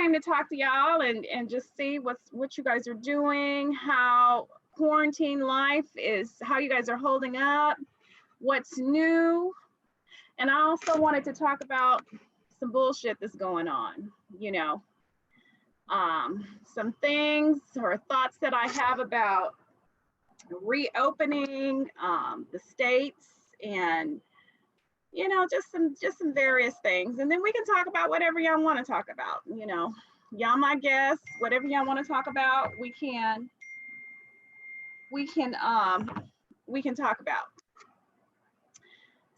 came to talk to y'all and just see what you guys are doing, how quarantine life is, how you guys are holding up, what's new. And I also wanted to talk about some bullshit that's going on, you know, some things or thoughts that I have about reopening the states, and you know, just some various things. And then we can talk about whatever y'all want to talk about. You know, y'all my guests, whatever y'all want to talk about, we can talk about.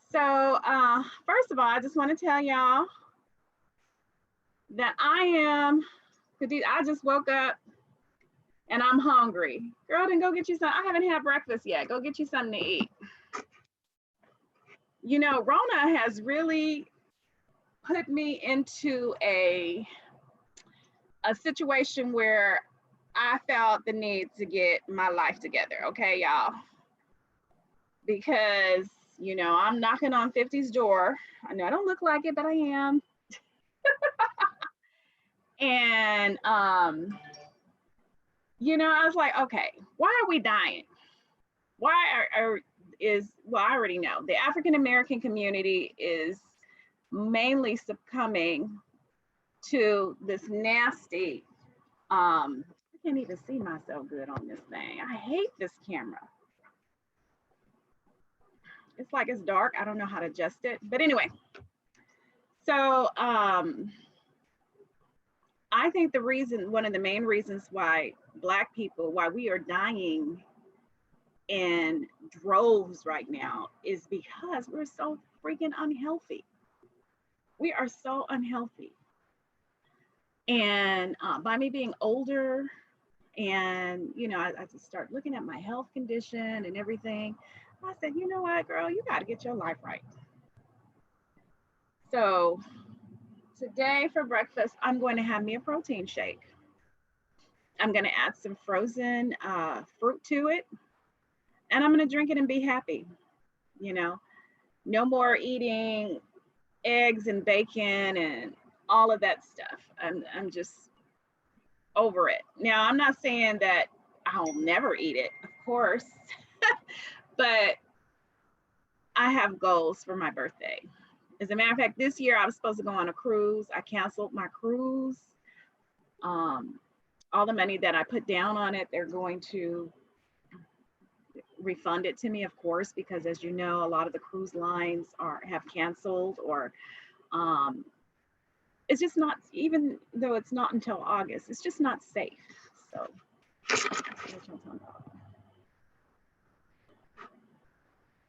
So first of all, I just want to tell y'all that I just woke up and I'm hungry. Girl, then go get you some. I haven't had breakfast yet. Go get you something to eat. You know, Rona has really put me into a situation where I felt the need to get my life together, okay, y'all? Because, you know, I'm knocking on 50's door. I know I don't look like it, but I am. And, you know, I was like, okay, why are we dying? Why well, I already know the African-American community is mainly succumbing to this nasty, I can't even see myself good on this thing. I hate this camera. It's like it's dark. I don't know how to adjust it. But anyway, so I think one of the main reasons why Black people, why we are dying in droves right now is because we're so freaking unhealthy. We are so unhealthy. And by me being older and, you know, I just start looking at my health condition and everything. I said, you know what, girl, you got to get your life right. So today for breakfast, I'm going to have me a protein shake. I'm going to add some frozen fruit to it. And I'm going to drink it and be happy. You know, no more eating eggs and bacon and all of that stuff. I'm just over it. Now, I'm not saying that I'll never eat it, of course, but I have goals for my birthday. As a matter of fact, this year I was supposed to go on a cruise. I canceled my cruise. All the money that I put down on it, they're going to refund it to me, of course, because as you know, a lot of the cruise lines have canceled, or it's just not, even though it's not until August, it's just not safe. So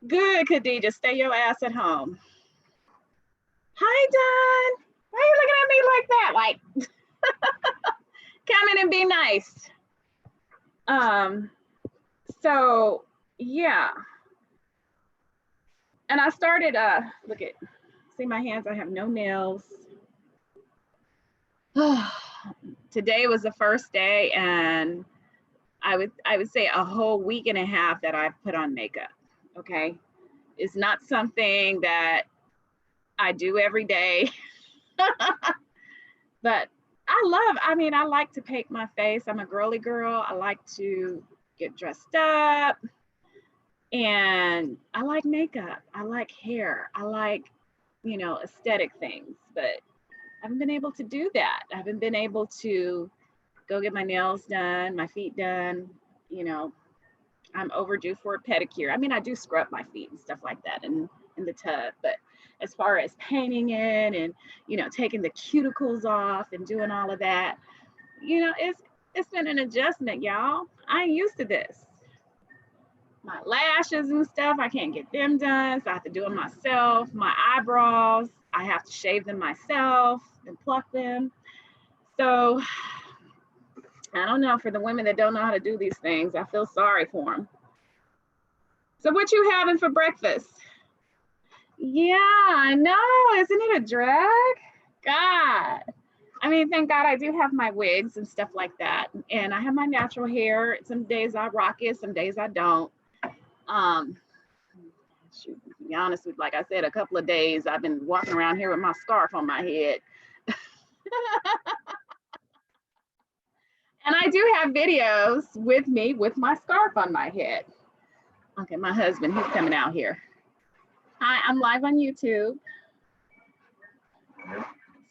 good, Khadija, stay your ass at home. Hi, Don. Why are you looking at me like that? Like, come in and be nice. So yeah. And I started, see my hands, I have no nails. Today was the first day, and I would say a whole week and a half that I've put on makeup, okay? It's not something that I do every day, but I like to paint my face. I'm a girly girl. I like to get dressed up, and I like makeup. I like hair. I like, you know, aesthetic things, but I haven't been able to do that. I haven't been able to go get my nails done, my feet done. You know, I'm overdue for a pedicure. I mean, I do scrub my feet and stuff like that in the tub, but as far as painting it and, you know, taking the cuticles off and doing all of that, you know, it's been an adjustment, y'all. I ain't used to this. My lashes and stuff, I can't get them done, so I have to do them myself. My eyebrows, I have to shave them myself and pluck them. So I don't know, for the women that don't know how to do these things, I feel sorry for them. So what you having for breakfast? Yeah, I know, isn't it a drag? God. I mean, thank God I do have my wigs and stuff like that. And I have my natural hair. Some days I rock it, some days I don't. Shoot, to be honest with you, like I said, a couple of days I've been walking around here with my scarf on my head. I do have videos with me with my scarf on my head. Okay, my husband, he's coming out here. Hi, I'm live on YouTube.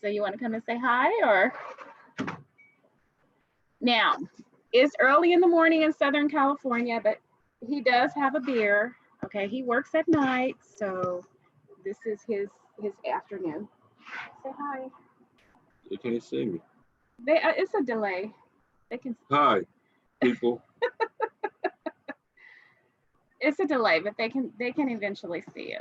So you want to come and say hi, or? Now, it's early in the morning in Southern California, but he does have a beer. Okay, he works at night, so this is his afternoon. Say hi. They can't see me. It's a delay. They can. Hi, people. It's a delay, but they can eventually see you.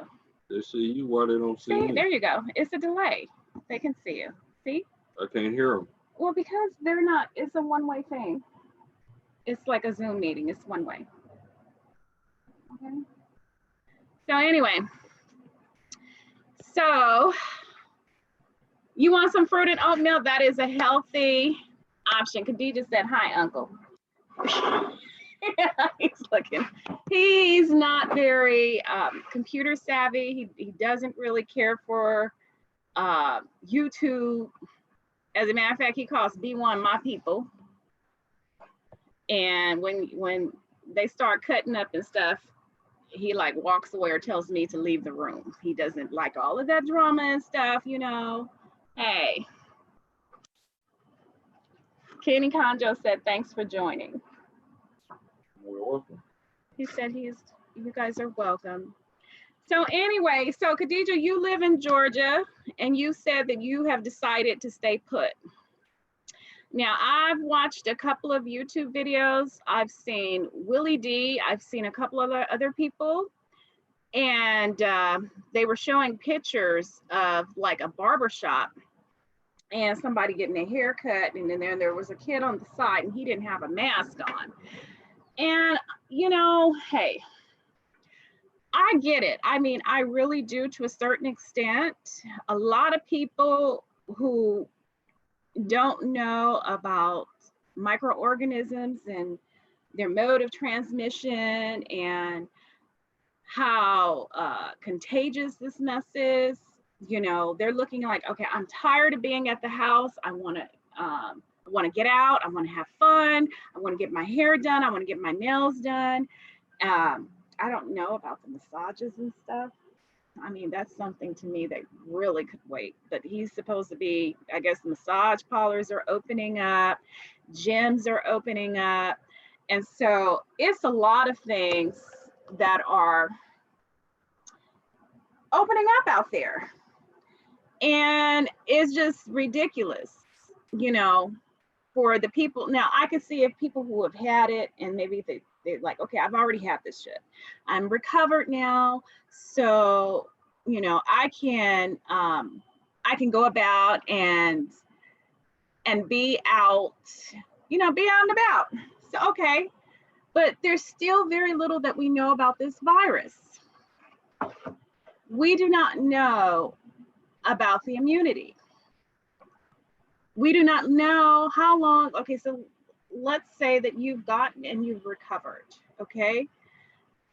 They see you. Why they don't see me? There you go. It's a delay. They can see you. See? I can't hear them. Well, because they're not. It's a one-way thing. It's like a Zoom meeting. It's one way. Okay. So anyway, so you want some fruit and oatmeal? That is a healthy option. Khadija said, "Hi, Uncle." He's looking. He's not very computer savvy. He doesn't really care for YouTube. As a matter of fact, he calls B1 my people. And when they start cutting up and stuff, he like walks away or tells me to leave the room. He doesn't like all of that drama and stuff, you know. Hey. Kenny Conjo said, thanks for joining. You're welcome. He said you guys are welcome. So anyway, so Khadija, you live in Georgia and you said that you have decided to stay put. Now, I've watched a couple of YouTube videos. I've seen Willie D. I've seen a couple of other people. And they were showing pictures of like a barber shop and somebody getting a haircut. And then there was a kid on the side and he didn't have a mask on. And, you know, hey, I get it. I mean, I really do to a certain extent. A lot of people who don't know about microorganisms and their mode of transmission and how contagious this mess is, you know, they're looking like, okay, I'm tired of being at the house. I want to get out. I want to have fun. I want to get my hair done. I want to get my nails done. I don't know about the massages and stuff. I mean, that's something to me that really could wait. But he's supposed to be, I guess, massage parlors are opening up, gyms are opening up. And so it's a lot of things that are opening up out there. And it's just ridiculous, you know, for the people. Now, I can see if people who have had it and maybe they're like, okay, I've already had this shit. I'm recovered now. So, you know, I can go about and be out, you know, be out and about. So, okay. But there's still very little that we know about this virus. We do not know about the immunity. We do not know how long. Okay, so let's say that you've gotten and you've recovered, okay?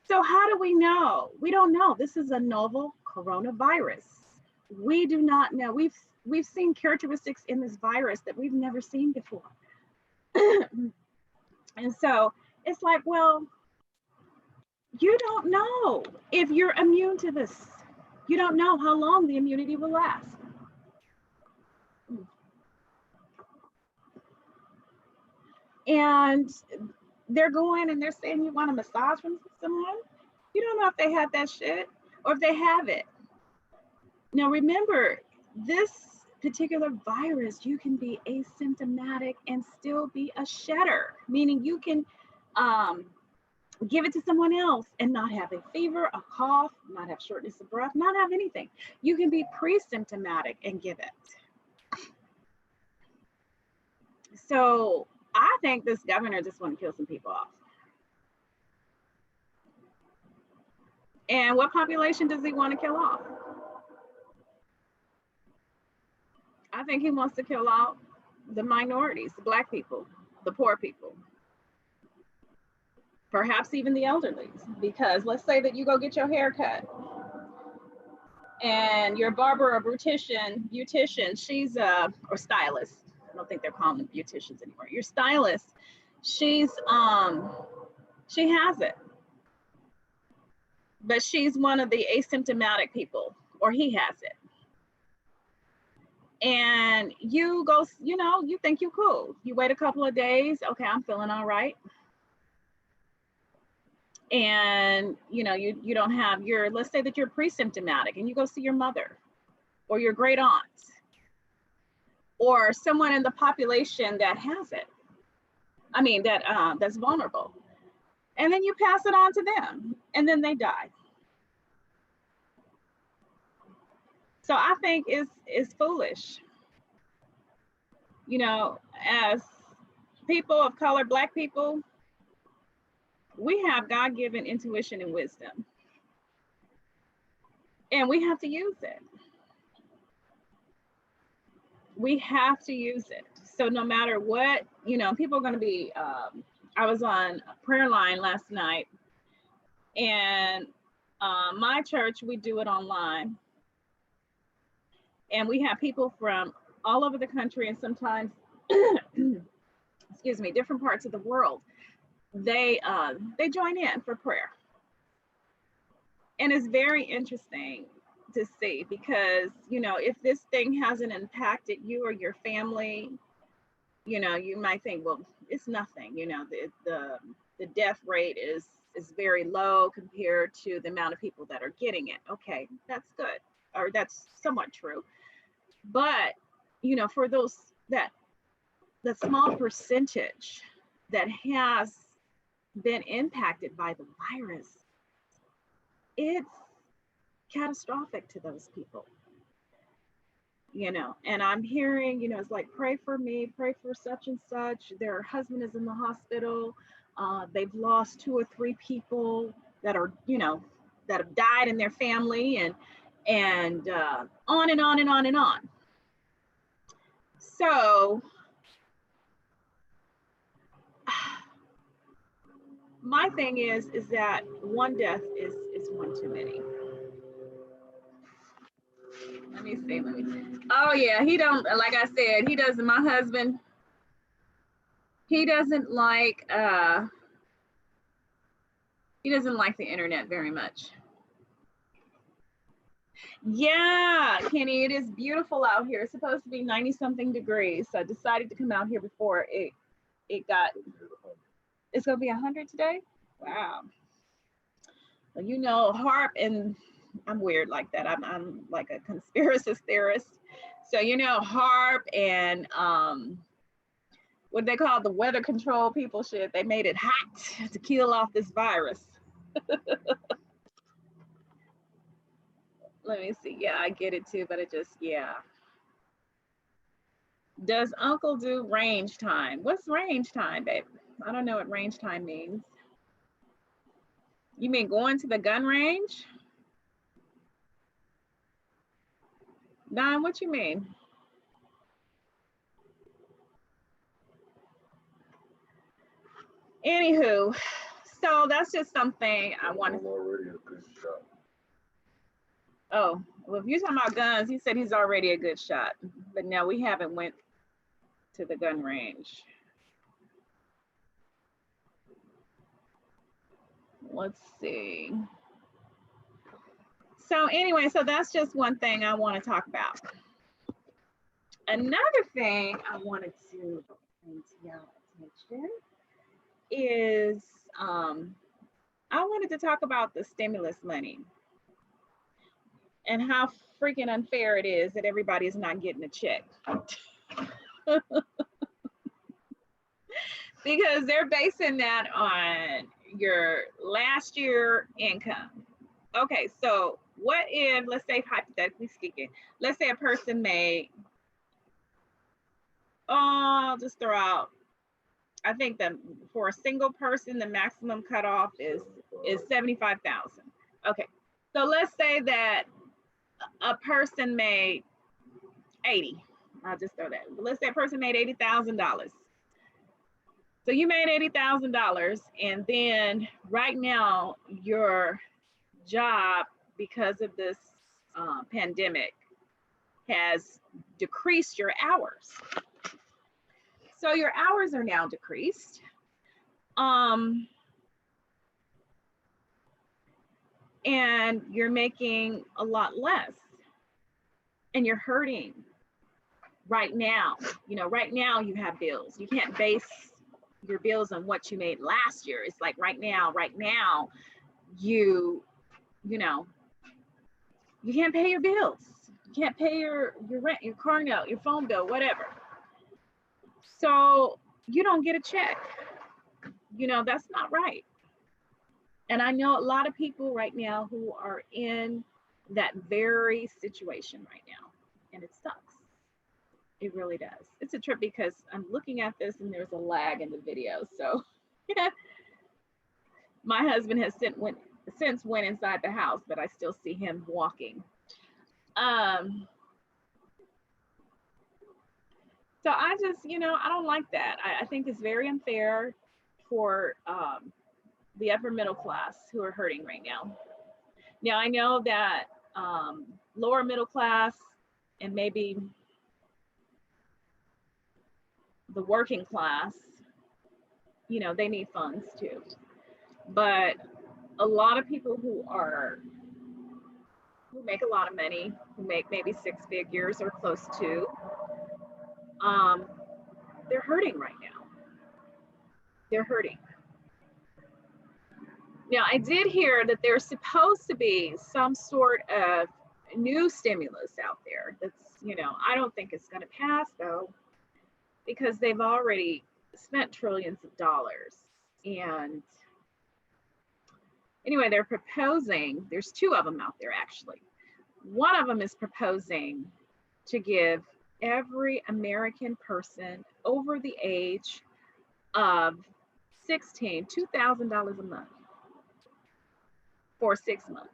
So how do we know? We don't know. This is a novel coronavirus. We do not know. We've seen characteristics in this virus that we've never seen before. And so it's like, well, you don't know if you're immune to this. You don't know how long the immunity will last. And they're going and they're saying you want a massage from someone. You don't know if they have that shit or if they have it. Now remember, this particular virus, you can be asymptomatic and still be a shedder, meaning you can give it to someone else and not have a fever, a cough, not have shortness of breath, not have anything. You can be pre-symptomatic and give it. So I think this governor just want to kill some people off. And what population does he want to kill off? I think he wants to kill out the minorities, the Black people, the poor people, perhaps even the elderly. Because let's say that you go get your hair cut and your barber or beautician, she's or stylist, I don't think they're calling them beauticians anymore. Your stylist, she has it, but she's one of the asymptomatic people, or he has it. And you go, you think you're cool. You wait a couple of days. Okay, I'm feeling all right. And you don't have let's say that you're pre-symptomatic and you go see your mother or your great aunt or someone in the population that has it. I mean, that's vulnerable. And then you pass it on to them and then they die. So I think it's foolish. As people of color, Black people, we have God-given intuition and wisdom. And we have to use it. We have to use it. So no matter what, people are going to be, I was on a prayer line last night, and my church, we do it online. And we have people from all over the country and sometimes, excuse me, different parts of the world. They join in for prayer. And it's very interesting to see because, if this thing hasn't impacted you or your family, you might think, well, it's nothing. The death rate is very low compared to the amount of people that are getting it. Okay, that's good, or that's somewhat true. But, for those the small percentage that has been impacted by the virus, it's catastrophic to those people. And I'm hearing, it's like, pray for me, pray for such and such. Their husband is in the hospital. They've lost 2 or 3 people that are, that have died in their family, and on and on and on and on. So my thing is that one death is one too many. Let me see. Oh yeah, he don't, like I said, he doesn't, my husband, he doesn't like the internet very much. Yeah, Kenny, it is beautiful out here. It's supposed to be 90 something degrees. So I decided to come out here before it got, it's gonna be 100 today? Wow. Well, HARP, and I'm weird like that. I'm like a conspiracy theorist. So HARP and what they call the weather control people shit, they made it hot to kill off this virus. Let me see. Yeah, I get it too, but it just, yeah. Does Uncle do range time? What's range time, babe? I don't know what range time means. You mean going to the gun range? Don, what you mean? Anywho, so that's just something I wanted. Oh, well, if you're talking about guns, he said he's already a good shot, but no, we haven't went to the gun range. Let's see. So anyway, so that's just one thing I want to talk about. Another thing I wanted to bring to y'all attention is I wanted to talk about the stimulus money and how freaking unfair it is that everybody is not getting a check. Because they're basing that on your last year income. Okay, so what if, let's say hypothetically speaking, let's say a person made, I'll just throw out, I think that for a single person, the maximum cutoff is 75,000. Okay, so let's say that a person made 80. I'll just throw that. Let's say a person made $80,000. So you made $80,000, and then right now your job, because of this pandemic, has decreased your hours. So your hours are now decreased. And you're making a lot less, and you're hurting right now. You know, right now you have bills. You can't base your bills on what you made last year. It's like right now, you know, you can't pay your bills. You can't pay your rent, your car note, your phone bill, whatever. So you don't get a check. You know, that's not right. And I know a lot of people right now who are in that very situation right now, and it sucks. It really does. It's a trip because I'm looking at this and there's a lag in the video. So my husband has since went inside the house, but I still see him walking. So I just, you know, I don't like that. I think it's very unfair for the upper middle class who are hurting right now. Now, I know that lower middle class and maybe the working class, you know, they need funds too. But a lot of people who make a lot of money, who make maybe 6 figures or close to, they're hurting right now. They're hurting. Now, I did hear that there's supposed to be some sort of new stimulus out there that's, you know, I don't think it's going to pass though, because they've already spent trillions of dollars. And anyway, they're proposing, there's 2 of them out there actually. One of them is proposing to give every American person over the age of 16 $2,000 a month for 6 months.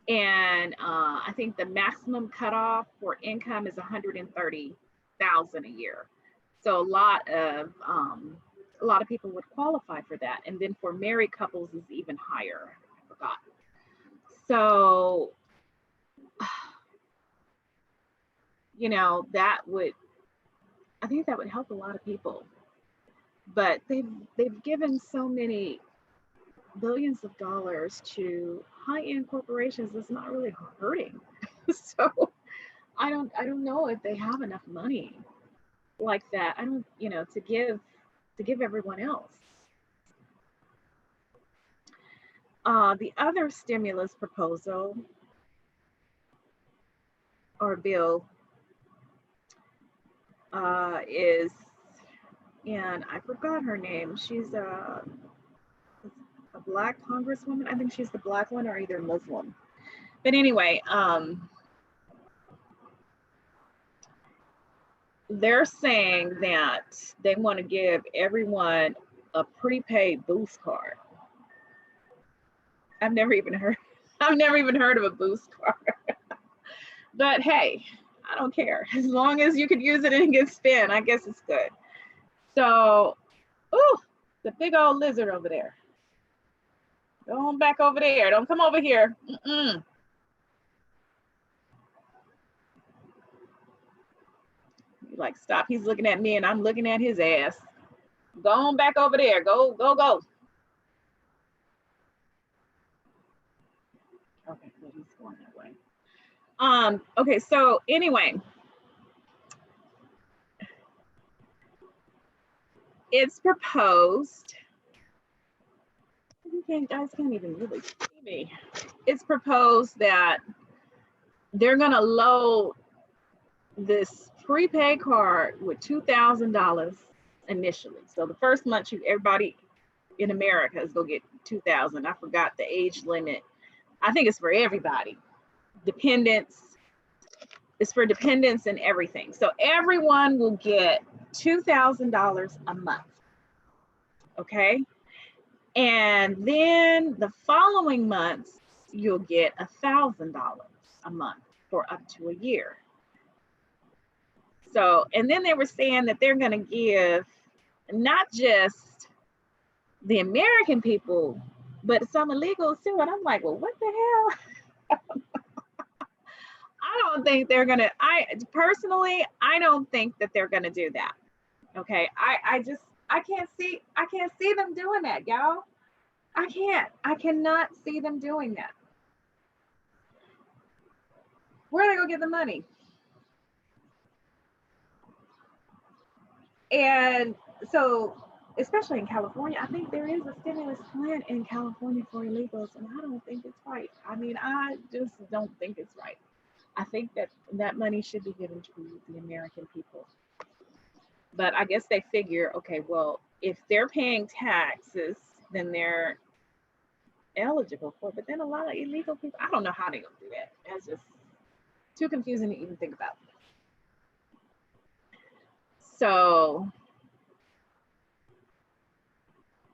And I think the maximum cutoff for income is $130,000 a year. So a lot of people would qualify for that. And then for married couples is even higher. I forgot. So, you know, I think that would help a lot of people. But they've given so many billions of dollars to high-end corporations that's not really hurting. So I don't know if they have enough money like that. I don't, you know, to give everyone else. The other stimulus proposal or bill is, and I forgot her name. She's a Black congresswoman. I think she's the Black one, or either Muslim. But anyway, they're saying that they want to give everyone a prepaid Boost card. I've never even heard of a Boost card. But hey, I don't care. As long as you could use it and get spent, I guess it's good. So, ooh, the big old lizard over there. Go on back over there. Don't come over here. Like, stop. He's looking at me and I'm looking at his ass. Go on back over there. Go. Okay, well, he's going that way. Okay, so anyway, it's proposed. You guys can't even really see me. It's proposed that they're gonna load this prepaid card with $2,000 initially. So the first month, everybody in America is gonna get $2,000. I forgot the age limit. I think it's for everybody. Dependents. It's for dependents and everything. So everyone will get $2,000 a month. Okay. And then the following months, you'll get $1,000 a month for up to a year. So, and then they were saying that they're going to give not just the American people, but some illegals too. And I'm like, well, what the hell? I don't think they're gonna, I personally, I don't think that they're gonna do that. Okay. I can't see them doing that, y'all. I cannot see them doing that. Where are they gonna get the money? And so, especially in California, I think there is a stimulus plan in California for illegals, and I don't think it's right. I mean, I just don't think it's right. I think that that money should be given to the American people. But I guess they figure, okay, well, if they're paying taxes, then they're eligible for it. But then a lot of illegal people, I don't know how they're gonna do that. That's just too confusing to even think about. So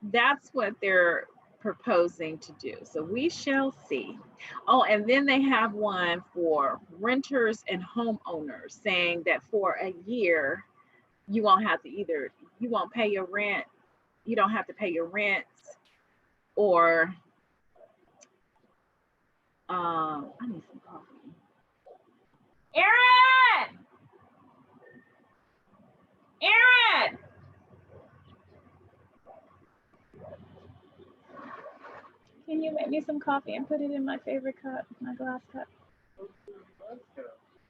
that's what they're proposing to do. So we shall see. Oh, and then they have one for renters and homeowners saying that for a year, you won't have to either, you won't pay your rent, you don't have to pay your rent, or I need some coffee. Aaron! Aaron! Can you make me some coffee and put it in my favorite cup, my glass cup?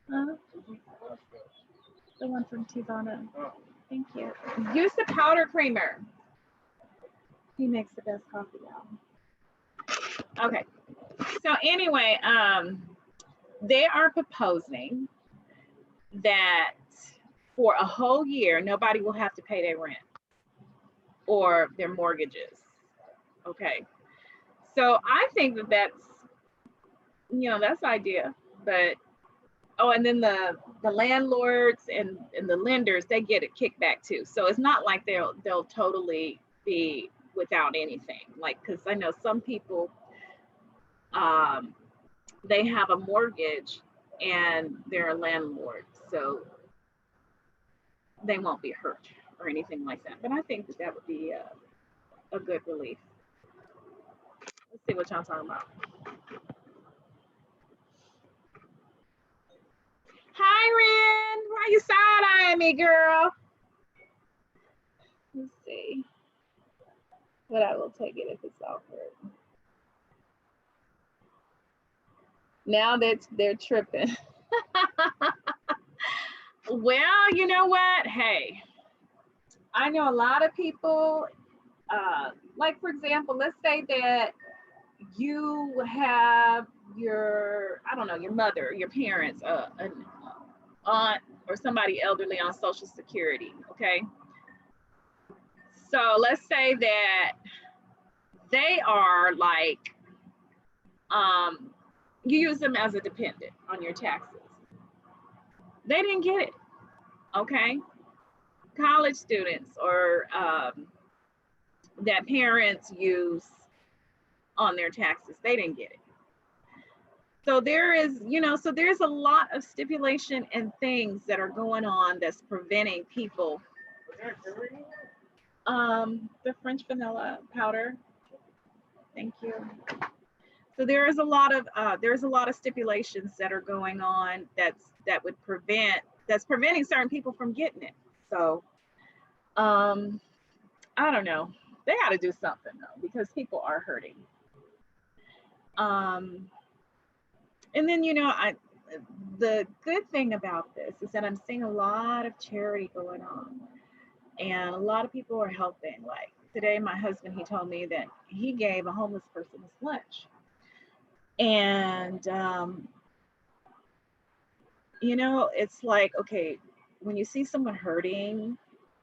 Huh? The one from Tivana. Thank you. Use the powder creamer. He makes the best coffee, y'all. Okay. So anyway, they are proposing that for a whole year, nobody will have to pay their rent or their mortgages. Okay. So I think that that's, you know, that's the idea. But oh, and then the landlords and the lenders, they get a kickback too. So it's not like they'll totally be without anything. Like, because I know some people, they have a mortgage and they're a landlord, so they won't be hurt or anything like that. But I think that that would be a good relief. Let's see what y'all talking about. Hi, Ren. Why you side-eyeing me, girl? Let's see. But I will take it if it's offered. Now that they're tripping. Well, you know what? Hey, I know a lot of people, like for example, let's say that you have your, I don't know, your mother, your parents, an aunt or somebody elderly on Social Security, okay? So let's say that they are like, you use them as a dependent on your taxes. They didn't get it, okay? College students or that parents use on their taxes, they didn't get it. So there is, you know, so there's a lot of stipulation and things that are going on that's preventing people. The French vanilla powder. Thank you. So there's a lot of stipulations that are going on that's preventing certain people from getting it. So I don't know. They got to do something though, because people are hurting. And then, you know, the good thing about this is that I'm seeing a lot of charity going on, and a lot of people are helping. Like today, my husband, he told me that he gave a homeless person his lunch. And, you know, it's like, okay, when you see someone hurting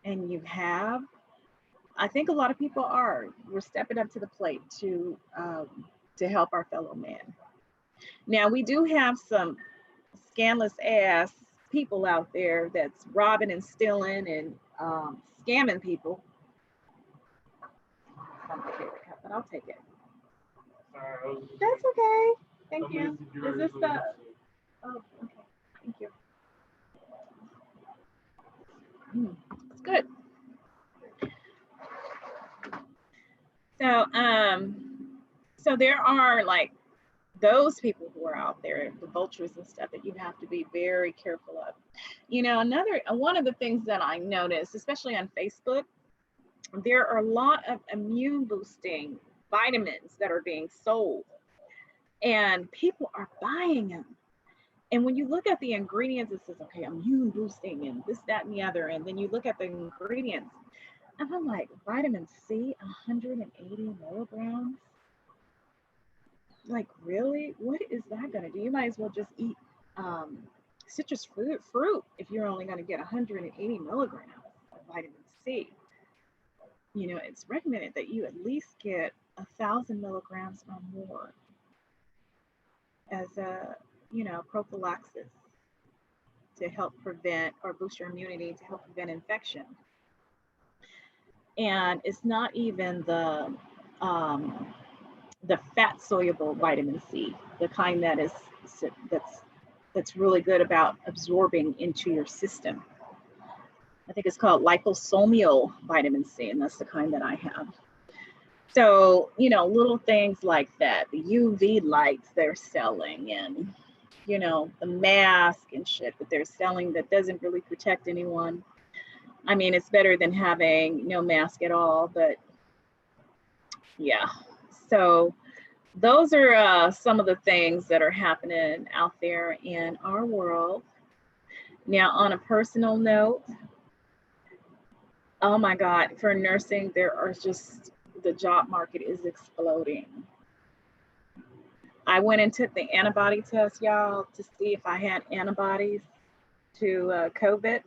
and I think a lot of people we're stepping up to the plate to help our fellow man. Now, we do have some scandalous ass people out there that's robbing and stealing and scamming people. Not my favorite cup, but I'll take it. That's okay. Thank you. Is this the? Oh, okay. Thank you. It's good. So, so there are like those people who are out there, the vultures and stuff that you have to be very careful of. You know, one of the things that I noticed, especially on Facebook, there are a lot of immune boosting vitamins that are being sold, and people are buying them. And when you look at the ingredients, it says, okay, immune boosting and this, that, and the other. And then you look at the ingredients, and I'm like, vitamin C, 180 milligrams? Like, really? What is that going to do? You might as well just eat citrus fruit if you're only going to get 180 milligrams of vitamin C. You know, it's recommended that you at least get 1,000 milligrams or more as a, you know, prophylaxis to help prevent or boost your immunity to help prevent infection. And it's not even the fat soluble vitamin C, the kind that is that's really good about absorbing into your system. I think it's called liposomal vitamin C, and that's the kind that I have. So, you know, little things like that, the UV lights they're selling, and, you know, the mask and shit that they're selling that doesn't really protect anyone. I mean, it's better than having no mask at all, but yeah. So those are some of the things that are happening out there in our world. Now, on a personal note, oh my God, for nursing, the job market is exploding. I went and took the antibody test, y'all, to see if I had antibodies to COVID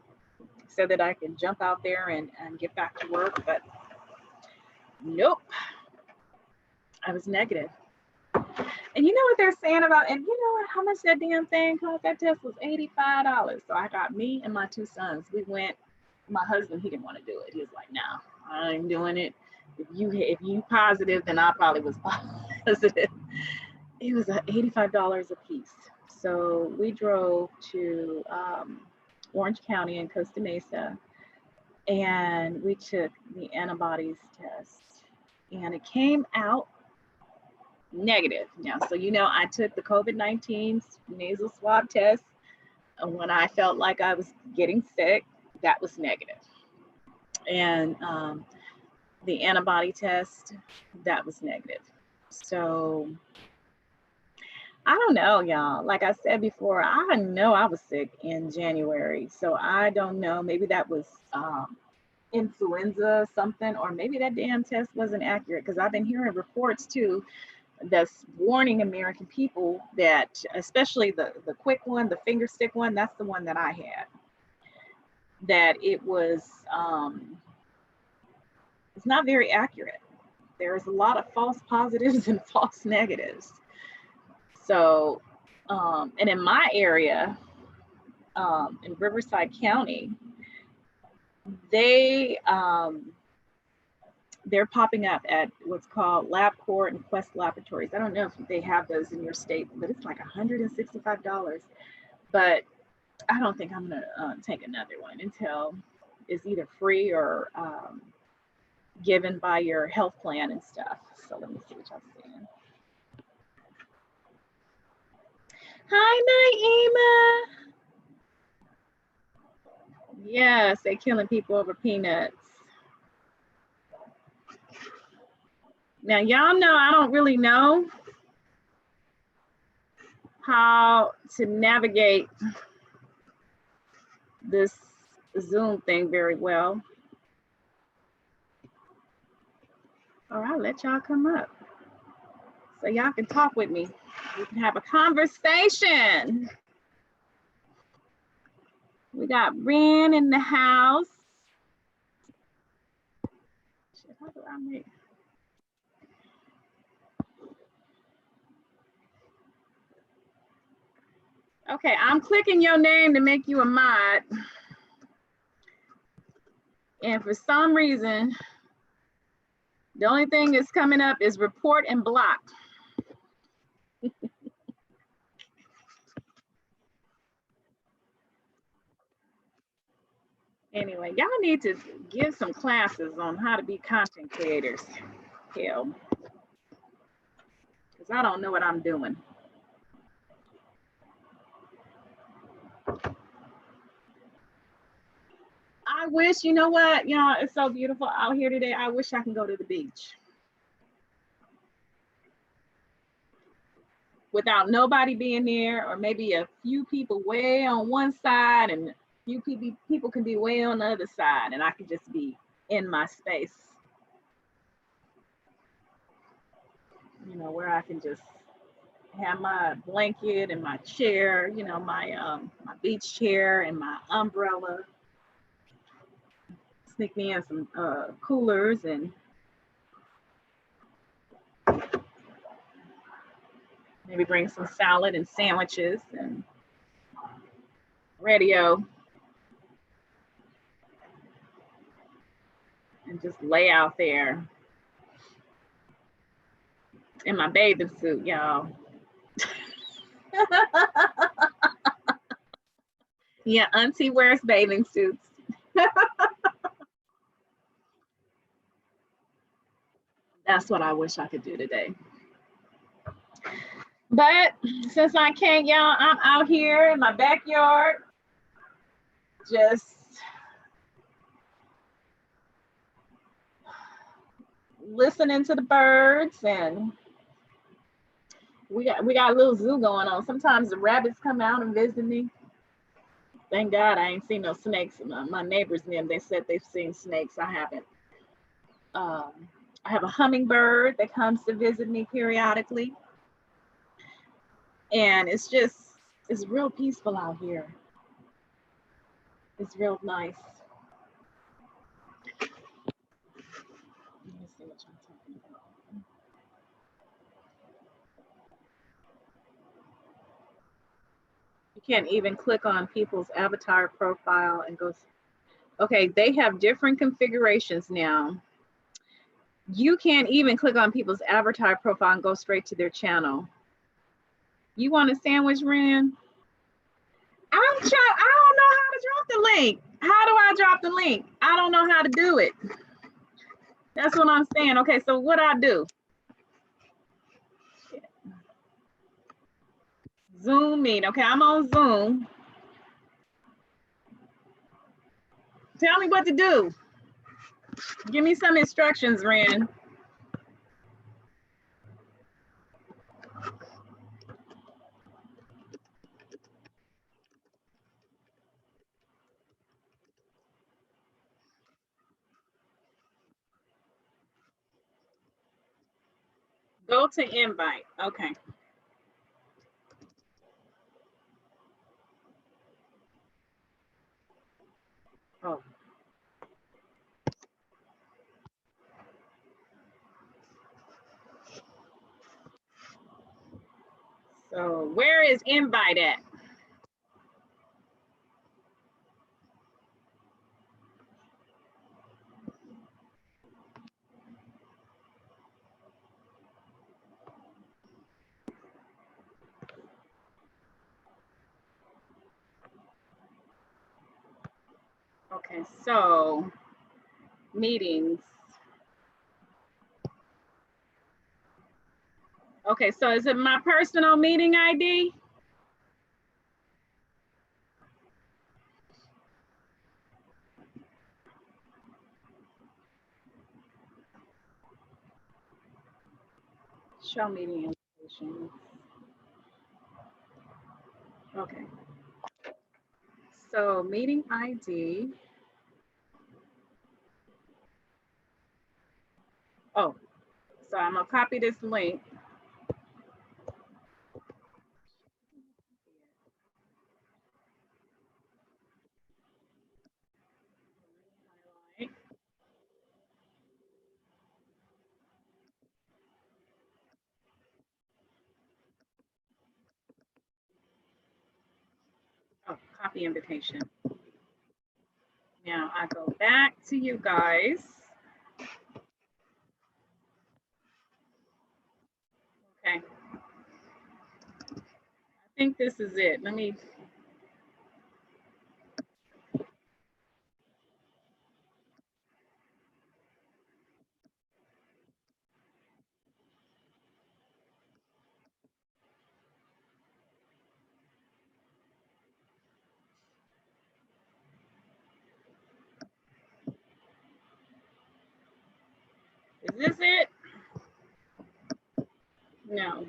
so that I could jump out there and get back to work, but nope, I was negative. And you know what they're saying about, and you know how much that damn thing cost? That test was $85. So I got me and my two sons. We went, my husband, he didn't want to do it. He was like, no, I ain't doing it. If you positive, then I probably was positive. It was $85 a piece. So we drove to Orange County in Costa Mesa, and we took the antibodies test, and it came out negative. Now, so you know, I took the COVID-19 nasal swab test, and when I felt like I was getting sick, that was negative. And the antibody test, that was negative. So I don't know, y'all. Like I said before, I know I was sick in January. So I don't know. Maybe that was influenza something, or maybe that damn test wasn't accurate, because I've been hearing reports too that's warning American people that, especially the quick one, the finger stick one, that's the one that I had, that it was, it's not very accurate. There's a lot of false positives and false negatives. So, and in my area, in Riverside County, they're popping up at what's called LabCorp and Quest Laboratories. I don't know if they have those in your state, but it's like $165. But I don't think I'm gonna take another one until it's either free or given by your health plan and stuff. So let me see what y'all saying. Hi, Naima. Yes, they're killing people over peanuts. Now, y'all know I don't really know how to navigate this Zoom thing very well. All right, let y'all come up so y'all can talk with me. We can have a conversation. We got Ren in the house. How do I make? Okay, I'm clicking your name to make you a mod. And for some reason, the only thing that's coming up is report and block. Anyway, y'all need to give some classes on how to be content creators. Hell, because I don't know what I'm doing. I wish, you know what, y'all, it's so beautiful out here today. I wish I can go to the beach without nobody being there, or maybe a few people way on one side and a few people can be way on the other side, and I could just be in my space, you know, where I can just have my blanket and my chair, you know, my beach chair and my umbrella. Sneak me in some coolers and maybe bring some salad and sandwiches and radio and just lay out there in my bathing suit, y'all. Yeah, Auntie wears bathing suits. That's what I wish I could do today. But since I can't, y'all, I'm out here in my backyard, just listening to the birds, and we got a little zoo going on. Sometimes the rabbits come out and visit me. Thank God I ain't seen no snakes. My neighbors and them, they said they've seen snakes. I haven't. I have a hummingbird that comes to visit me periodically. And it's real peaceful out here. It's real nice. Let me see what y'all talking about. You can't even click on people's avatar profile and go. Okay, they have different configurations now. You can't even click on people's avatar profile and go straight to their channel. You want a sandwich, Ren? I don't know how to drop the link. How do I drop the link? I don't know how to do it. That's what I'm saying. Okay, so what I do? Zoom meet. Okay, I'm on Zoom. Tell me what to do. Give me some instructions, Ren. Go to invite. Okay. Oh. So where is invite at? Okay, so meetings. Okay, so is it my personal meeting ID? Show meeting invitation. Okay. So meeting ID. Oh, so I'm gonna copy this link. Oh, copy invitation. Now I go back to you guys. Okay. I think this is it. Let me. this it? No.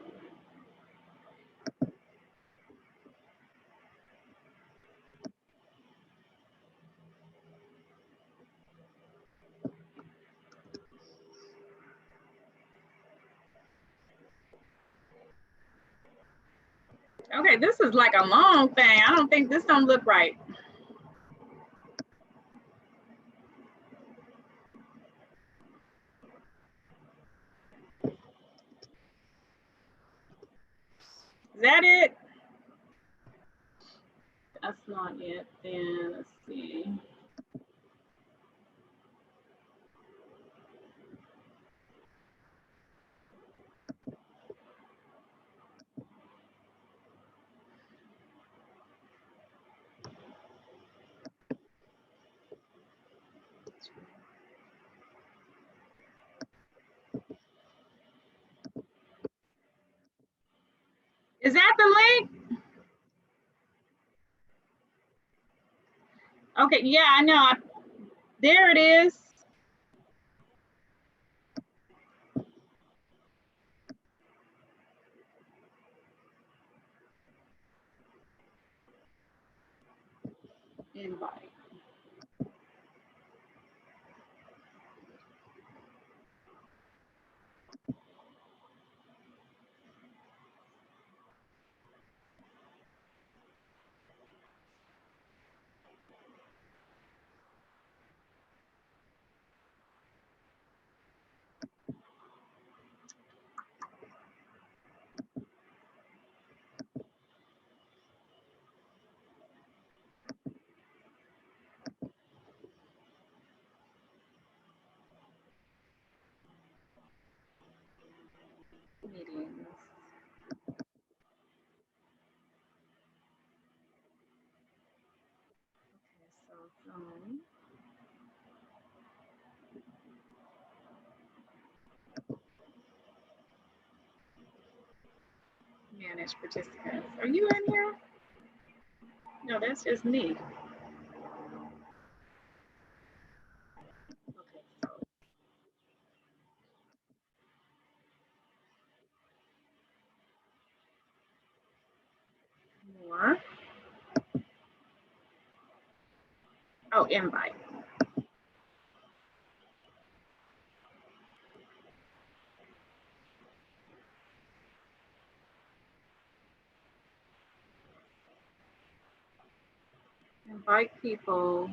Okay, this is like a long thing. I don't think this don't look right. Is that it? That's not it. Then let's see. Is that the link? Okay, yeah, I know. There it is. Invite. Meetings. Okay, so manage participants. Are you in here? No, that's just me. Okay, so more. Oh, invite. Invite people.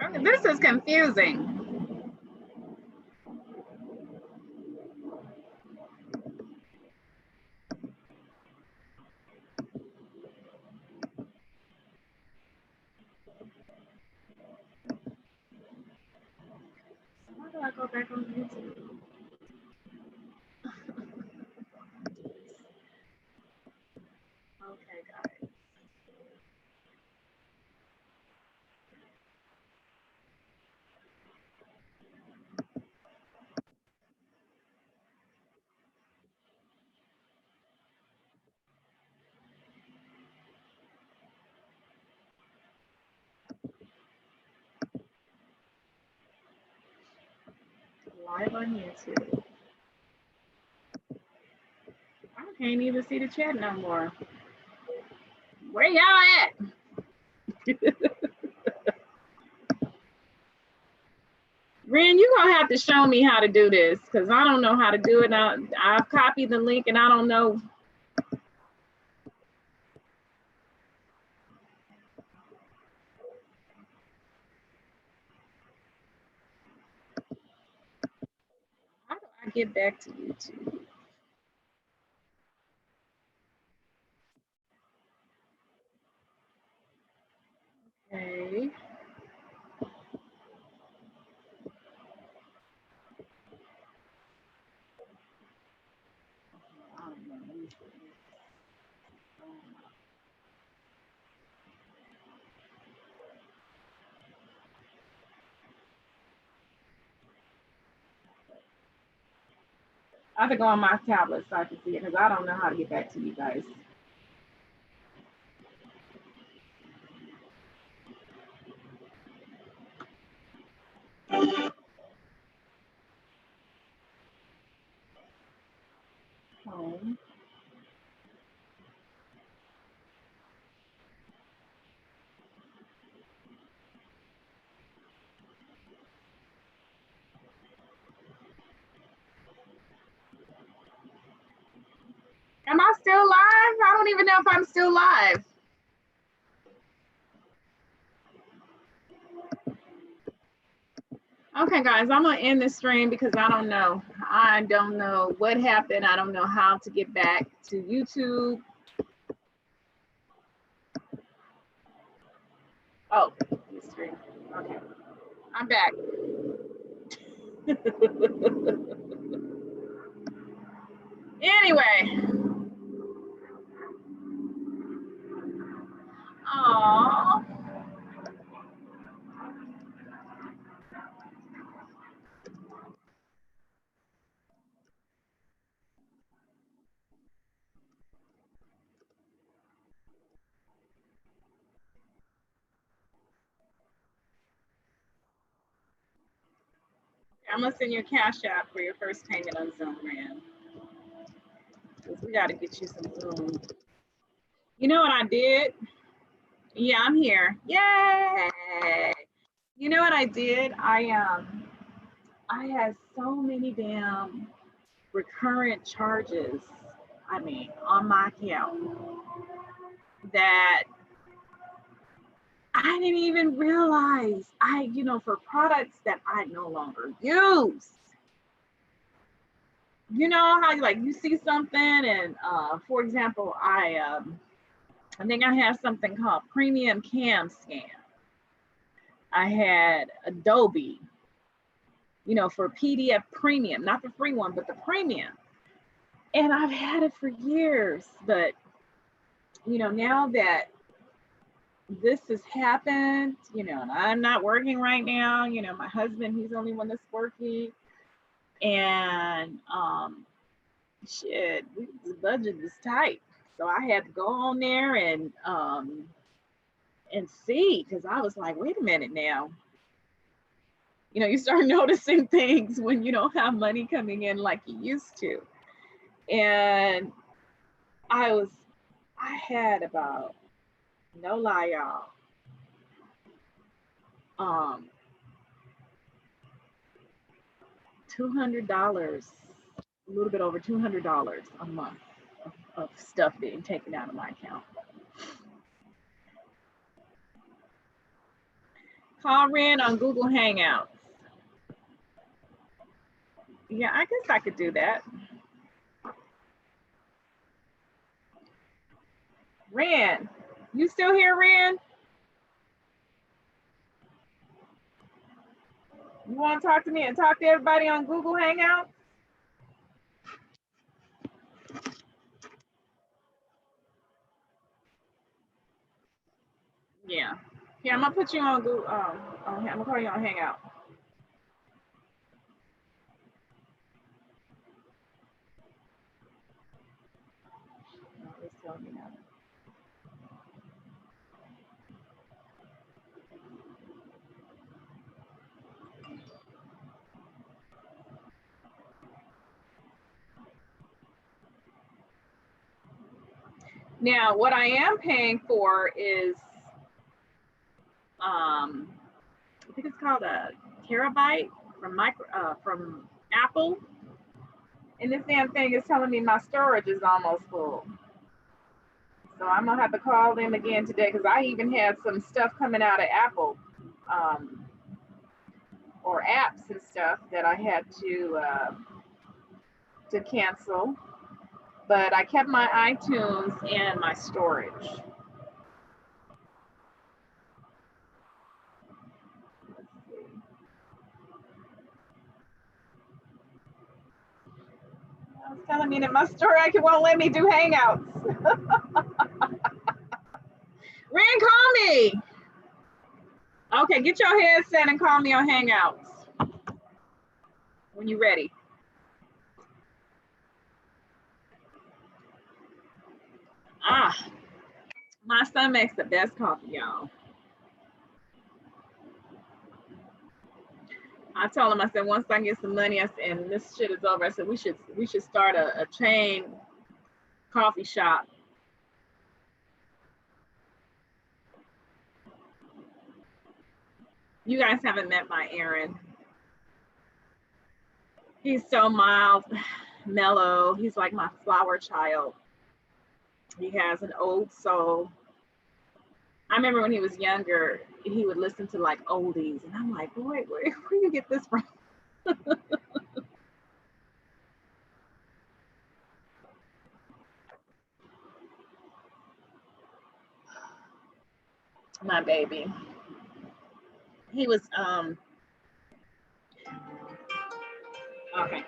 Okay, this is confusing. How do I go back on YouTube? Okay, guys. Live on YouTube. I can't even see the chat no more. Where y'all at? Ren, you're gonna have to show me how to do this because I don't know how to do it. I've copied the link and I don't know. How do I get back to YouTube? Okay. I have to go on my tablet so I can see it because I don't know how to get back to you guys. Home. Am I still live? I don't even know if I'm still live. Okay, guys, I'm gonna end the stream because I don't know. I don't know what happened. I don't know how to get back to YouTube. Oh, the stream. Okay, I'm back. Anyway. Aww. I'm gonna send you a cash app for your first payment on Zoom, man. We gotta get you some Zoom. You know what I did? Yeah, I'm here. Yay! You know what I did? I had so many damn recurrent charges, I mean, on my account that I didn't even realize for products that I no longer use. You know how you see something and for example, I think I have something called Premium Cam Scan. I had Adobe, for PDF Premium, not the free one, but the premium. And I've had it for years, but now that this has happened, and I'm not working right now, my husband, he's the only one that's working. And shit, the budget is tight. So I had to go on there and see, because I was like, wait a minute now. You start noticing things when you don't have money coming in like you used to. And I had about, no lie, y'all, $200, a little bit over $200 a month of stuff being taken out of my account. Call Ren on Google Hangouts. Yeah, I guess I could do that. Ren, you still here, Ren? You want to talk to me and talk to everybody on Google Hangouts? Yeah. Here, I'm gonna put you on Google. I'm gonna call you on Hangout. No, it's telling me now. Now, what I am paying for is, I think it's called a terabyte from Apple, and this damn thing is telling me my storage is almost full. So I'm gonna have to call them again today because I even had some stuff coming out of Apple, or apps and stuff that I had to cancel. But I kept my iTunes and my storage. It's telling me that my storage won't let me do Hangouts. Ren, call me. Okay, get your headset and call me on Hangouts when you're ready. Ah, my son makes the best coffee, y'all. I told him, I said, once I get some money, I said, and this shit is over, I said, we should start a chain coffee shop. You guys haven't met my Aaron. He's so mild, mellow. He's like my flower child. He has an old soul. I remember when he was younger, he would listen to like oldies, and I'm like, boy, where you get this from? My baby. He was okay.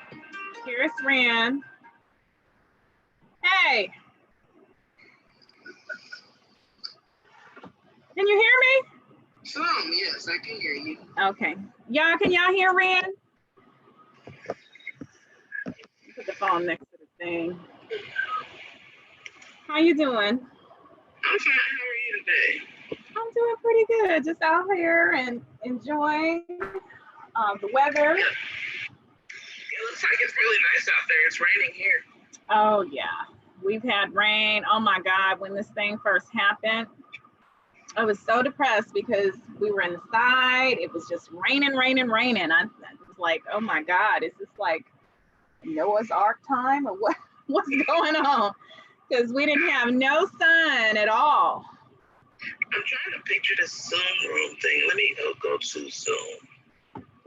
Here's Ran. Hey, can you hear me? Some, yes, I can hear you. Okay. Y'all, can y'all hear Ran? Put the phone next to the thing. How you doing? I'm fine. How are you today? I'm doing pretty good. Just out here and enjoying the weather. It looks like it's really nice out there. It's raining here. Oh yeah, we've had rain. Oh my God, when this thing first happened, I was so depressed because we were inside. It was just raining. I was like, oh my God, is this like Noah's Ark time or what? What's going on? Because we didn't have no sun at all. I'm trying to picture the Zoom room thing. Let me go to Zoom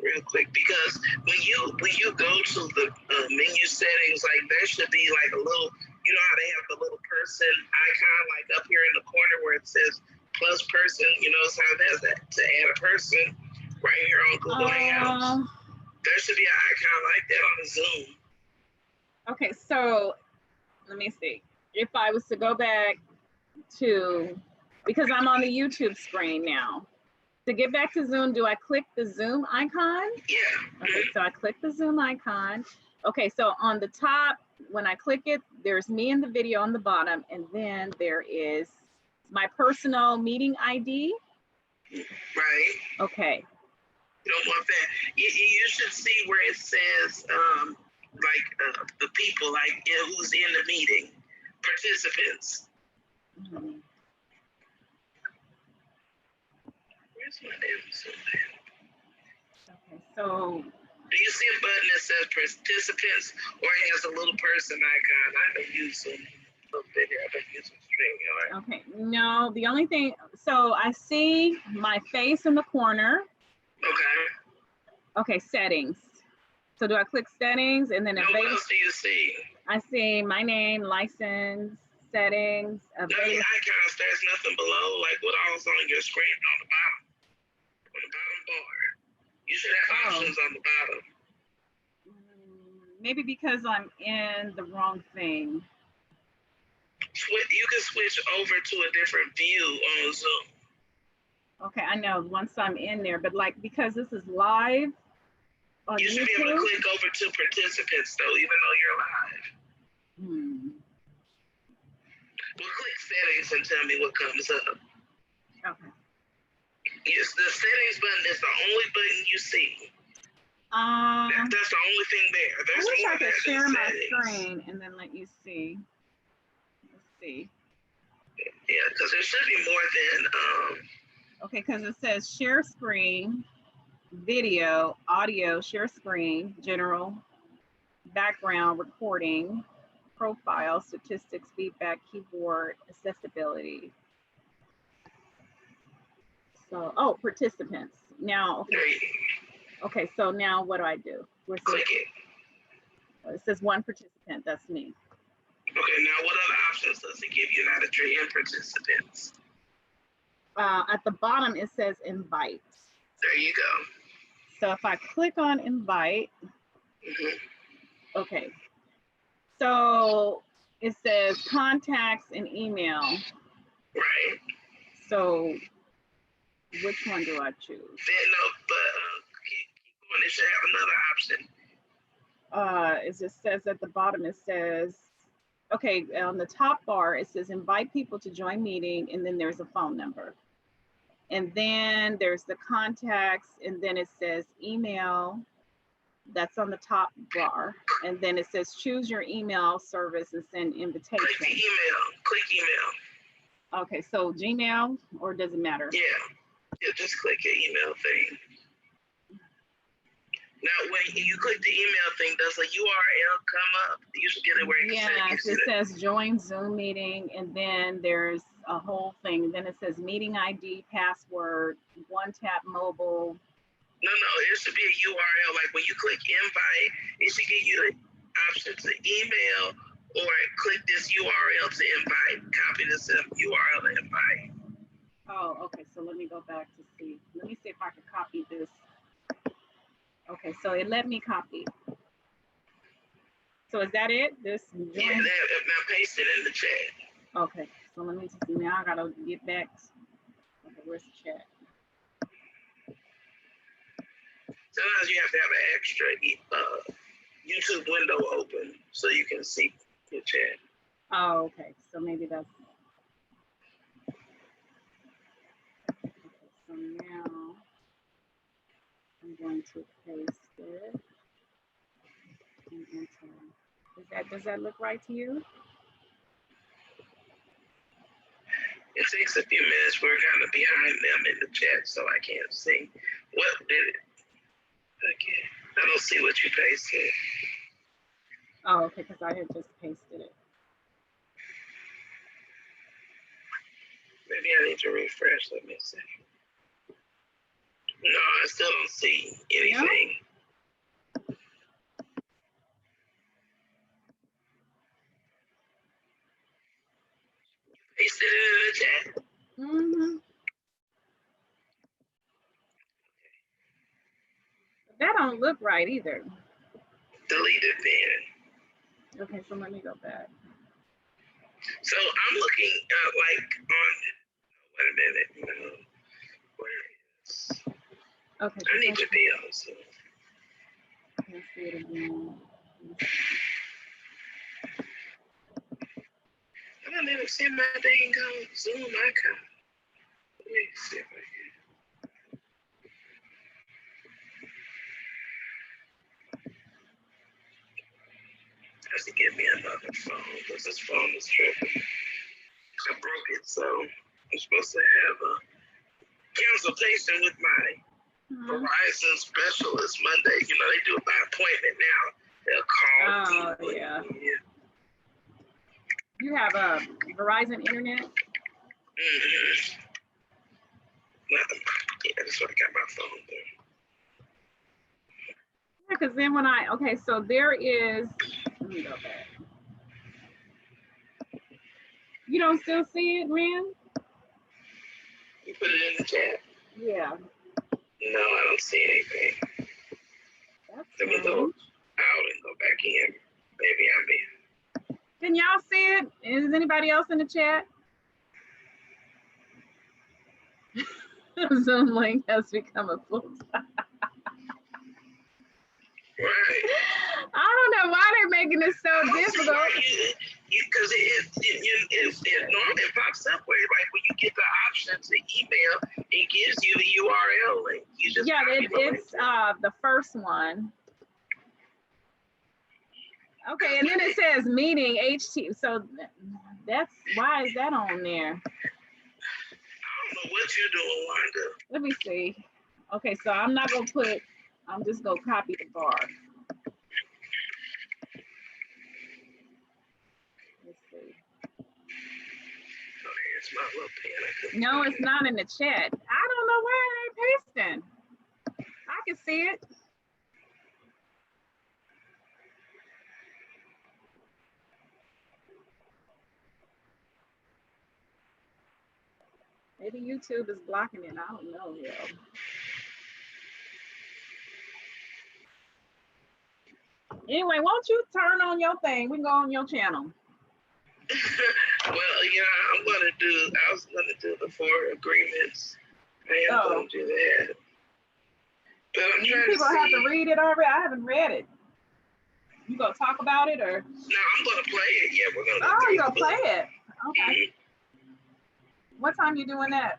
real quick, because when you go to the menu settings, like there should be like a little, you know how they have the little person icon like up here in the corner where it says plus person, you notice how it has that to add a person right here on Google Hangouts. There should be an icon like that on the Zoom. Okay, so let me see. If I was to go back to, because I'm on the YouTube screen now. To get back to Zoom, do I click the Zoom icon? Yeah. Okay, so I click the Zoom icon. Okay, so on the top, when I click it, there's me in the video on the bottom, and then there is my personal meeting ID. Right. Okay. You don't want that. You should see where it says the people, like who's in the meeting, participants. Mm-hmm. Where's my damn Zoom at? Okay, so. Do you see a button that says participants, or it has a little person icon? I haven't used Zoom a little bit here. I've been using StreamYard. Okay, no, the only thing, so I see my face in the corner. Okay. Okay, settings. So do I click settings and then what else do you see? I see my name, license, settings. No, the icons, there's nothing below, like what all's on your screen on the bottom bar. You should have options on the bottom. Maybe because I'm in the wrong thing. You can switch over to a different view on Zoom. Okay, I know once I'm in there, but like because this is live on you should YouTube, be able to click over to participants though, even though you're live. Well, click settings and tell me what comes up. Okay. Yes, the settings button is the only button you see. That's the only thing there. There's I wish more I could there share than my settings. screen and then let you see. Let's see. Yeah, because there should be more than. Okay, because it says share screen, video, audio, share screen, general, background, recording, profile, statistics, feedback, keyboard, accessibility. So, participants. Now, okay, so now what do I do? Click it. It says one participant, that's me. Okay, now what other options does it give you now that you're in participants? At the bottom, it says invite. There you go. So if I click on invite, okay. So it says contacts and email. Right. So which one do I choose? No, but keep going. It should have another option. It just says at the bottom, it says Okay, on the top bar, it says invite people to join meeting, and then there's a phone number. And then there's the contacts, and then it says email. That's on the top bar. And then it says choose your email service and send invitation. Click the email. Click email. Okay, so Gmail, or does it matter? Yeah. Yeah, just click your email thing. Now, when you click the email thing, does a URL come up? You should get it where yes, it says join Zoom meeting, and then there's a whole thing. Then it says meeting ID, password, one tap mobile. No, it should be a URL. Like when you click invite, it should give you the option to email or click this URL to invite. Copy this URL to invite. Oh, okay. So let me go back to see. Let me see if I can copy this. Okay, so it let me copy. So is that it? This join? Yeah, now paste it in the chat. Okay, so let me just see. Now I gotta get back. Okay, where's the chat? Sometimes you have to have an extra YouTube window open so you can see the chat. Oh, okay. So maybe that's. Okay, so now I'm going to paste it and enter. Does that look right to you? It takes a few minutes. We're kind of behind them in the chat, so I can't see. What did it? Okay, I don't see what you pasted. Oh, okay, because I had just pasted it. Maybe I need to refresh. Let me see. No, I still don't see anything. No? Pasted it in the chat. Mm-hmm. That don't look right either. Delete it then. Okay, so let me go back. So I'm looking like on. Wait a minute. Where is? Okay. I need to be on Zoom. Let's see it again. I don't even see my dang Zoom icon. Let me see if I can. I have to get me another phone because this phone is tripping. I broke it, so I'm supposed to have a consultation with my Verizon specialist Monday. You know, they do it by appointment now. They'll call. Oh, yeah. You have a Verizon internet? Mm-hmm. Yeah, that's what I got my phone there. Yeah, because then when okay, so there is, let me go back. You don't still see it, Ren? You put it in the chat? Yeah. No, I don't see anything. Let me go out and go back in. Maybe I'm in. Can y'all see it? Is anybody else in the chat? Zoom link has become a full time. Right. I don't know why they're making it so difficult. Because it normally pops up where, like, when you get the option to email, it gives you the URL link. You just it's the first one. Okay, and then it says meeting HT. So that's why is that on there? I don't know what you're doing, Wanda. Let me see. Okay, so I'm not gonna put. I'm just gonna copy the bar. Let's see. Oh, here's my little pen. No, it's not in the chat. I don't know where they're pasting. I can see it. Maybe YouTube is blocking it. I don't know, yo. Anyway, won't you turn on your thing? We can go on your channel. Well, I was gonna do the 4 agreements. I am gonna do that. But I'm trying people to see. Have to read it already. I haven't read it. You gonna talk about it or? No, I'm gonna play it. Yeah, we're gonna. Oh, you gonna play it? Okay. What time you doing that?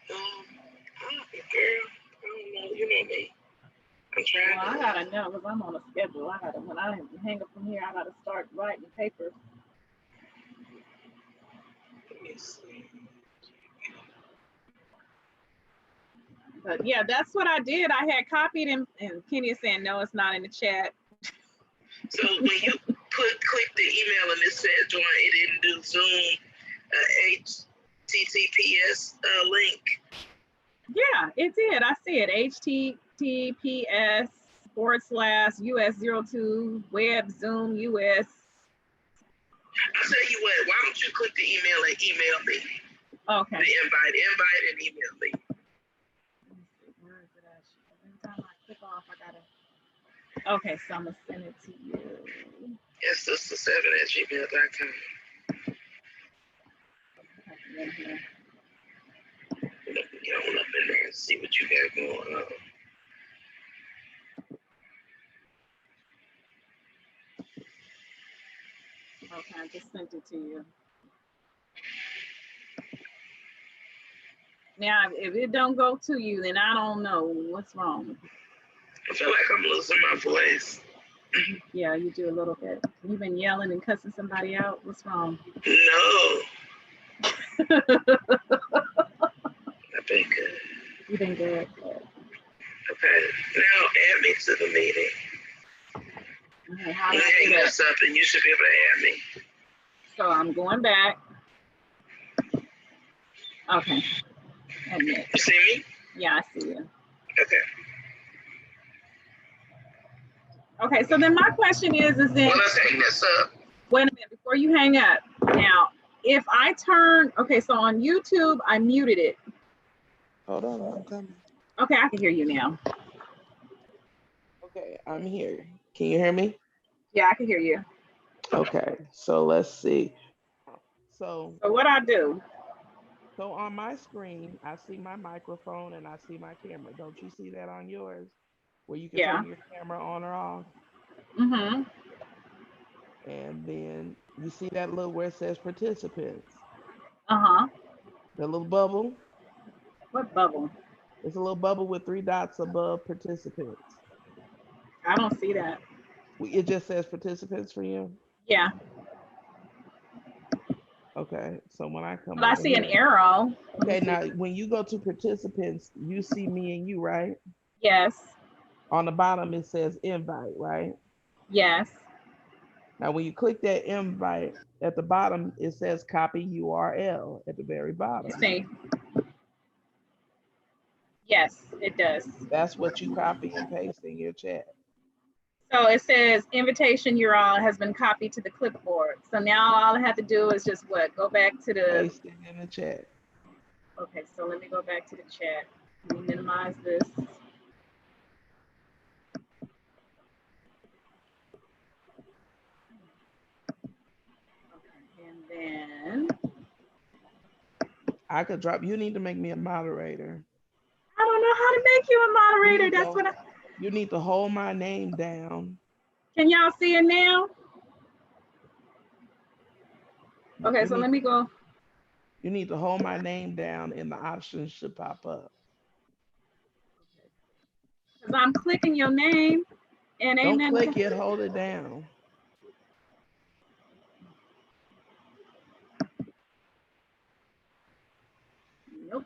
Girl, I don't know. You know me. I'm trying. Well, I gotta know because I'm on a schedule. When I hang up from here, I gotta start writing papers. Let me see. But yeah, that's what I did. I had copied and Kenny is saying no, it's not in the chat. So when you click the email and it said join, it didn't do Zoom HTTPS link. Yeah, it did. I see it. HTTPS/US02 web Zoom US. I tell you what, why don't you click the email and email me? Okay. The invite and email me. Where is it at? Every time I click off, I gotta. Okay, so I'm gonna send it to you. Yes, sister7@gmail.com. Get on up in there and see what you got going on. Okay, I just sent it to you. Now, if it don't go to you, then I don't know what's wrong. I feel like I'm losing my voice. Yeah, you do a little bit. You've been yelling and cussing somebody out. What's wrong? No. I've been good. You've been good. Okay, now add me to the meeting. Okay, how do You I do hang that? this up and you should be able to add me. So I'm going back. Okay. Admit. You see me? Yeah, I see you. Okay. Okay, so then my question is then, Well, let's hang this up. wait a minute, before you hang up. Now, if I turn, okay, so on YouTube, I muted it. Hold on, I'm coming. Okay, I can hear you now. Okay, I'm here. Can you hear me? Yeah, I can hear you. Okay, so let's see. So what I do? on my screen, I see my microphone and I see my camera. Don't you see that on yours? Where you can Yeah. turn your camera on or off? Mm-hmm. And then you see that little where it says participants. Uh-huh. The little bubble. What bubble? It's a little bubble with 3 dots above participants. I don't see that. It just says participants for you? Yeah. Okay, so when I come But I over see an here- arrow. Okay, now when you go to participants, you see me and you, right? Yes. On the bottom, it says invite, right? Yes. Now, when you click that invite, at the bottom, it says copy URL at the very bottom. You see. Yes, it does. That's what you copy and paste in your chat. So it says invitation URL has been copied to the clipboard. So now all I have to do is just what? Go back to the. Paste it in the chat. Okay, so let me go back to the chat. Let me minimize this. Okay, and then I could drop. You need to make me a moderator. I don't know how to make you a moderator. That's what I. You need to hold my name down. Can y'all see it now? Okay, so let me go. You need to hold my name down and the options should pop up. Because I'm clicking your name and ain't Don't nothing. click it, hold it down. Nope.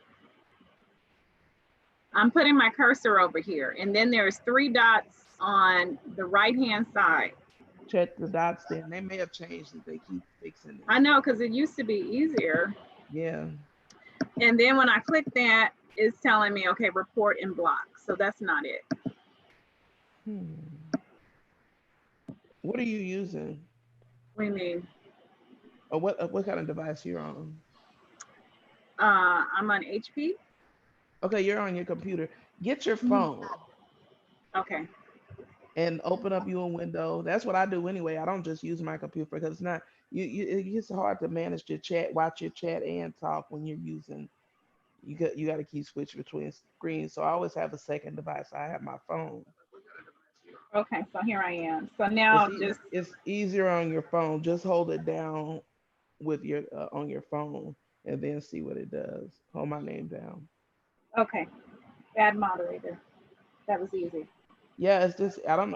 I'm putting my cursor over here, and then there's 3 dots on the right-hand side. Check the dots then. They may have changed it. They keep fixing it. I know, because it used to be easier. Yeah. And then when I click that, it's telling me, okay, report and block. So that's not it. What are you using? What do you mean? Or what kind of device you're on? I'm on HP. Okay, you're on your computer. Get your phone Okay. and open up your window. That's what I do anyway. I don't just use my computer because it's not it's hard to manage your chat, watch your chat and talk when you're using. You got to keep switching between screens. So I always have a second device. I have my phone. Okay, so here I am. So now just It's easier on your phone. Just hold it down with your on your phone and then see what it does. Hold my name down. okay, add moderator. That was easy. Yeah, it's just I don't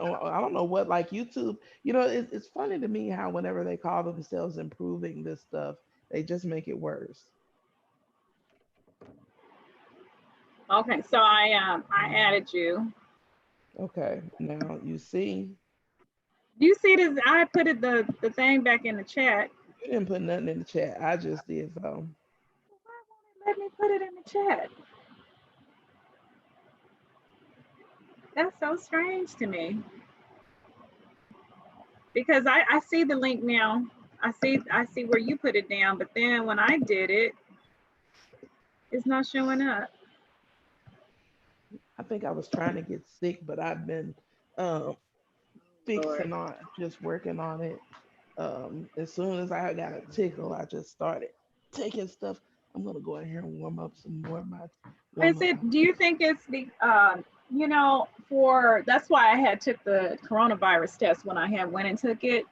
know what like YouTube. It's funny to me how whenever they call themselves improving this stuff, they just make it worse. Okay, so I added you. Okay, now you see, Do you see this? I put it the thing back in the chat. you didn't put nothing in the chat. I just did so. Why won't it let me put it in the chat? That's so strange to me because I see the link now. I see where you put it down, but then when I did it, it's not showing up. I think I was trying to get sick, but I've been um, Lord. fixing on just working on it. As soon as I got a tickle, I just started taking stuff. I'm gonna go in here and warm up some more of my warm Is up it? my Do you think it's the for that's why I had took the coronavirus test when I had went and took it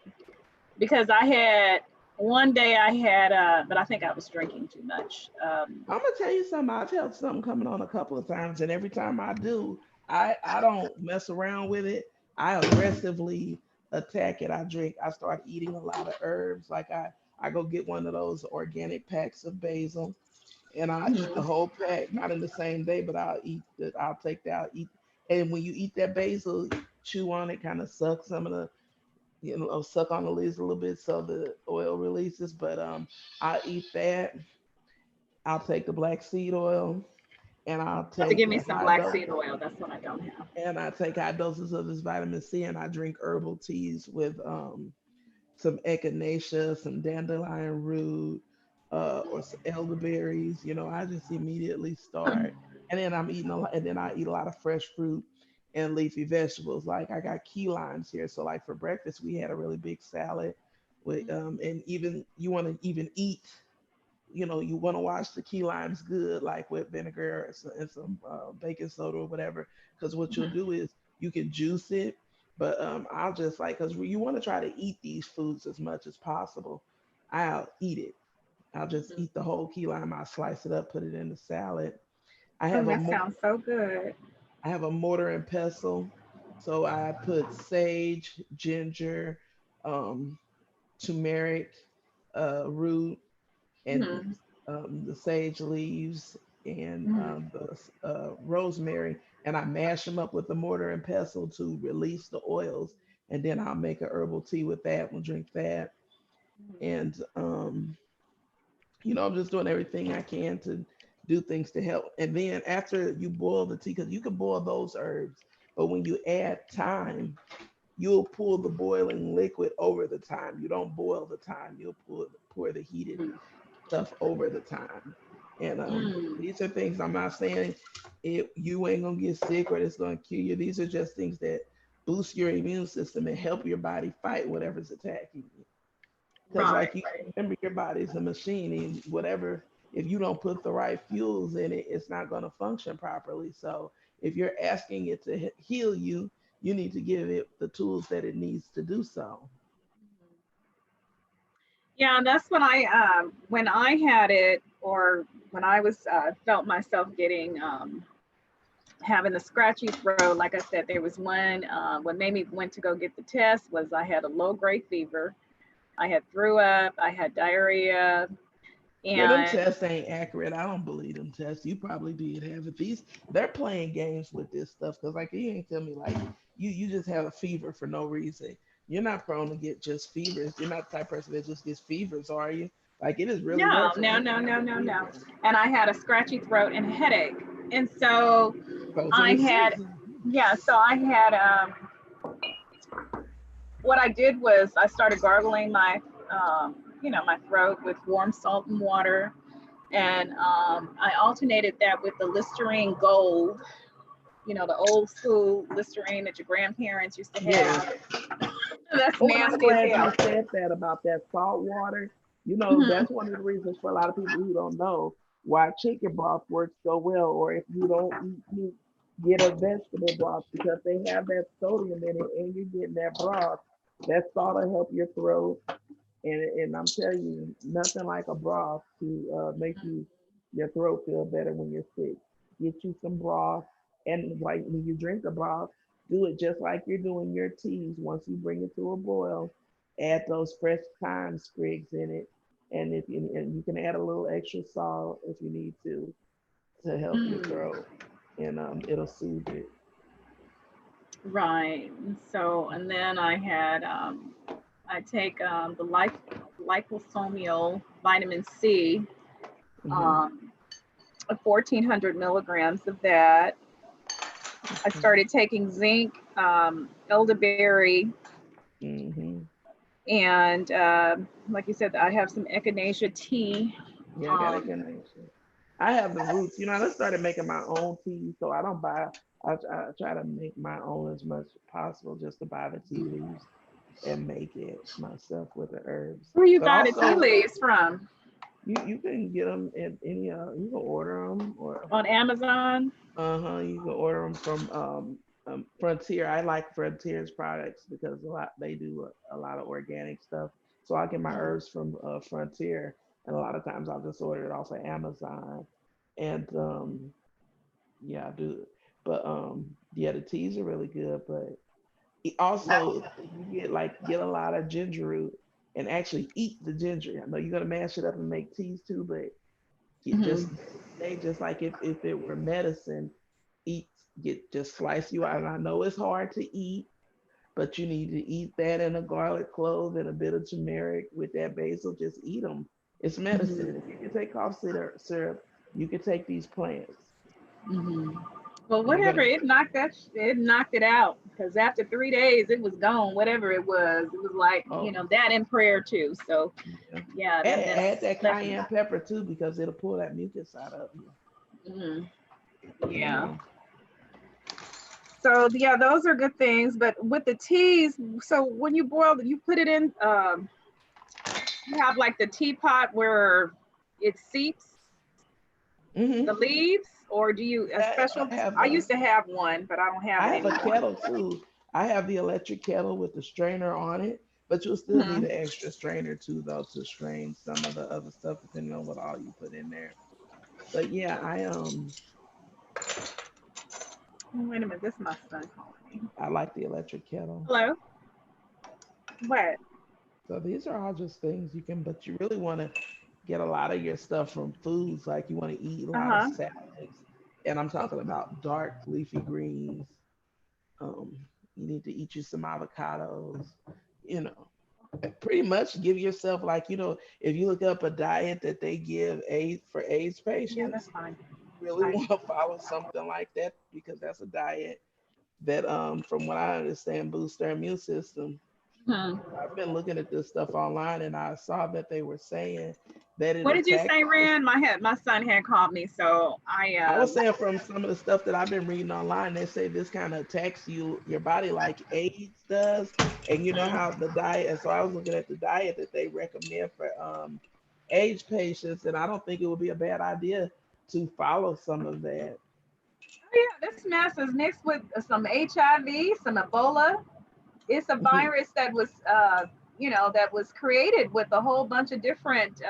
because I had one day I had but I think I was drinking too much. I'm gonna tell you something. I've had something coming on a couple of times, and every time I do, I don't mess around with it. I aggressively attack it. I start eating a lot of herbs. Like I go get one of those organic packs of basil, and I eat the Mhm. whole pack, not in the same day, but I'll take that, I'll eat. And when you eat that basil, chew on it, kind of suck some of the, suck on the leaves a little bit so the oil releases. But I eat that. I'll take the black seed oil, and I'll To take give me the some high black dose, seed oil. That's what I don't have. and I take high doses of this vitamin C, and I drink herbal teas with some echinacea, some dandelion root, or some elderberries. I just immediately start, and then I'm eating a lot, and then I eat a lot of fresh fruit and leafy vegetables. Like I got key limes here, so like for breakfast we had a really big salad with, and even you want to even eat. You want to wash the key limes good, like with vinegar and some baking soda or whatever. Because what you'll do is you can juice it, but I'll just like because you want to try to eat these foods as much as possible. I'll eat it. I'll just eat the whole key lime. I'll slice it up, put it in the salad. I Oh, have a that mo- sounds so good. I have a mortar and pestle, so I put sage, ginger, um, turmeric, root, and Mhm. the sage leaves and Mhm. the rosemary, and I mash them up with the mortar and pestle to release the oils, and then I'll make a herbal tea with that. We'll drink that, and I'm just doing everything I can to do things to help. And then after you boil the tea, because you can boil those herbs, but when you add thyme, you'll pour the boiling liquid over the thyme. You don't boil the thyme. You'll pour the heated Mhm. stuff over the time. And Mm. these are things I'm not saying you ain't gonna get sick or it's gonna kill you. These are just things that boost your immune system and help your body fight whatever's attacking you. Because Right, like you right. remember, your body's a machine, and whatever, if you don't put the right fuels in it, it's not gonna function properly. So if you're asking it to heal you, you need to give it the tools that it needs to do so. Yeah, that's when I had it, or when I was felt myself getting having a scratchy throat. Like I said, there was one what made me went to go get the test was I had a low grade fever. I had threw up. I had diarrhea, Yeah, them and tests ain't accurate. I don't believe them tests. You probably did have it. They're playing games with this stuff because like you ain't tell me like you just have a fever for no reason. You're not prone to get just fevers. You're not the type of person that just gets fevers, are you? Like it is really rare no, for no, people no, to have no, a no, no. fever. And I had a scratchy throat and a headache, and so Those are I the had symptoms. yeah. So I had what I did was I started gargling my, my throat with warm salt and water, and I alternated that with the Listerine Gold, the old school Listerine that your grandparents used to Yeah. have. That's Oh, and I'm nasty as glad you hell. said that about that salt water. Hmm. That's one of the reasons for a lot of people who don't know why chicken broth works so well, or if you don't eat meat, get a vegetable broth because they have that sodium in it and you're getting that broth. That salt will help your throat. And I'm telling you, nothing like a broth to make your throat feel better when you're sick. Get you some broth, and like when you drink the broth, do it just like you're doing your teas. Once you bring it to a boil, add those fresh thyme sprigs in it, and you can add a little extra salt if you need to help your Mm, throat, and it'll soothe it. right. So, and then I take the liposomal vitamin C, Hmm. um, 1,400 milligrams of that. I Okay. started taking zinc, elderberry, Hmm. and like you said, I have some echinacea tea. Yeah, I got a Um, connection. I have the roots. You know, I just started making my own tea, so I don't buy. I try to make my own as much as possible, just to buy the tea leaves and make it myself with the herbs. where you But buy the tea also, leaves from? you can get them in any. You can order them, or On Amazon? you can order them from Frontier. I like Frontier's products because they do a lot of organic stuff. So I get my herbs from Frontier, and a lot of times I'll just order it off of Amazon. And yeah, I do. But yeah, the teas are really good. But also you get a lot of ginger root and actually eat the ginger. I know you're gonna mash it up and make teas too, but get Hmm. just they just like if it were medicine, eat get just slice you out. And I know it's hard to eat, but you need to eat that and a garlic clove and a bit of turmeric with that basil. Just eat them. It's Hmm. medicine. If you can take cough syrup, you can take these plants. Hmm. Well, And you're whatever, gonna it knocked it out. Because after 3 days, it was gone. Whatever it was like, oh that in prayer too. So yeah. yeah, And that add that's that definitely. cayenne pepper too because it'll pull that mucus out of you. Hmm. You Yeah. know. So yeah, those are good things. But with the teas, so when you boil, you put it in. You have like the teapot where it seeps the Hmm. leaves, or do you a special? I have I a used to have one, but I don't have I it have a anymore. kettle too. I have the electric kettle with the strainer on it, but you'll still need Hmm. an extra strainer too, though, to strain some of the other stuff depending on what all you put in there. But yeah, Wait a minute, this is my son calling me. I like the electric kettle. Hello. What? So these are all just things you can, but you really want to get a lot of your stuff from foods. Like you want to eat a Uh lot of huh. salads, and I'm talking about dark leafy greens. Um, you need to eat you some avocados. You know, pretty much give yourself like if you look up a diet that they give AIDS for AIDS Yeah, that's patients, fine. you really Bye. want to follow something like that because that's a diet that from what I understand boosts their immune system. Hmm. I've been looking at this stuff online and I saw that they were saying that it What did you attacks say, those. Rand? My son had called me, so I I was saying from some of the stuff that I've been reading online, they say this kind of attacks your body like AIDS does, and you know how the diet. And so I was looking at the diet that they recommend for AIDS patients, and I don't think it would be a bad idea to follow some of that. Oh yeah, this mess is mixed with some HIV, some Ebola. It's a Hmm. virus that was that was created with a whole bunch of different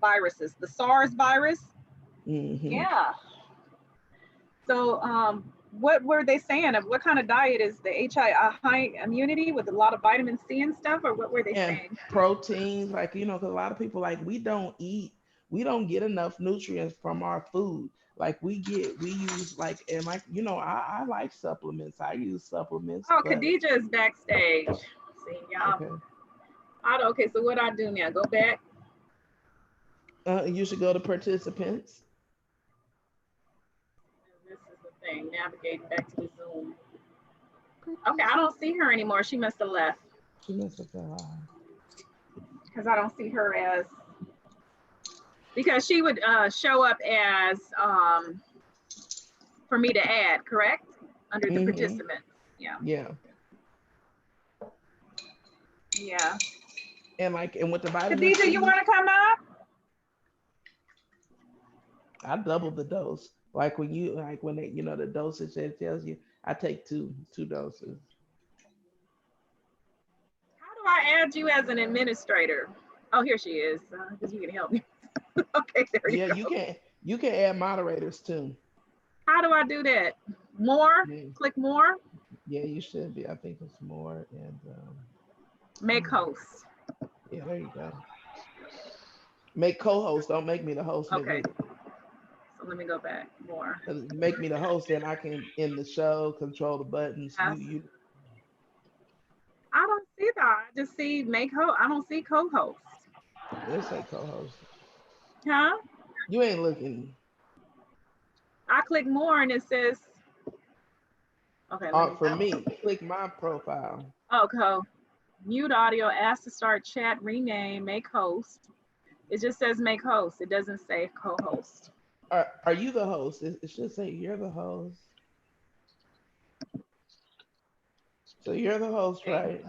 viruses. The SARS virus. Hmm. Yeah. So what were they saying of what kind of diet is the high immunity with a lot of vitamin C and stuff, or what were they And saying? proteins, like because a lot of people like we don't get enough nutrients from our food. Like we use like and like I like supplements. I use supplements, Oh, but Khadija is backstage. See, y'all. okay. Okay, so what I do now? Go back. You should go to participants. This is the thing. Navigating back to the Zoom. Okay, I don't see her anymore. She must have left She must have fell off. because I don't see her as because she would show up as for me to add, correct? Under the Hmm. participants. Yeah. Yeah, Yeah. and with the vitamin Khadija, you C, want to come up? I doubled the dose. Like when they, the dosage that it tells you, I take two doses. How do I add you as an administrator? Oh, here she is. Because you can help me. Okay, there you Yeah, go. you can add moderators too. How do I do that? More? Yeah, Click more. yeah, you should be. I think it's more and Make host. yeah, there you go. Make co-host. Don't make me the host. Okay, so let me go back. More. Make me the host, then I can end the show, control the buttons. Yes. I don't see that. I just see make host. I don't see co-host. Let's say co-host. Huh? You ain't looking. I click more and it says, okay, let me. For me, click my profile. Okay. Mute audio, ask to start chat, rename, make host. It just says make host. It doesn't say co-host. Are you the host? It should say you're the host. So you're the host, right?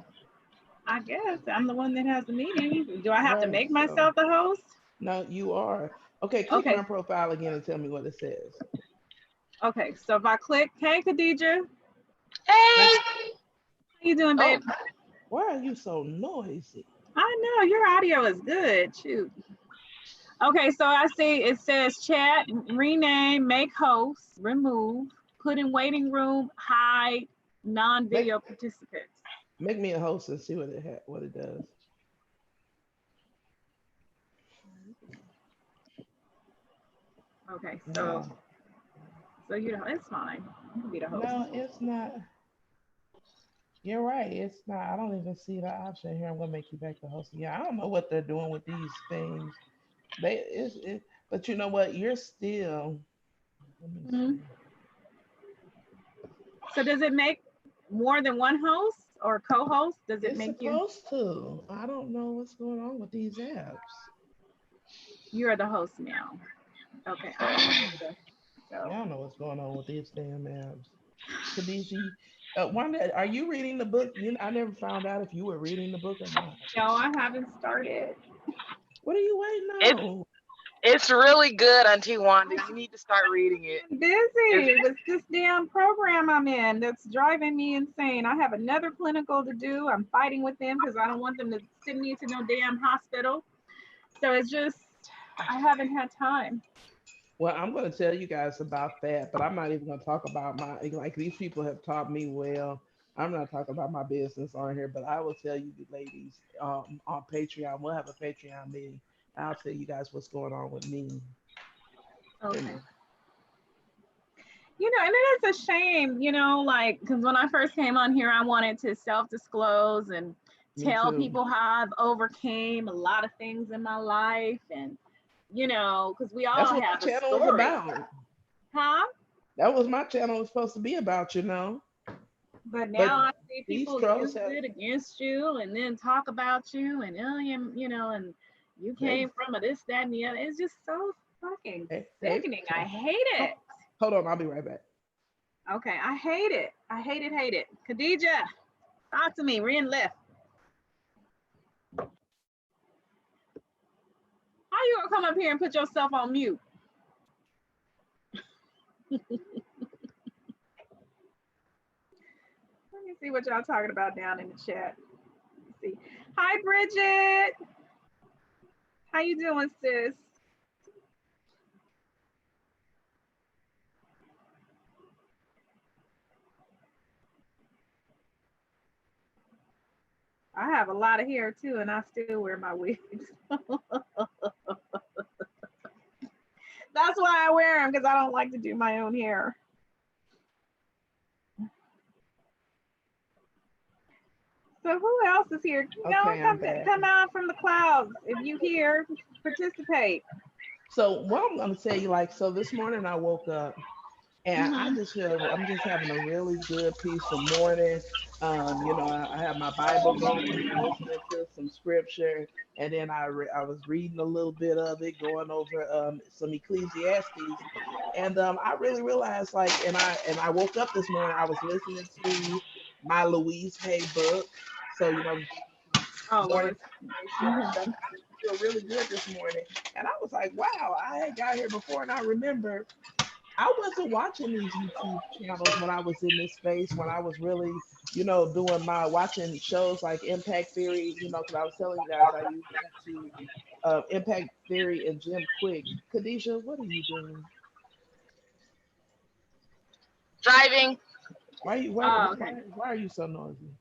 I guess I'm the one that has the meeting. Do I have to Right. make So myself the host? no, you are. Okay, click Okay. my profile again and tell me what it says. Okay. So if I click, hey Khadija, Hey. how you doing, babe? Oh, Why are you so noisy? I know your audio is good. Shoot. Okay, so I see it says chat, rename, make host, remove, put in waiting room, hide, non-video participants. Make me a host and see what it does. Okay, so you know it's fine. You can be the host. No, it's not. You're right. It's not. I don't even see the option here. I'm gonna make you back the host. Yeah, I don't know what they're doing with these things. But you know what? You're still. Let me Mhm. see. So does it make more than one host or co-host? Does it It's make you? supposed to. I don't know what's going on with these apps. You're the host now. Okay. Yeah, I don't know what's going on with these damn apps. Khadiji, Wanda, are you reading the book? I never found out if you were reading the book or not. No, I haven't started. What are you waiting it's on? it's really good, Auntie Wanda. You need to start reading it. I'm busy with this damn program I'm in that's driving me insane. I have another clinical to do. I'm fighting with them because I don't want them to send me to no damn hospital. So it's just, I haven't had time. Well, I'm going to tell you guys about that, but I'm not even going to talk about like these people have taught me well. I'm not talking about my business on here, but I will tell you, ladies, on Patreon, we'll have a Patreon meeting. I'll tell you guys what's going on with me. Okay. You know, and it is a shame, you know, like, because when I first came on here, I wanted to self-disclose and Me tell too. people how I've overcame a lot of things in my life. And, you know, because we That's all what my have a channel is story. about. Huh? That was my channel was supposed to be about, But now I But see these people trolls use have it against you and then talk about you and, you know, and you they came from a this, that, and the other. It's just so fucking they sickening. I hate it. hold on, I'll be right back. Okay, I hate it. I hate it, hate it. Khadija, talk to me. Ren left. How you gonna come up here and put yourself on mute? Let me see what y'all talking about down in the chat. Let's see. Hi, Bridget. How you doing, sis? I have a lot of hair too, and I still wear my wigs. That's why I wear them, because I don't like to do my own hair. So who else is here? Okay, Come out from the clouds. If you here, participate. So what I'm gonna tell you, like, so this morning I woke up and I just feel I'm just having a really good peaceful morning. I have my Bible going, listening to some scripture, and then I was reading a little bit of it, going over some Ecclesiastes, and I really realized like, and I woke up this morning, I was listening to my Louise Hay book, so Oh, morning Lord. stuff. I feel really good this morning, and I was like, wow, I had got here before, and I remember I wasn't watching these YouTube channels when I was in this space, when I was really, doing my watching shows like Impact Theory, because I was telling you guys I use YouTube, Impact Theory and Jim Quick. Khadijah, what are you doing? Driving. Why you why Oh, okay. why are you so noisy?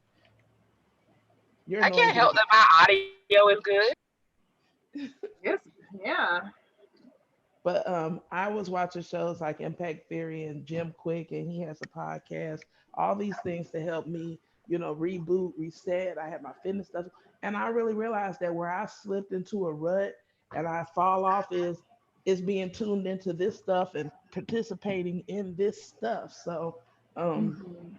You're I can't noisy. help that my audio is good. Yes. Yeah. But I was watching shows like Impact Theory and Jim Quick, and he has a podcast. All these things to help me, reboot, reset. I had my fitness stuff, and I really realized that where I slipped into a rut and I fall off is being tuned into this stuff and participating in this stuff. So um, Hmm.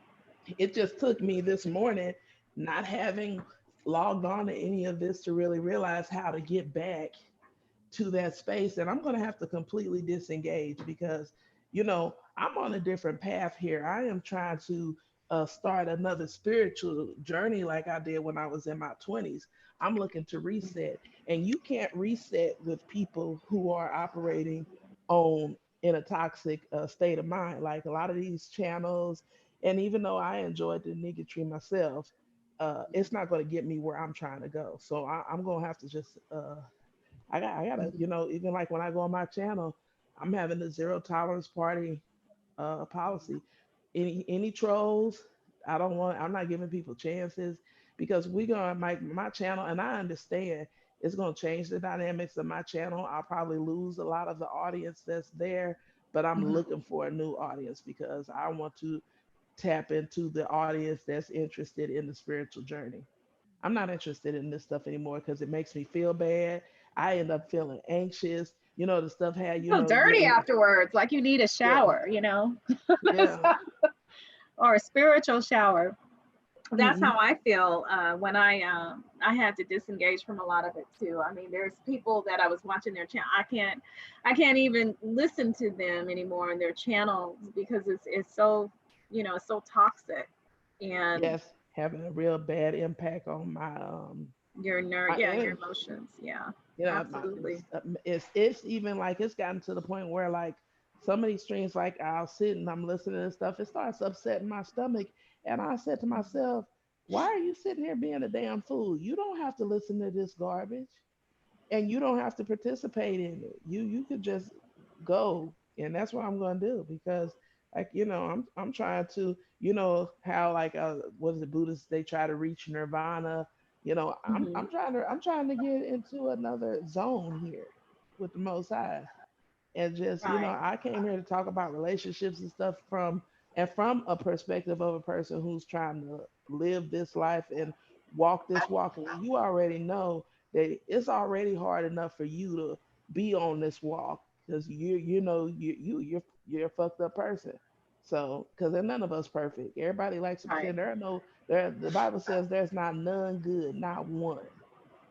it just took me this morning not having logged on to any of this to really realize how to get back to that space. And I'm going to have to completely disengage because I'm on a different path here. I am trying to start another spiritual journey like I did when I was in my 20s. I'm looking to reset, and you can't reset with people who are operating on in a toxic state of mind. Like a lot of these channels, and even though I enjoyed the niggotry myself, it's not going to get me where I'm trying to go. So I'm going to have to just I gotta, even like when I go on my channel, I'm having a zero tolerance party policy. Any trolls, I'm not giving people chances because we gonna my channel, and I understand it's gonna change the dynamics of my channel. I'll probably lose a lot of the audience that's there, but I'm Hmm. looking for a new audience because I want to tap into the audience that's interested in the spiritual journey. I'm not interested in this stuff anymore because it makes me feel bad. I end up feeling anxious. The stuff had, Feel dirty getting, afterwards, like you need a yeah, shower, That's yeah. or a spiritual shower. That's Hmm. how I feel when I had to disengage from a lot of it too. I mean, there's people that I was watching their channel. I can't even listen to them anymore in their channels because it's so it's so toxic, and Yes, having a real bad impact on your nerve, my yeah, your energy. emotions, yeah, My, absolutely. it's even like it's gotten to the point where like some of these streams, like I'll sit and I'm listening to stuff, it starts upsetting my stomach, and I said to myself, why are you sitting here being a damn fool? You don't have to listen to this garbage, and you don't have to participate in it. You could just go, and that's what I'm going to do because like I'm trying to how like what is it, Buddhists, they try to reach nirvana. Hmm. I'm trying to get into another zone here with the Most High, and just Right. I came here to talk about relationships and stuff from a perspective of a person who's trying to live this life and walk this walk. And you already know that it's already hard enough for you to be on this walk because you're a fucked up person. So because none of us perfect, everybody likes to Right. pretend the Bible says there's not none good, not one.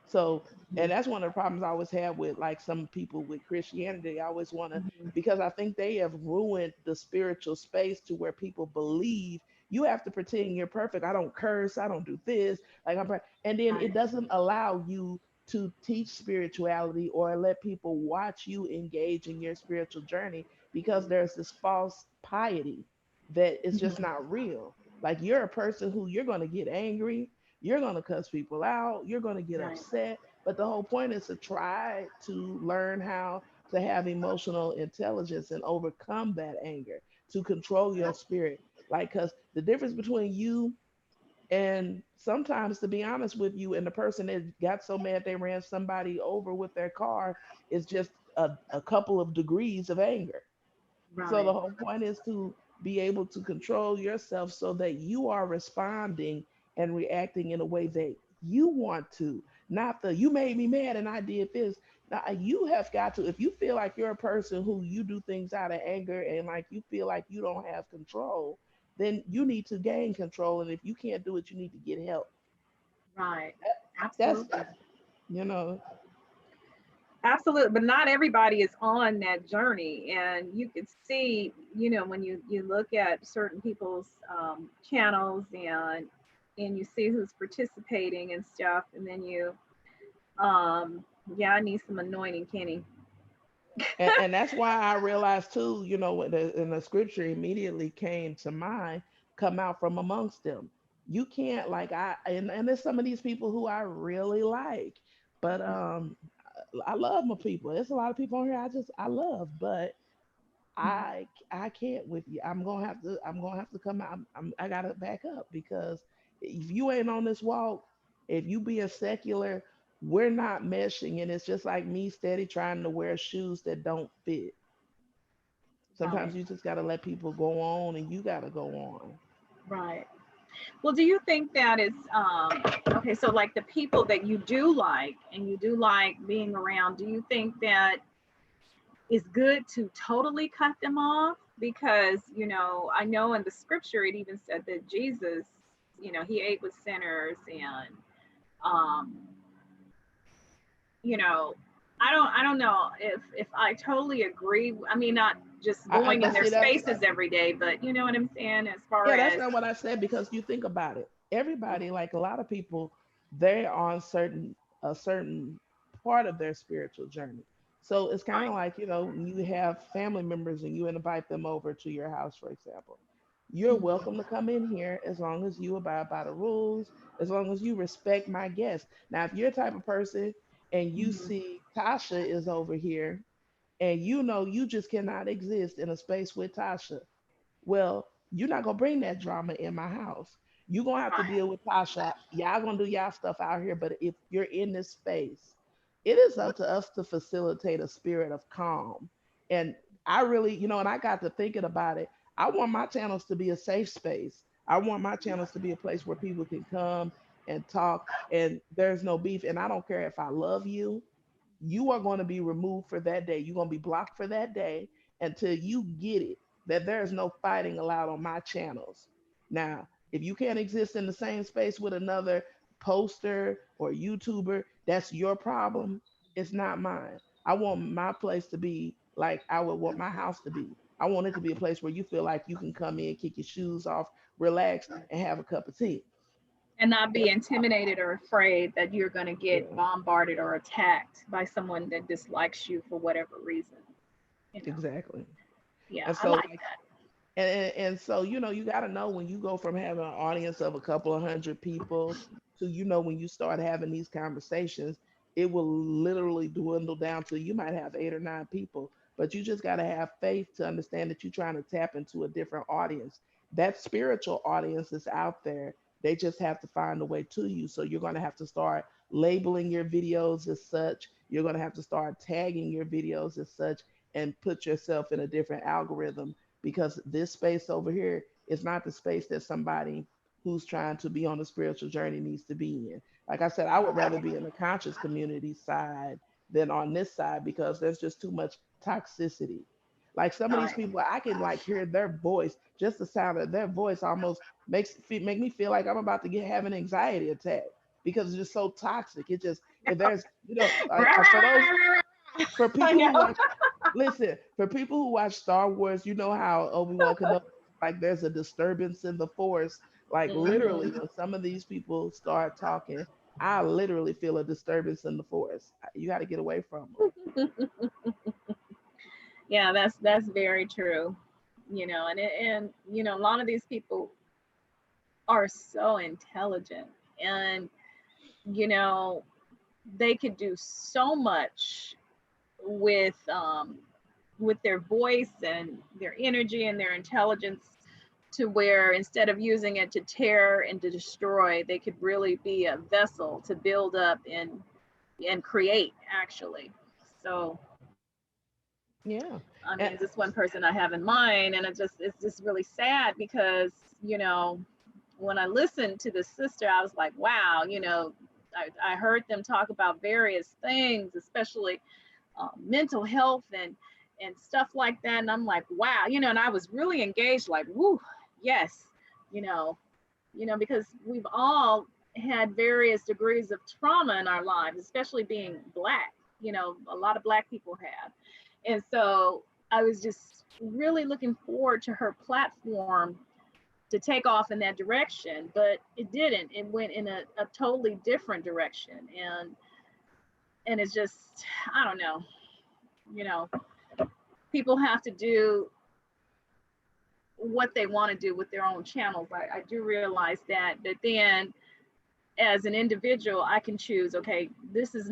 So, and Mhm. that's one of the problems I always have with like some people with Christianity. I always want to, Mhm. because I think they have ruined the spiritual space to where people believe you have to pretend you're perfect. I don't curse. I don't do this. Like and then it Right. doesn't allow you to teach spirituality or let people watch you engage in your spiritual journey because there's this false piety that is just Mhm. not real. Like you're a person who you're going to get angry, you're going to cuss people out. You're going to get Right. upset. But the whole point is to try to learn how to have emotional intelligence and overcome that anger, to control your spirit. Like, because the difference between you and sometimes, to be honest with you, and the person that got so mad they ran somebody over with their car is just a couple of degrees of anger. So the Right. whole point is to be able to control yourself so that you are responding and reacting in a way that you want to, not the you made me mad and I did this. Now you have got to, if you feel like you're a person who you do things out of anger and like you feel like you don't have control, then you need to gain control. And if you can't do it, you need to get help. Right. That's Absolutely. you know, Absolutely. But not everybody is on that journey. And you can see, when you look at certain people's channels, and you see who's participating and stuff, and then yeah, I need some anointing, Kenny. And that's why I realized too, you know, when the scripture immediately came to mind, come out from amongst them. You can't like and there's some of these people who I really like, but I love my people. There's a lot of people on here I love, but I can't with you. I'm gonna have to come out. I gotta back up because if you ain't on this walk, if you being secular, we're not meshing, and it's just like me steady trying to wear shoes that don't fit. Sometimes Right, you just gotta let people go on, and you gotta go on. right. Well, do you think that is okay? So, like the people that you do like and you do like being around, do you think that it's good to totally cut them off? Because, I know in the scripture it even said that Jesus, he ate with sinners and, um, you know, I don't know if I totally agree. I mean, not just going in But their see, that's spaces every day, but you know what I'm saying as far yeah, that's as not what I said because you think about it. Everybody, like a lot of people, they're on a certain part of their spiritual journey. So it's kind of right. like, you know, when you have family members and you invite them over to your house, for example. You're Mhm. welcome to come in here as long as you abide by the rules, as long as you respect my guests. Now, if you're the type of person and you Mhm. see Tasha is over here and you know you just cannot exist in a space with Tasha, well, you're not gonna bring that drama in my house. You're gonna have to Right. deal with Tasha. Y'all gonna do y'all stuff out here. But if you're in this space, it is up to us to facilitate a spirit of calm. And I really, you know, and I got to thinking about it. I want my channels to be a safe space. I want my channels to be a place where people can come and talk and there's no beef. And I don't care if I love you, you are going to be removed for that day. You're going to be blocked for that day until you get it that there is no fighting allowed on my channels. Now, if you can't exist in the same space with another poster or YouTuber, that's your problem. It's not mine. I want my place to be like I would want my house to be. I want it to be a place where you feel like you can come in, kick your shoes off, relax, and have a cup of tea. And not be That's intimidated or afraid that you're going to get yeah, bombarded or attacked by someone that dislikes you for whatever reason. You know, exactly. yeah, And I so like like that. and so you know you got to know when you go from having an audience of a couple of hundred people to you know when you start having these conversations, it will literally dwindle down to you might have 8 or 9 people, but you just got to have faith to understand that you're trying to tap into a different audience. That spiritual audience is out there. They just have to find a way to you. So you're going to have to start labeling your videos as such. You're going to have to start tagging your videos as such and put yourself in a different algorithm because this space over here is not the space that somebody who's trying to be on a spiritual journey needs to be in. Like I said, I would rather be in the conscious community side than on this side because there's just too much toxicity. Like some of these Right. people, I can like hear their voice, just the sound of their voice almost make me feel like I'm about to have an anxiety attack because it's just so toxic. It just if there's you know for those for I people know. who watch listen, for people who watch Star Wars, you know how Obi-Wan Kenobi like there's a disturbance in the force. Like literally Mhm. when some of these people start talking, I literally feel a disturbance in the force. You got to get away from them. Yeah, that's very true. And a lot of these people are so intelligent, and you know they could do so much with their voice and their energy and their intelligence, to where instead of using it to tear and to destroy, they could really be a vessel to build up and create actually. So Yeah. I And mean, this one person I have in mind, and it's just really sad because you know when I listened to the sister, I was like, wow, I heard them talk about various things, especially mental health and stuff like that, and I'm like, wow, and I was really engaged, like, woo, yes, you know, because we've all had various degrees of trauma in our lives, especially being Black. A lot of Black people have. And so I was just really looking forward to her platform to take off in that direction, but it didn't. It went in a totally different direction. And it's just, I don't know. you know, people have to do what they want to do with their own channels. I do realize that, but then as an individual, I can choose, okay, this is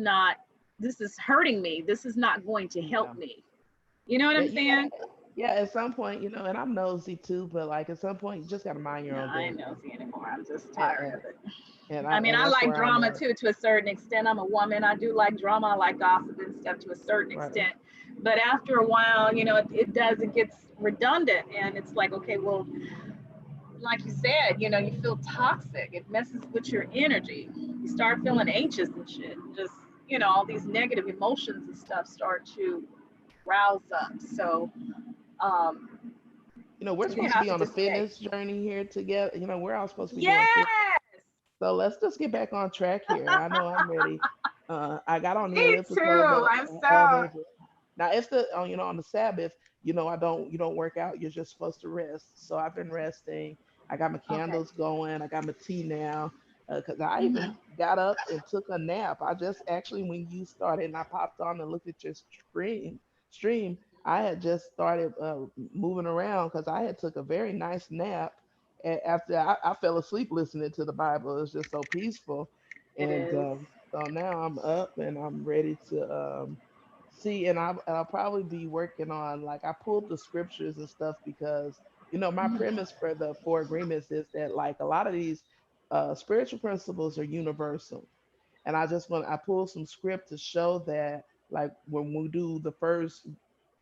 hurting me. This is not going to help Yeah. me. You know what Yeah, I'm you gotta. saying? Yeah, at some point, and I'm nosy too, but like at some point, you just gotta mind your No, own I ain't business. nosy anymore. I'm just I tired and of it. and I mean, I that's like where I'm drama at. too, to a certain extent. I'm a woman. I do like drama. I like gossip and stuff to a certain Right. extent. But after a while, it gets redundant. And it's like, okay, well, like you said, you feel toxic. It messes with your energy. You start feeling anxious and shit. Just, all these negative emotions and stuff start to rouse up. So, um, We're you supposed to have be to on a just take. fitness journey here together. We're all supposed to be doing fitness. Yes, So let's just get back on track here. I know I'm ready. I got on the me elliptical too. the I'm so. other day. Now, if on the Sabbath, I don't you don't work out. You're just supposed to rest. So I've been resting. I got my Okay. candles going. I got my tea now. Because I even Mhm. got up and took a nap. I just actually, when you started, and I popped on and looked at your stream. I had just started moving around because I had took a very nice nap. And after I fell asleep listening to the Bible, it was just so peaceful. It And is. so now I'm up and I'm ready to see. And I'll probably be working on, like, I pulled the scriptures and stuff because my Mhm. premise for the four agreements is that, like, a lot of these spiritual principles are universal. And I pulled some script to show that, like, when we do the first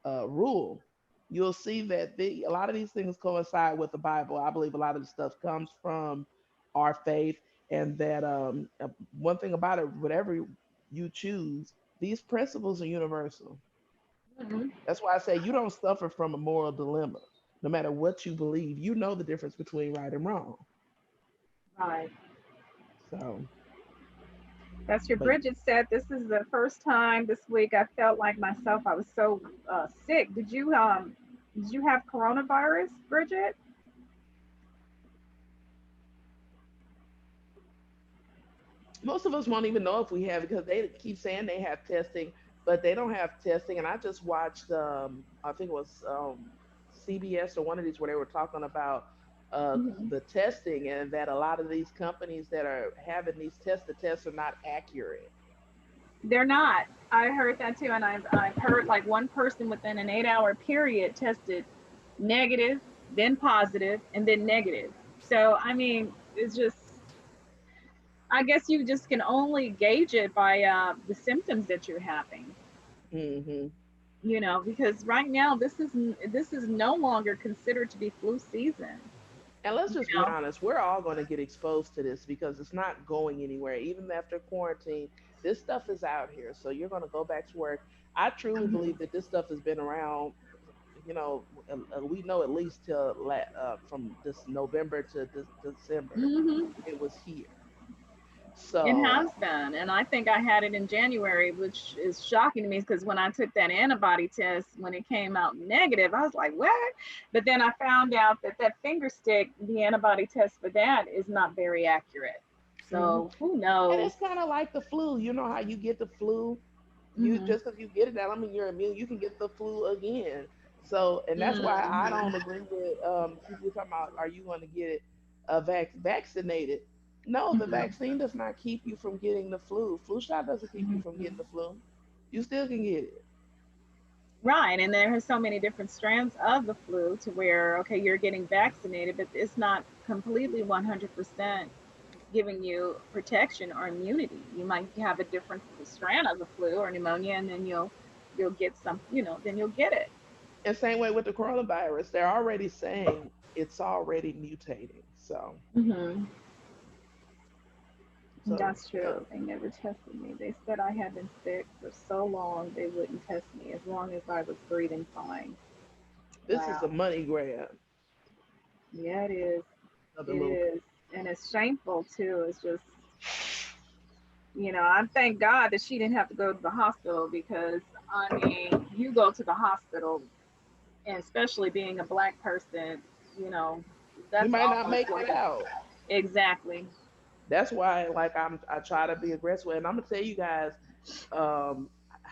rule, you'll see that a lot of these things coincide with the Bible. I believe a lot of the stuff comes from our faith, and that one thing about it, whatever you choose, these principles are universal. Mhm. That's why I say you don't suffer from a moral dilemma. No matter what you believe, you know the difference between right and wrong. Right. So, Pastor but Bridget said this is the first time this week I felt like myself. I was so sick. Did you have coronavirus, Bridget? most of us won't even know if we have it because they keep saying they have testing, but they don't have testing. And I just watched, I think it was CBS or one of these where they were talking about Mhm. the testing, and that a lot of these companies that are having these tests, the tests are not accurate. They're not. I heard that too, and I've heard like one person within an 8-hour period tested negative, then positive, and then negative. So I mean, it's just, I guess you just can only gauge it by the symptoms that you're having. Hmm. Because right now this is no longer considered to be flu season. And let's You just be know. honest, we're all going to get exposed to this because it's not going anywhere. Even after quarantine, this stuff is out here. So you're going to go back to work. I truly believe Mhm. that this stuff has been around, we know at least till from this November to this December, Mhm. it was here. It So has been, and I think I had it in January, which is shocking to me because when I took that antibody test, when it came out negative, I was like, "What?" But then I found out that finger stick, the antibody test for that is not very accurate. mhm. So who And knows? it's kind of like the flu. You know how you get the flu? You Mhm. just because you get it, that don't mean you're immune. You can get the flu again. So, and that's why I don't Mhm. agree with people talking about, are you going to get it vaccinated? No, the Mhm. vaccine does not keep you from getting the flu. Flu shot doesn't keep you from getting Mhm. the flu. You still can get it. Right, and there are so many different strands of the flu to where, okay, you're getting vaccinated, but it's not completely 100% giving you protection or immunity. You might have a different strand of the flu or pneumonia, and then you'll get some, then you'll get it. And same way with the coronavirus, they're already saying it's already mutating. Hmm. So That's yeah, true. They never tested me. They said I had been sick for so long they wouldn't test me as long as I was breathing fine. this is a Wow. money grab. Yeah, it is. Another It little. is. And it's shameful too. It's just, I thank God that she didn't have to go to the hospital because, I mean, you go to the hospital, and especially being a black person, you know, You that's might not almost make it like a, out. exactly. That's why, like, I try to be aggressive, and I'm gonna tell you guys, um,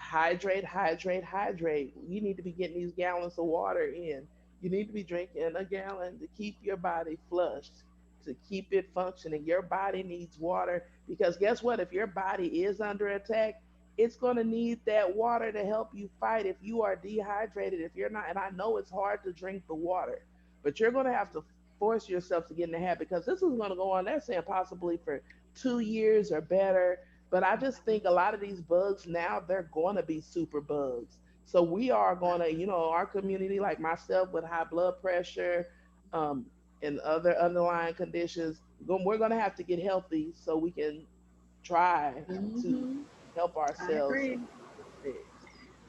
hydrate, hydrate, hydrate. You need to be getting these gallons of water in. You need to be drinking a gallon to keep your body flushed, to keep it functioning. Your body needs water because guess what? If your body is under attack, it's going to need that water to help you fight. If you are dehydrated, if you're not, and I know it's hard to drink the water, but you're going to have to force yourself to get in the habit because this is going to go on, they're saying possibly for 2 years or better. But I just think a lot of these bugs now, they're going to be super bugs. So we are going to, our community, like myself with high blood pressure, um, and other underlying conditions, we're going to have to get healthy so we can try to Hmm. help I ourselves agree. get fixed.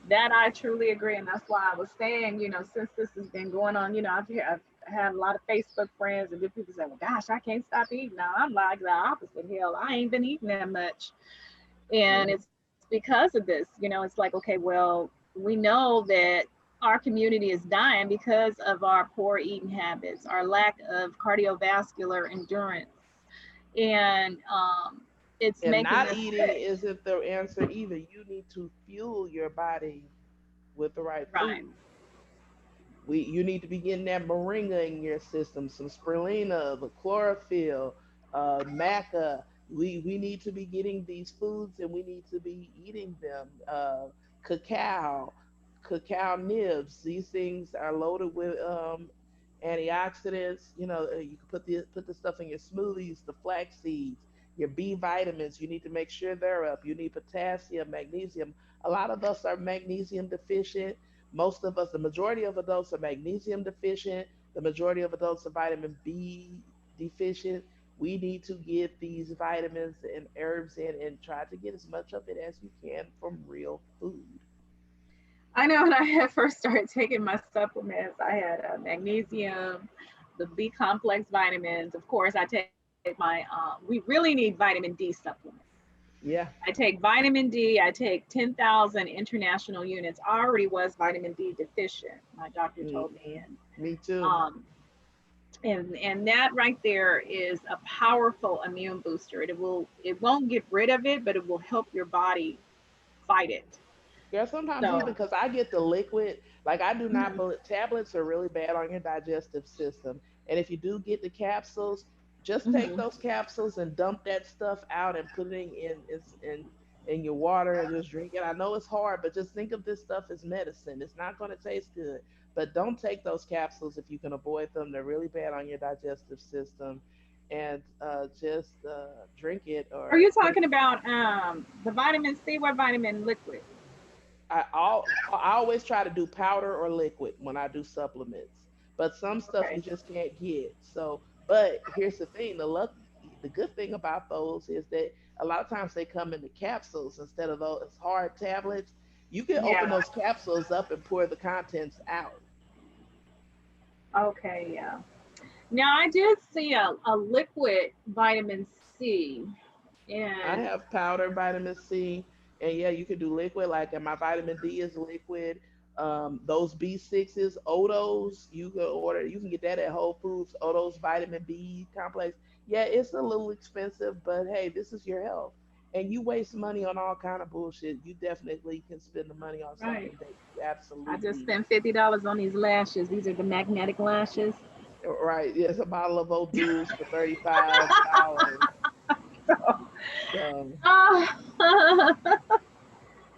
That I truly agree, and that's why I was saying, since this has been going on, I've had a lot of Facebook friends, and then people say, "Well, gosh, I can't stop eating now." I'm like the opposite. Hell, I ain't been eating that much, and Mhm. it's because of this. It's like, okay, well, we know that our community is dying because of our poor eating habits, our lack of cardiovascular endurance, and it's And making not us eating sick. isn't the answer either. You need to fuel your body with the right Right. food. You need to be getting that moringa in your system, some spirulina, the chlorophyll, maca. We need to be getting these foods and we need to be eating them. Cacao, cacao nibs. These things are loaded with antioxidants. You can put the stuff in your smoothies, the flax seeds, your B vitamins. You need to make sure they're up. You need potassium, magnesium. A lot of us are magnesium deficient. Most of us, the majority of adults are magnesium deficient. The majority of adults are vitamin B deficient. We need to get these vitamins and herbs in and try to get as much of it as you can from real food. I know when I had first started taking my supplements, I had magnesium, the B complex vitamins. Of course, I take we really need vitamin D supplements. Yeah, I take vitamin D, I take 10,000 international units. I already was vitamin D deficient, my doctor told me. hmm me too. Um, and that right there is a powerful immune booster. It won't get rid of it, but it will help your body fight it. Yeah, sometimes even So, because I get the liquid, like I do not mhm, believe tablets are really bad on your digestive system. And if you do get the capsules, just take mhm, those capsules and dump that stuff out and put it in your water and just drink it. I know it's hard, but just think of this stuff as medicine. It's not going to taste good, but don't take those capsules if you can avoid them. They're really bad on your digestive system, and just drink it are or you put it. talking about the vitamin C? What vitamin liquid? I always try to do powder or liquid when I do supplements, but some stuff Okay. you just can't get. So, but here's the thing: the good thing about those is that a lot of times they come in the capsules instead of those hard tablets. You can open Yeah. those capsules up and pour the contents out. Okay. Yeah. Now I did see a liquid vitamin C, I and have powder vitamin C, and yeah, you can do liquid. Like, and my vitamin D is liquid. Those B6s, Odos, you can order. You can get that at Whole Foods. Odos vitamin B complex. Yeah, it's a little expensive, but hey, this is your health. And you waste money on all kind of bullshit. You definitely can spend the money on right, something that you I just absolutely spent $50 on these lashes. These are the magnetic lashes. right. Yes, a bottle of O'Doul's for $35. So. Ah.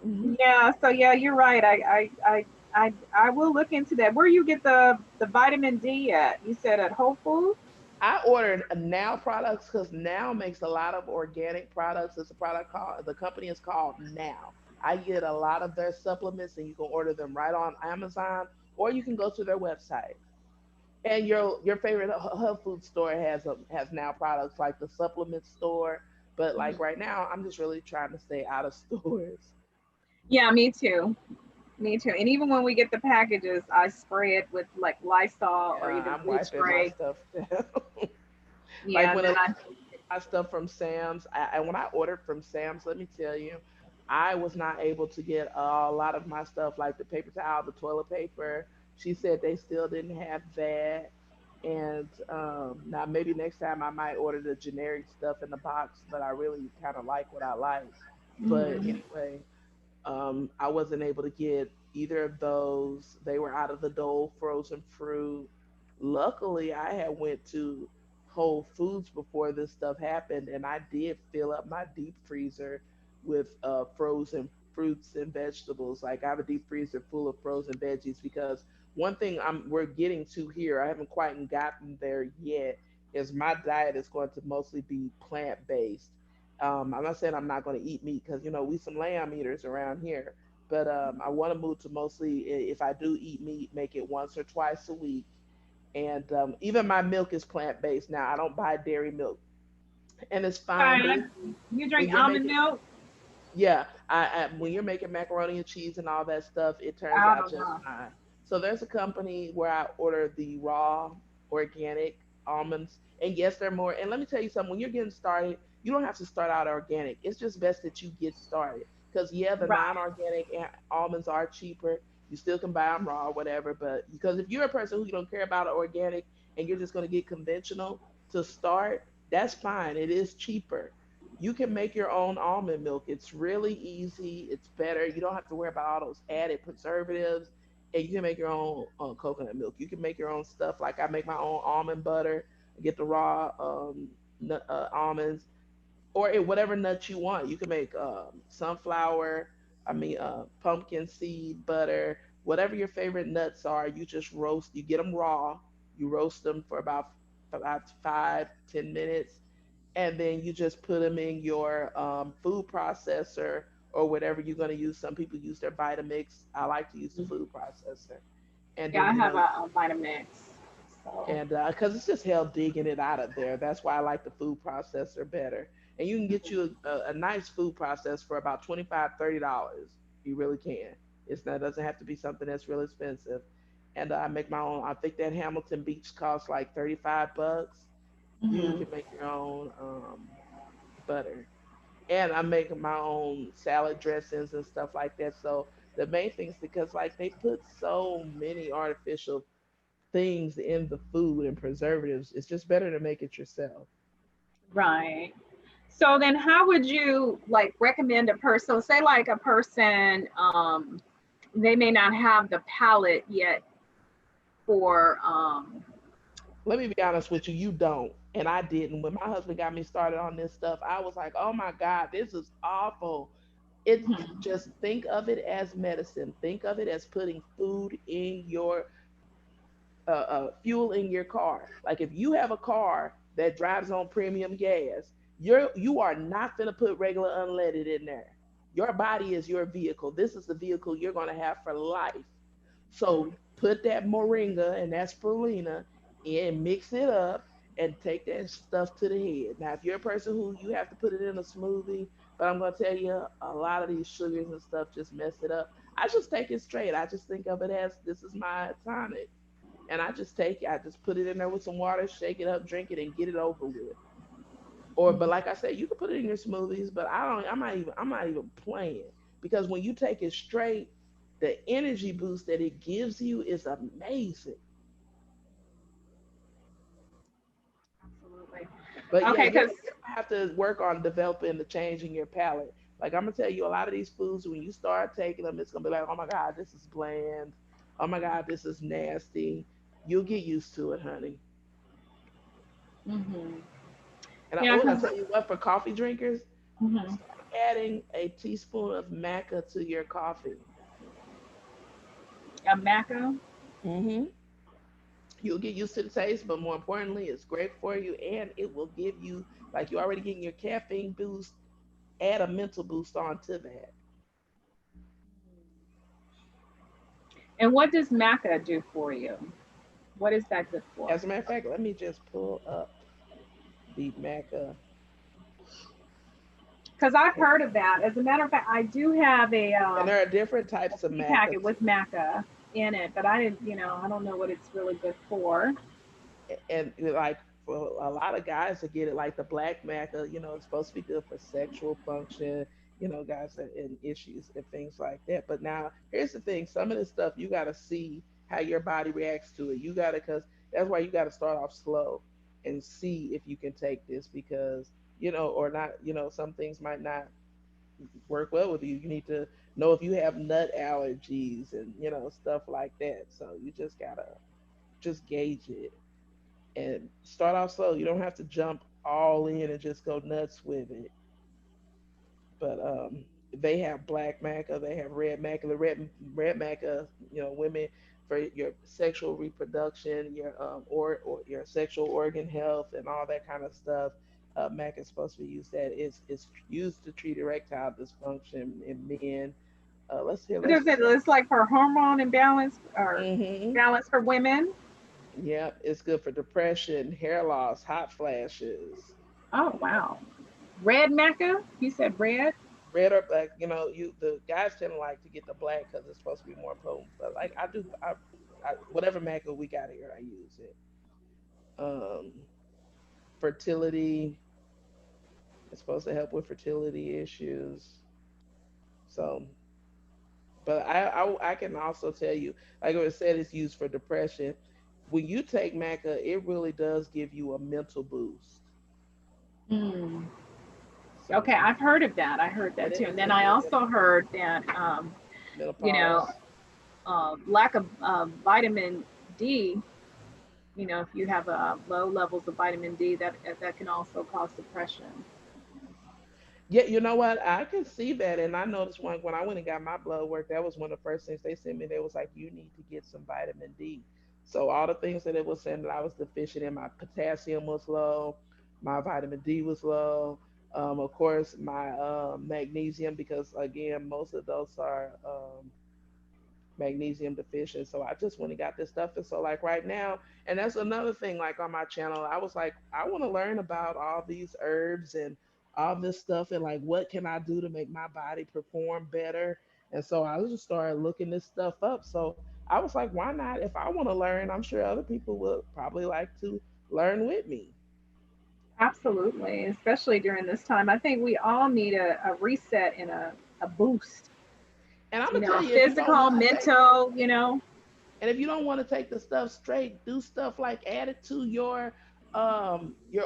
Mhm. Yeah. So yeah, you're right. I will look into that. Where you get the vitamin D at? You said at Whole Foods. I ordered Now products because Now makes a lot of organic products. It's a product called the company is called Now. I get a lot of their supplements, and you can order them right on Amazon, or you can go to their website. And your favorite health food store has Now products like the supplement store. But like Mhm. right now, I'm just really trying to stay out of stores. Yeah, me too. Me too. And even when we get the packages, I spray it with like Lysol or either I'm bleach wiping my spray. stuff down. Like Yeah, and when then a I. my stuff from Sam's. And when I ordered from Sam's, let me tell you, I was not able to get a lot of my stuff, like the paper towel, the toilet paper. She said they still didn't have that. And now maybe next time I might order the generic stuff in the box, but I really kind of like what I like. But Mhm. anyway, I wasn't able to get either of those. They were out of the Dole frozen fruit. Luckily, I had went to Whole Foods before this stuff happened, and I did fill up my deep freezer with frozen fruits and vegetables. Like I have a deep freezer full of frozen veggies because one thing we're getting to here, I haven't quite gotten there yet, is my diet is going to mostly be plant based. I'm not saying I'm not going to eat meat because we some lamb eaters around here, but I want to move to mostly if I do eat meat, make it once or twice a week. And even my milk is plant based now. I don't buy dairy milk, and it's fine. But Okay. You when drink you're almond making milk? yeah, when you're making macaroni and cheese and all that stuff, it turns I out don't just know. fine. So there's a company where I order the raw organic almonds, and yes, they're more. And let me tell you something: when you're getting started, you don't have to start out organic. It's just best that you get started because yeah, the Right. non-organic almonds are cheaper. You still can buy them raw or whatever, but because if you're a person who don't care about organic and you're just going to get conventional to start, that's fine. It is cheaper. You can make your own almond milk. It's really easy. It's better. You don't have to worry about all those added preservatives. And you can make your own coconut milk. You can make your own stuff. Like I make my own almond butter. I get the raw almonds or whatever nuts you want. You can make sunflower, pumpkin seed butter, whatever your favorite nuts are. You just roast. You get them raw. You roast them for about 5-10 minutes, and then you just put them in your food processor or whatever you're going to use. Some people use their Vitamix. I like to use the food processor, and Yeah, then I have a Vitamix. So. and because it's just hell digging it out of there. That's why I like the food processor better. And you can get you a nice food processor for about $25-$30. You really can. It's not doesn't have to be something that's real expensive. And I make my own. I think that Hamilton Beach costs like $35. You Mhm. can make your own butter. And I'm making my own salad dressings and stuff like that. So the main thing is because like they put so many artificial things in the food and preservatives, it's just better to make it yourself. Right. So then how would you like recommend a person, so say like a person, they may not have the palate yet for Let me be honest with you, you don't. And I didn't. When my husband got me started on this stuff, I was like, oh my God, this is awful. It's mhm, just think of it as medicine. Think of it as putting food in your fuel in your car. Like if you have a car that drives on premium gas, you are not gonna put regular unleaded in there. Your body is your vehicle. This is the vehicle you're gonna have for life. So put that moringa and that spirulina in, mix it up, and take that stuff to the head. Now, if you're a person who you have to put it in a smoothie, but I'm gonna tell you, a lot of these sugars and stuff just mess it up. I just take it straight. I just think of it as this is my tonic, and I just take it. I just put it in there with some water, shake it up, drink it, and get it over with. Or, but like I said, you can put it in your smoothies, but I don't. I'm not even playing because when you take it straight, the energy boost that it gives you is amazing. absolutely. But yeah, Okay, you're because gonna have to work on developing the change in your palate. Like I'm gonna tell you, a lot of these foods, when you start taking them, it's gonna be like, oh my God, this is bland. Oh my God, this is nasty. You'll get used to it, honey. mhm. And Yeah, I because tell you what, for coffee drinkers, mhm. start adding a teaspoon of maca to your coffee. A maca. Hmm. You'll get used to the taste, but more importantly, it's great for you, and it will give you, like you're already getting your caffeine boost, add a mental boost onto that. And what does maca do for you? What is that good for? As a matter of fact, let me just pull up the maca. Because I've heard of that. As a matter of fact, I do have And there are different types of tea maca packet too. with maca in it, but I didn't, I don't know what it's really good for. And like for a lot of guys to get it, like the black maca, it's supposed to be good for sexual function, guys that in issues and things like that. But now here's the thing: some of this stuff you got to see how your body reacts to it. You got to, because that's why you got to start off slow and see if you can take this, because or not. Some things might not work well with you. You need to know if you have nut allergies and stuff like that. So you just gotta just gauge it and start off slow. You don't have to jump all in and just go nuts with it. But they have black maca, they have red maca. The red maca, women for your sexual reproduction, your or your sexual organ health, and all that kind of stuff. Maca is supposed to be used. That is used to treat erectile dysfunction in men. Let's hear. What is it? Let's. It's like for hormone imbalance or Mm-hmm. balance for women. Yep, it's good for depression, hair loss, hot flashes. Oh wow. Red maca? You said red? Red or black, you the guys tend to like to get the black because it's supposed to be more potent. But like I whatever maca we got here, I use it. Um, fertility, it's supposed to help with fertility issues. So, but I can also tell you, like I said, it's used for depression. When you take maca, it really does give you a mental boost. Hmm. Okay, So I've heard of that. I heard it that too. And is then a I good also heard that, you know, menopause. lack of vitamin D, if you have low levels of vitamin D, that can also cause depression. Yeah, you know what? I can see that, and I noticed when I went and got my blood work, that was one of the first things they sent me. They was like, "You need to get some vitamin D." So all the things that it was saying that I was deficient in, my potassium was low, my vitamin D was low. Of course, my magnesium, because again, most of those are magnesium deficient. So I just went and got this stuff. And so like right now, and that's another thing, like on my channel, I was like, I want to learn about all these herbs and all this stuff and like what can I do to make my body perform better. And so I just started looking this stuff up. So I was like, why not? If I want to learn, I'm sure other people would probably like to learn with me. Absolutely, especially during this time. I think we all need a reset and a boost, And I'm gonna tell you, if you don't physical, want to take mental. And if you don't want to take the stuff straight, do stuff like add it to your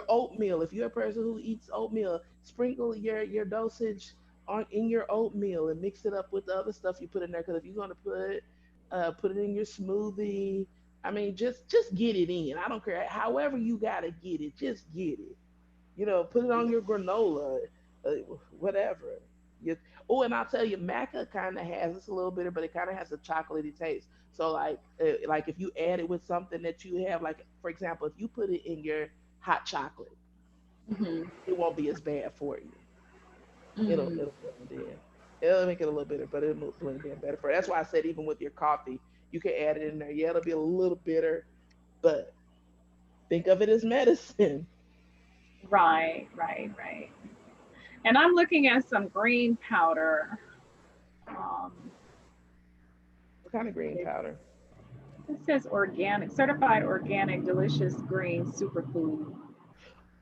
oatmeal. If you're a person who eats oatmeal, sprinkle your dosage on in your oatmeal and mix it up with the other stuff you put in there. Because if you're gonna put it in your smoothie, I mean just get it in. I don't care. However you gotta get it, just get it. Put it on your granola, uh, whatever. You, oh, and I'll tell you, maca kind of has it's a little bitter, but it kind of has a chocolatey taste. So like if you add it with something that you have, like for example, if you put it in your hot chocolate, Hmm. it won't be as bad for you. Mm, It'll blend in. It'll make it a little bitter, but it'll blend in better for. That's why I said even with your coffee, you can add it in there. Yeah, it'll be a little bitter, but think of it as medicine. right, right, right. And I'm looking at some green powder. Um, What kind of green it, powder? it says organic, certified organic, delicious green superfood.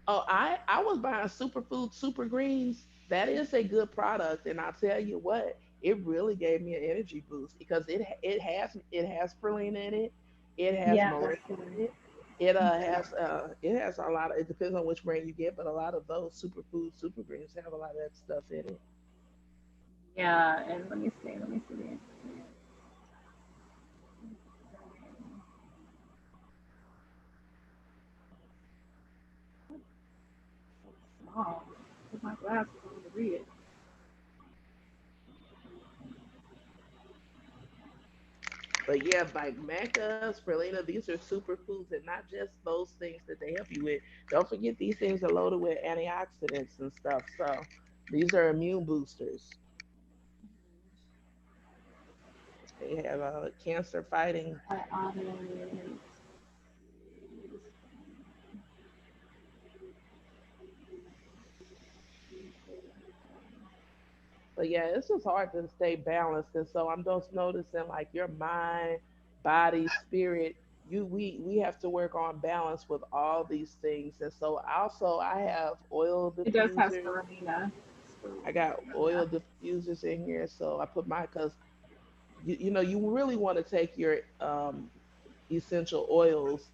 Oh, I was buying superfood super greens. That is a good product, and I'll tell you what, it really gave me an energy boost because it has proline in it, it has Yes. moringa in it, it has a lot of it depends on which brand you get, but a lot of those superfood super greens have a lot of that stuff in it. Yeah, and let me see. Oh, put my glasses on to read it. But yeah, like maca, spirulina, these are superfoods and not just those things that they help you with. Don't forget these things are loaded with antioxidants and stuff. So these are immune boosters. They have cancer fighting. I honor. But yeah, it's just hard to stay balanced. And so I'm just noticing like your mind, body, spirit, we have to work on balance with all these things. And so also I have oil It does have diffusers. spirulina. I got Spirulina. oil diffusers in here. So I put my because you really want to take your essential oils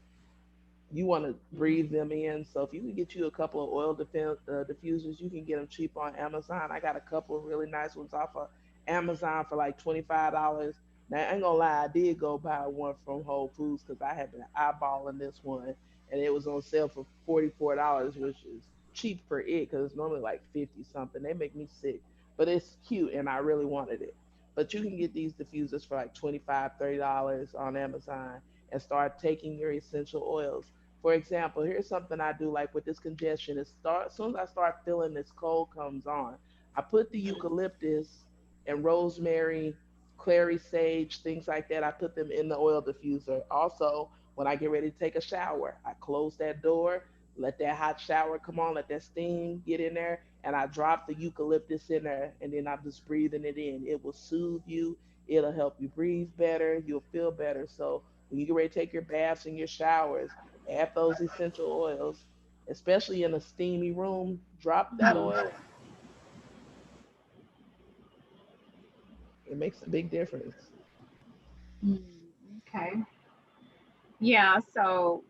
you want to breathe them in. So if you can get you a couple of diffusers, you can get them cheap on Amazon. I got a couple of really nice ones off of Amazon for like $25. Now I ain't gonna lie, I did go buy one from Whole Foods because I had been eyeballing this one, and it was on sale for $44, which is cheap for it because it's normally like 50 something. They make me sick, but it's cute and I really wanted it. But you can get these diffusers for like 25, $30 on Amazon and start taking your essential oils. For example, here's something I do like with this congestion. As soon as I start feeling this cold comes on, I put the eucalyptus and rosemary, clary sage, things like that. I put them in the oil diffuser. Also, when I get ready to take a shower, I close that door, let that hot shower come on, let that steam get in there, and I drop the eucalyptus in there, and then I'm just breathing it in. It will soothe you. It'll help you breathe better. You'll feel better. So when you get ready to take your baths and your showers, add those essential oils, especially in a steamy room. Drop that Mhm. oil. It makes a big difference. Mm, okay. Yeah. So,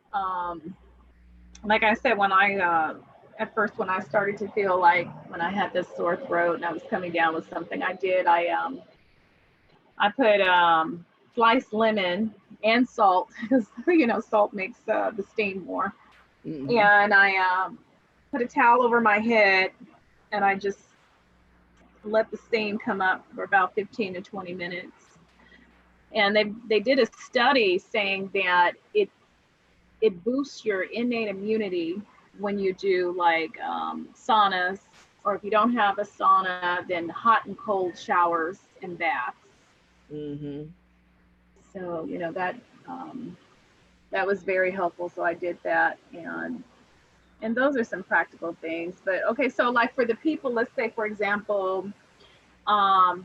like I said, when I at first when I started to feel like when I had this sore throat and I was coming down with something, I put sliced lemon and salt because salt makes the steam more. Hmm. And I put a towel over my head and I just let the steam come up for about 15 to 20 minutes. And they did a study saying that it boosts your innate immunity when you do like saunas, or if you don't have a sauna, then hot and cold showers and baths. Hmm. So um, that was very helpful. So I did that, and those are some practical things. But okay, so like for the people, let's say for example,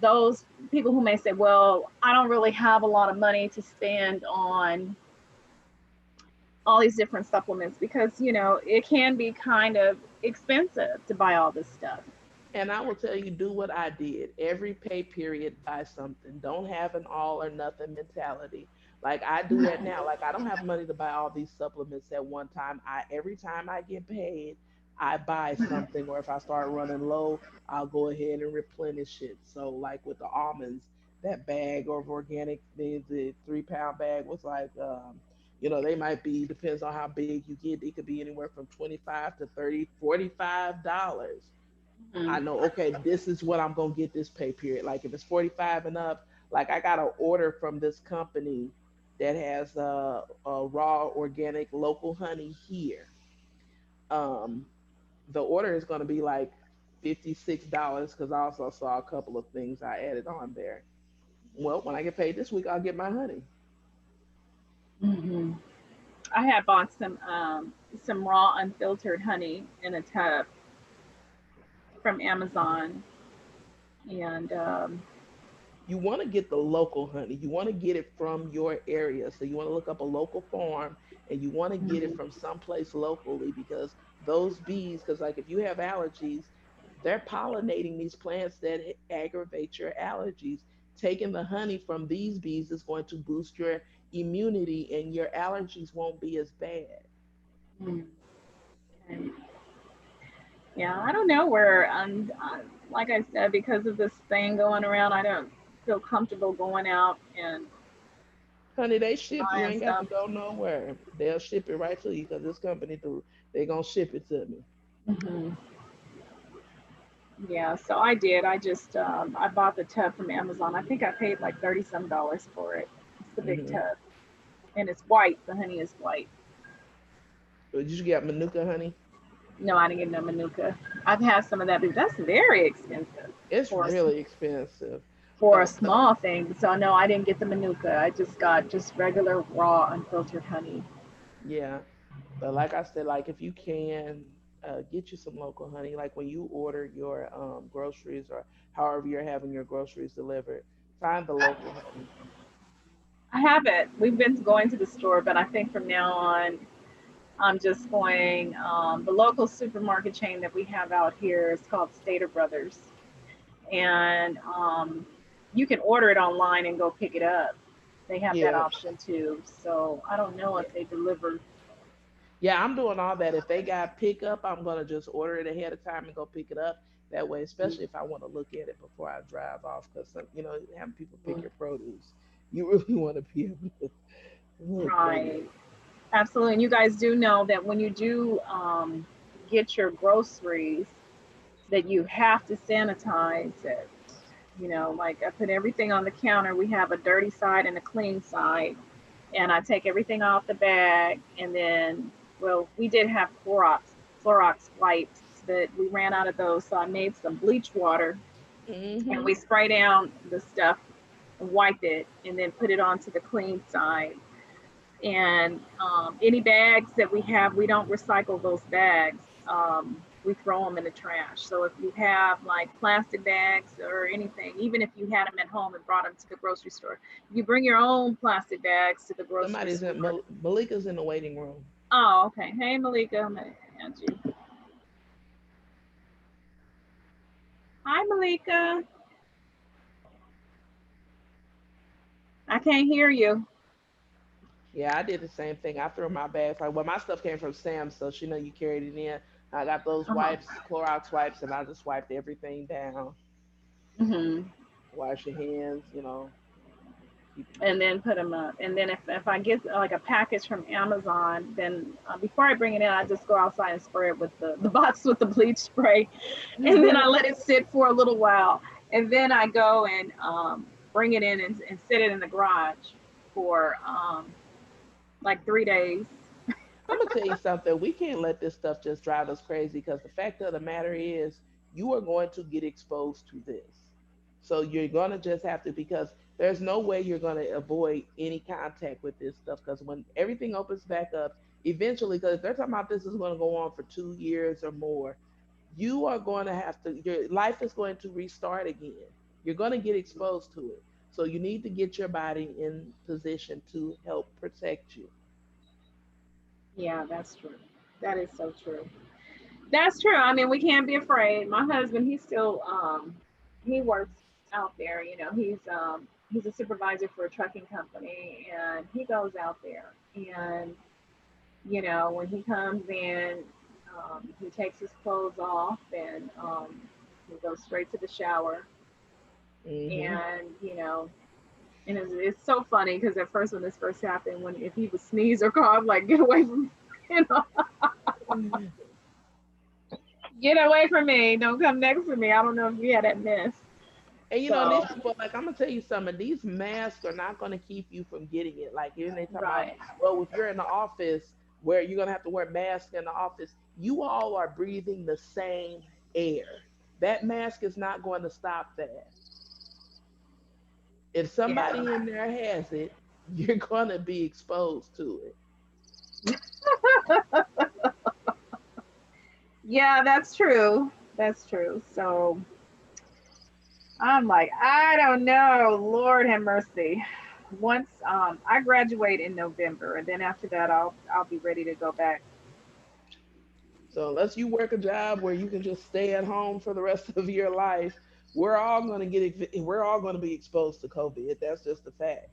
those people who may say, well, I don't really have a lot of money to spend on all these different supplements because it can be kind of expensive to buy all this stuff. And I will tell you, do what I did. Every pay period, buy something. Don't have an all or nothing mentality. Like I do that now. Like I don't have money to buy all these supplements at one time. I every time I get paid, I buy something. Or if I start running low, I'll go ahead and replenish it. So like with the almonds, that bag of organic, the 3 pound bag was like they might be, depends on how big you get. It could be anywhere from 25 to 30, $45. I Mhm. know, okay, this is what I'm gonna get this pay period. Like if it's 45 and up, like I got an order from this company that has raw organic local honey here. Um, the order is gonna be like $56 because I also saw a couple of things I added on there. Well, when I get paid this week, I'll get my honey. Mhm. I had bought some raw unfiltered honey in a tub from Amazon, and You want to get the local honey. You want to get it from your area. So you want to look up a local farm and you want to get it mhm, from someplace locally because those bees, because like if you have allergies, they're pollinating these plants that aggravate your allergies. Taking the honey from these bees is going to boost your immunity and your allergies won't be as bad. mm, okay. Yeah, I don't know where. Like I said, because of this thing going around, I don't feel comfortable going out and Honey, they ship. You buying ain't got stuff. to go nowhere. They'll ship it right to you because this company do. They gonna ship it to me. Hmm. Yeah, so I did. I bought the tub from Amazon. I think I paid like 30 some dollars for it. It's the big Hmm. tub, and it's white. The honey is white. Did you get Manuka honey? No, I didn't get no Manuka. I've had some of that, but that's very expensive It's for a, really expensive. for a But small thing. So no, I didn't get the Manuka. I just got just regular raw unfiltered honey. yeah, but like I said, like if you can get you some local honey, like when you order your groceries or however you're having your groceries delivered, find the local honey. I haven't. We've been going to the store, but I think from now on, I'm just going. The local supermarket chain that we have out here is called Stater Brothers, and you can order it online and go pick it up. They have that Yeah, option too. So I don't know yeah. if they deliver. Yeah, I'm doing all that. If they got pickup, I'm gonna just order it ahead of time and go pick it up. That way, especially if I want to look at it before I drive off, because having people pick your produce, you really want to be able to look at it. Right. Absolutely. And you guys do know that when you do get your groceries, that you have to sanitize it. You know, like I put everything on the counter. We have a dirty side and a clean side. And I take everything off the bag. And then, well, we did have Clorox wipes, but we ran out of those. So I made some bleach water and Hmm. we spray down the stuff and wipe it and then put it onto the clean side. And any bags that we have, we don't recycle those bags. We throw them in the trash. So if you have like plastic bags or anything, even if you had them at home and brought them to the grocery store, you bring your own plastic bags to the grocery Somebody's in store. Malika's in the waiting room. Oh, okay. Hey, Malika. Auntie. Hi, Malika. I can't hear you. Yeah, I did the same thing. I threw my bags. Like, well, my stuff came from Sam's, so she know you carried it in. I got those Uh-huh. wipes, Clorox wipes, and I just wiped everything down. Hmm. Wash your hands, keep them And clean. then put them up. And then if I get like a package from Amazon, then before I bring it in, I just go outside and spray it with the box with the bleach spray, and then I let it sit for a little while, and then I go and bring it in and sit it in the garage for like 3 days. I'm gonna tell you something. We can't let this stuff just drive us crazy because the fact of the matter is, you are going to get exposed to this. So you're gonna just have to, because there's no way you're gonna avoid any contact with this stuff. Because when everything opens back up, eventually, because they're talking about this is going to go on for 2 years or more, you are going to have to. Your life is going to restart again. You're going to get exposed to it. So you need to get your body in position to help protect you. Yeah, that's true. That is so true. That's true. I mean, we can't be afraid. My husband, he's still he works out there, you know. He's a supervisor for a trucking company and he goes out there and you know, when he comes in, he takes his clothes off and he goes straight to the shower Hmm. and you know, and it's so funny because at first when this first happened, when if he would sneeze or cough, like get away from you know, get away from me, don't come next to me. I don't know if you had that miss. And So these people, like, I'm gonna tell you something. These masks are not gonna keep you from getting it. Like, even they talk about, right. well, if you're in the office where you're gonna have to wear masks in the office, you all are breathing the same air. That mask is not going to stop that. If Yeah. somebody in there has it, you're gonna be exposed to it. Yeah, that's true. That's true. So I'm like, I don't know. Lord have mercy. Once I graduate in November, and then after that, I'll be ready to go back. So unless you work a job where you can just stay at home for the rest of your life, we're all gonna be exposed to COVID. That's just a fact.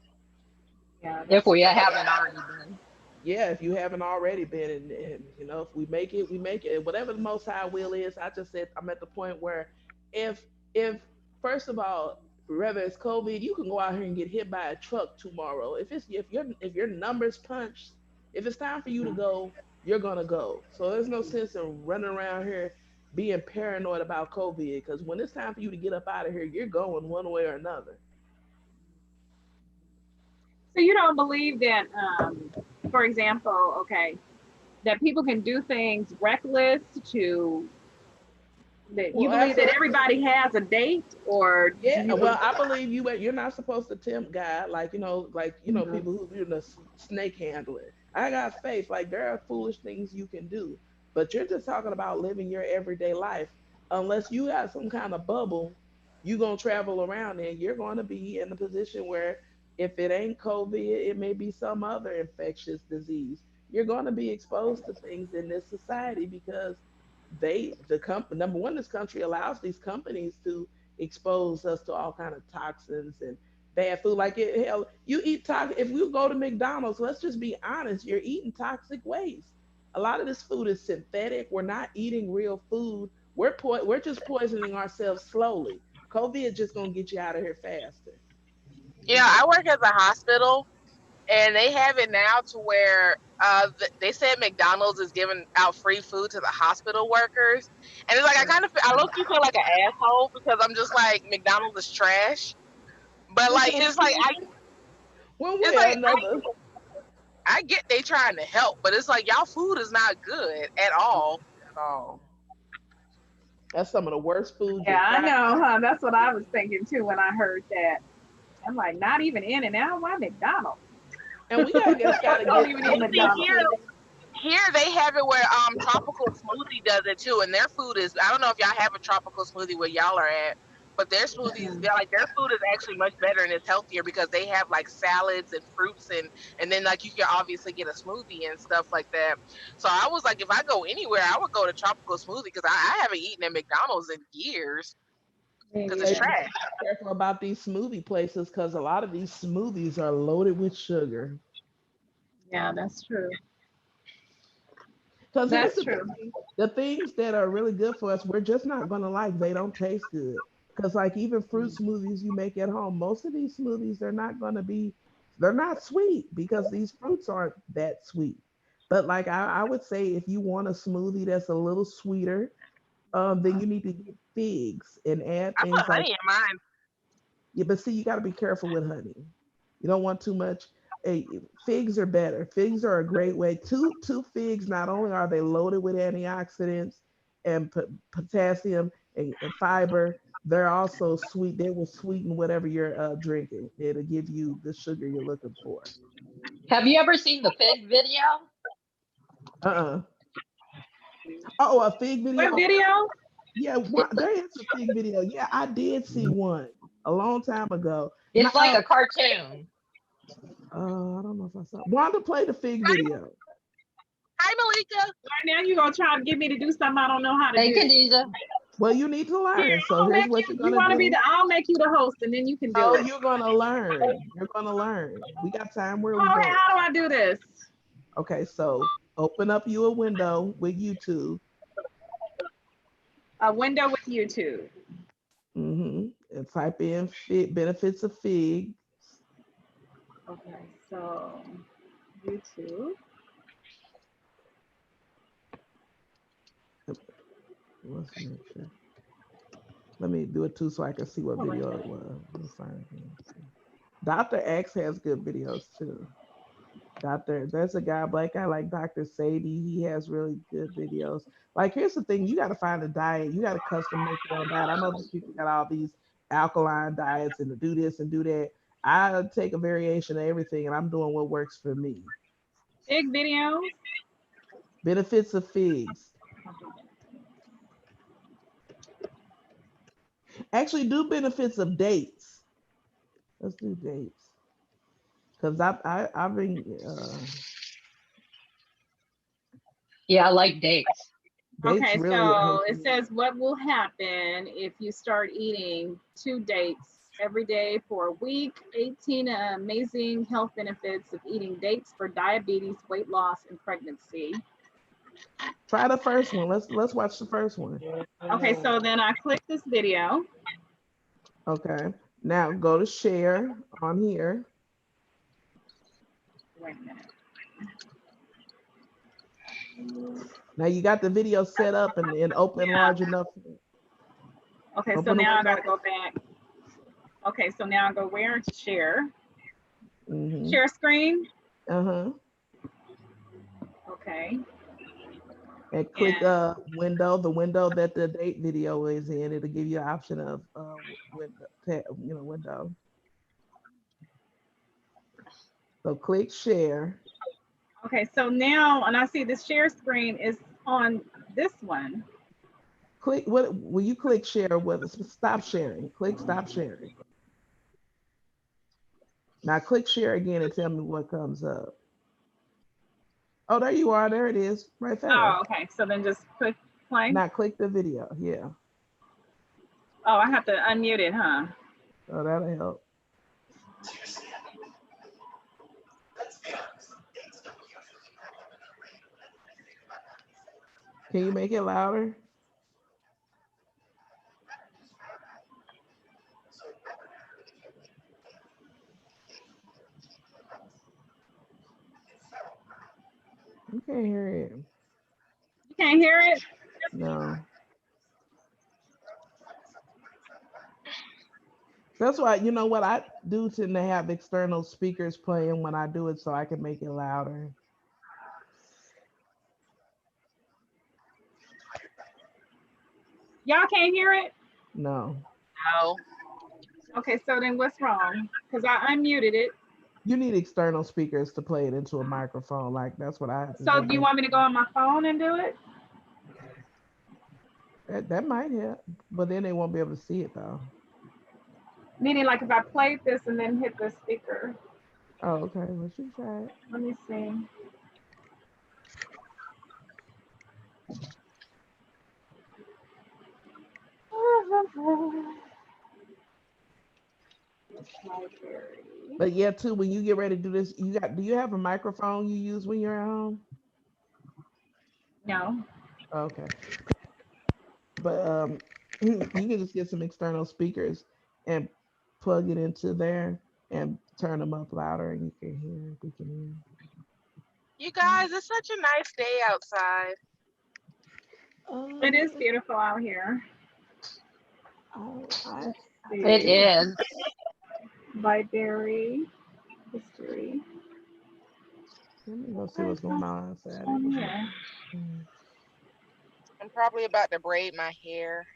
Yeah, If that's we true. haven't already been. Yeah, if you haven't already been, and if we make it, we make it. And whatever the most high will is, I just said I'm at the point where if if first of all, whether it's COVID, you can go out here and get hit by a truck tomorrow. If your numbers punched, if it's time for you to go, you're gonna go. So there's no sense in running around here being paranoid about COVID, because when it's time for you to get up out of here, you're going one way or another. So you don't believe that, for example, okay, that people can do things reckless to that you Well, believe that absolutely. everybody has a date, or do Yeah, you well, believe? I believe you're not supposed to tempt God, like Mhm. people who snake handling. I got faith. Like, there are foolish things you can do, but you're just talking about living your everyday life. Unless you got some kind of bubble, you gonna travel around and you're gonna be in a position where, if it ain't COVID, it may be some other infectious disease. You're gonna be exposed to things in this society because number one, this country allows these companies to expose us to all kind of toxins and bad food. Like, hell, you eat toxic. If we go to McDonald's, let's just be honest, you're eating toxic waste. A lot of this food is synthetic. We're not eating real food. We're just poisoning ourselves slowly. COVID just gonna get you out of here faster. Yeah, I work at the hospital, and they have it now to where they said McDonald's is giving out free food to the hospital workers, and it's like I look you feel like an asshole because I'm just like McDonald's is trash, but like Because one way it's or like another, I get they trying to help, but it's like y'all food is not good at all. oh, that's some of the worst food Yeah, you I fried. know, huh? That's what I was thinking too when I heard that. I'm like, not even In and Out. Why McDonald's? And we gotta just I gotta don't get even eat And see McDonald's. here they have it where Tropical Smoothie does it too, and their food is I don't know if y'all have a tropical smoothie where y'all are at, but their smoothies they're like their food is actually much better and it's healthier because they have like salads and fruits and then like you can obviously get a smoothie and stuff like that. So I was like, if I go anywhere, I would go to Tropical Smoothie because I haven't eaten at McDonald's in years Me because it's But either. you trash. gotta be careful about these smoothie places because a lot of these smoothies are loaded with sugar. Yeah, that's true. Because here's That's the true. thing, the things that are really good for us, we're just not gonna like. They don't taste good. Because like even fruit smoothies you make at home, most of these smoothies they're not sweet because these fruits aren't that sweet. But like I would say if you want a smoothie that's a little sweeter, then you need to get figs and add I put things like honey in mine. yeah, but see, you got to be careful with honey. You don't want too much. Figs are better. Figs are a great way. Two figs. Not only are they loaded with antioxidants and potassium and fiber, they're also sweet. They will sweeten whatever you're drinking. It'll give you the sugar you're looking for. Have you ever seen the fig video? Uh-uh. Oh, a fig What video? video? Yeah, It's there is a fig video. Yeah, I did see one a long time ago. it's like a cartoon. I don't know if I saw. Wanda played the fig video. Hi Malika. Right now you gonna try to get me to do something I don't know how to Hey, do. Khadijah. Well, you need to Here, learn. So I'll here's make what you. you're You gonna want to be do. the? I'll make you the host, and then you can do No, it. you're gonna learn. You're gonna learn. We got time where we Oh, okay. going. How do I do this? Okay, so open up you a window with YouTube. A window with YouTube. And type in benefits of fig. Okay, so YouTube. Let's make sure. Let me do it too so I can see what Oh, wait a video it minute. was. Let me find it. Dr. X has good videos too. There's a guy, black guy like Dr. Sadie. He has really good videos. Like, here's the thing: you got to find a diet. You got to custom make your own diet. I know these people got all these alkaline diets and to do this and do that. I take a variation of everything, and I'm doing what works for me. Big videos. Benefits of figs. Actually, do benefits of dates. Let's do dates because I've been Yeah, I like dates. dates Okay, really so help it you. says what will happen if you start eating 2 dates every day for a week. 18 amazing health benefits of eating dates for diabetes, weight loss, and pregnancy. Try the first one. Let's watch the first one. Okay, so then I click this video. Okay. Now go to share on here. Wait a minute. Now you got the video set up and open Yeah. large enough. Okay, so Open the now I window. gotta go back. Okay, so now I go where to share. Share screen. Uh-huh. Okay. And click window, the window that the date video is in. It'll give you an option of window. So click share. Okay, so now and I see the share screen is on this one. Click what will you click share with stop sharing? Click stop sharing. Now click share again and tell me what comes up. Oh, there you are. There it is, right there. Oh, okay. So then just click play. Now click the video. Yeah. Oh, I have to unmute it, huh? Oh, that'll help. Can you make it louder? You can't hear it. You can't hear it? No. That's why, you know what, I do tend to have external speakers playing when I do it so I can make it louder. Y'all can't hear it? No. No. Okay, so then what's wrong? Because I unmuted it. You need external speakers to play it into a microphone. Like that's what I have to So do. do you want me to go on my phone and do it? That might help, but then they won't be able to see it though. Meaning like if I played this and then hit the speaker. Oh, okay. Well, you try it. Let me see. But yeah, too, when you get ready to do this, do you have a microphone you use when you're at home? No. Okay. But you can just get some external speakers and plug it into there and turn them up louder and you can hear, we can hear. You guys, it's such a nice day outside. It is beautiful out here. It is. Library history. Let me go see what's going on outside. Yeah. I'm probably about to braid my hair.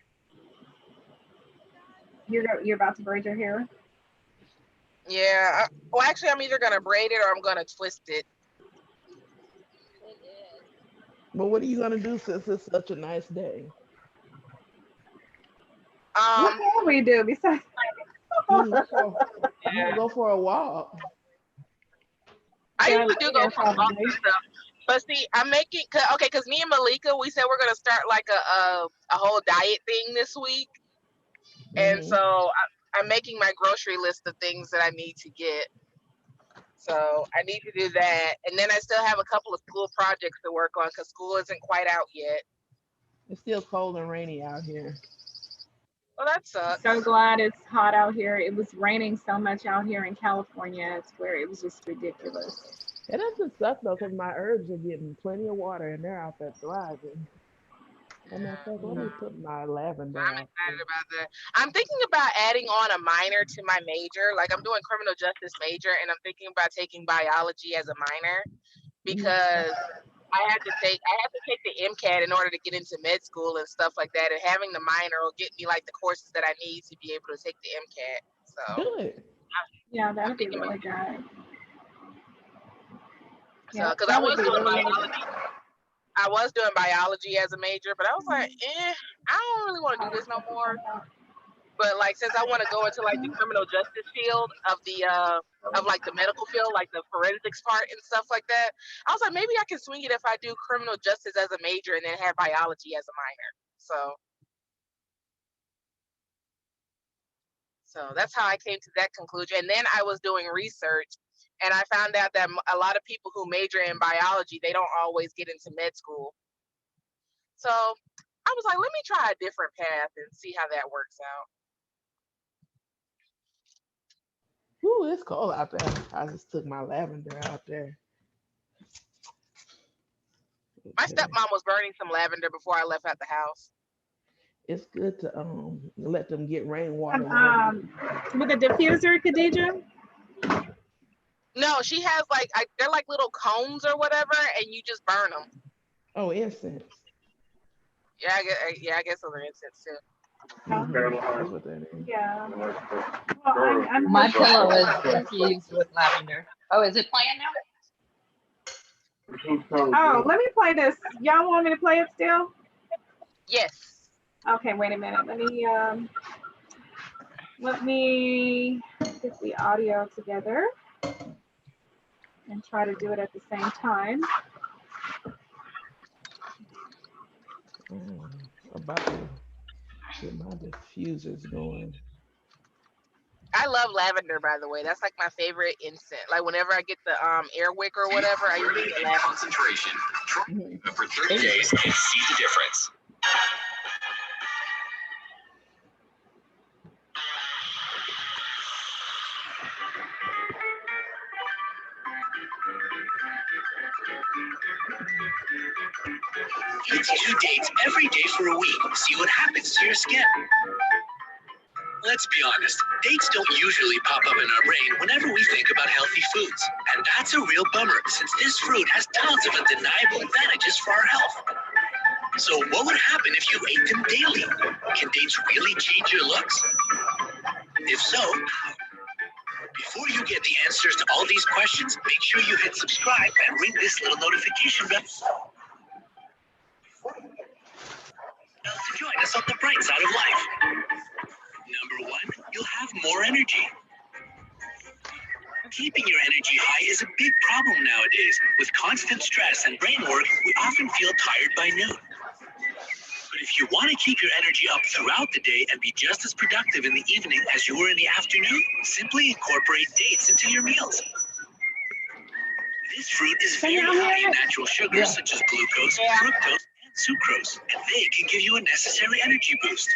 You're about to braid your hair? Yeah. Well, actually, I'm either gonna braid it or I'm gonna twist it. But what are you gonna do since it's such a nice day? What can we do besides? You can go for a walk. I Yeah, usually do go for walks and stuff. But see, I'm making because me and Malika, we said we're gonna start like a whole diet thing this week, and so I'm making my grocery list of things that I need to get. So I need to do that, and then I still have a couple of school projects to work on because school isn't quite out yet. It's still cold and rainy out here. Well, that sucks. So glad it's hot out here. It was raining so much out here in California. It's where it was just ridiculous. It doesn't suck though, because my herbs are getting plenty of water and they're out there thriving. And in fact, let me put my lavender I'm out excited there. about that. I'm thinking about adding on a minor to my major. Like I'm doing criminal justice major, and I'm thinking about taking biology as a minor because I have to take the MCAT in order to get into med school and stuff like that. And having the minor will get me like the courses that I need to be able to take the MCAT. So Do it. Yeah, that would be really good. So because I was doing biology as a major, but I was like, I don't really want to do this no more. But like, since I want to go into like the criminal justice field of the like the medical field, like the forensics part and stuff like that, I was like, maybe I can swing it if I do criminal justice as a major and then have biology as a minor. So that's how I came to that conclusion. And then I was doing research, and I found out that a lot of people who major in biology, they don't always get into med school. So I was like, let me try a different path and see how that works out. Ooh, it's cold out there. I just took my lavender out there. My stepmom was burning some lavender before I left out the house. It's good to let them get rainwater. With a diffuser, Khadija? No, she has like they're like little cones or whatever, and you just burn them. Oh, incense. Yeah, I guess those are incense too. That's what that is. Yeah. Well, My pillow is infused with lavender. Oh, is it playing now? Oh, let me play this. Y'all want me to play it still? Yes. Okay, wait a minute. Let me get the audio together and try to do it at the same time. About to get my diffusers going. I love lavender, by the way. That's like my favorite instant. Like whenever I get the air wick or whatever, I usually get lavender. Concentration. Try Mhm. it for 30 days and see the difference. Let's do dates every day for a week. See what happens to your skin. Let's be honest, dates don't usually pop up in our brain whenever we think about healthy foods. And that's a real bummer since this fruit has tons of undeniable advantages for our health. So what would happen if you ate them daily? Can dates really change your looks? If so, how? Before you get the answers to all these questions, make sure you hit subscribe and ring this little notification bell to join us on the bright side of life. Number one, you'll have more energy. Keeping your energy high is a big problem nowadays. With constant stress and brain work, we often feel tired by noon. But if you want to keep your energy up throughout the day and be just as productive in the evening as you were in the afternoon, simply incorporate dates into your meals. This fruit is very high in natural sugars such as glucose, fructose, and sucrose, and they can give you a necessary energy boost.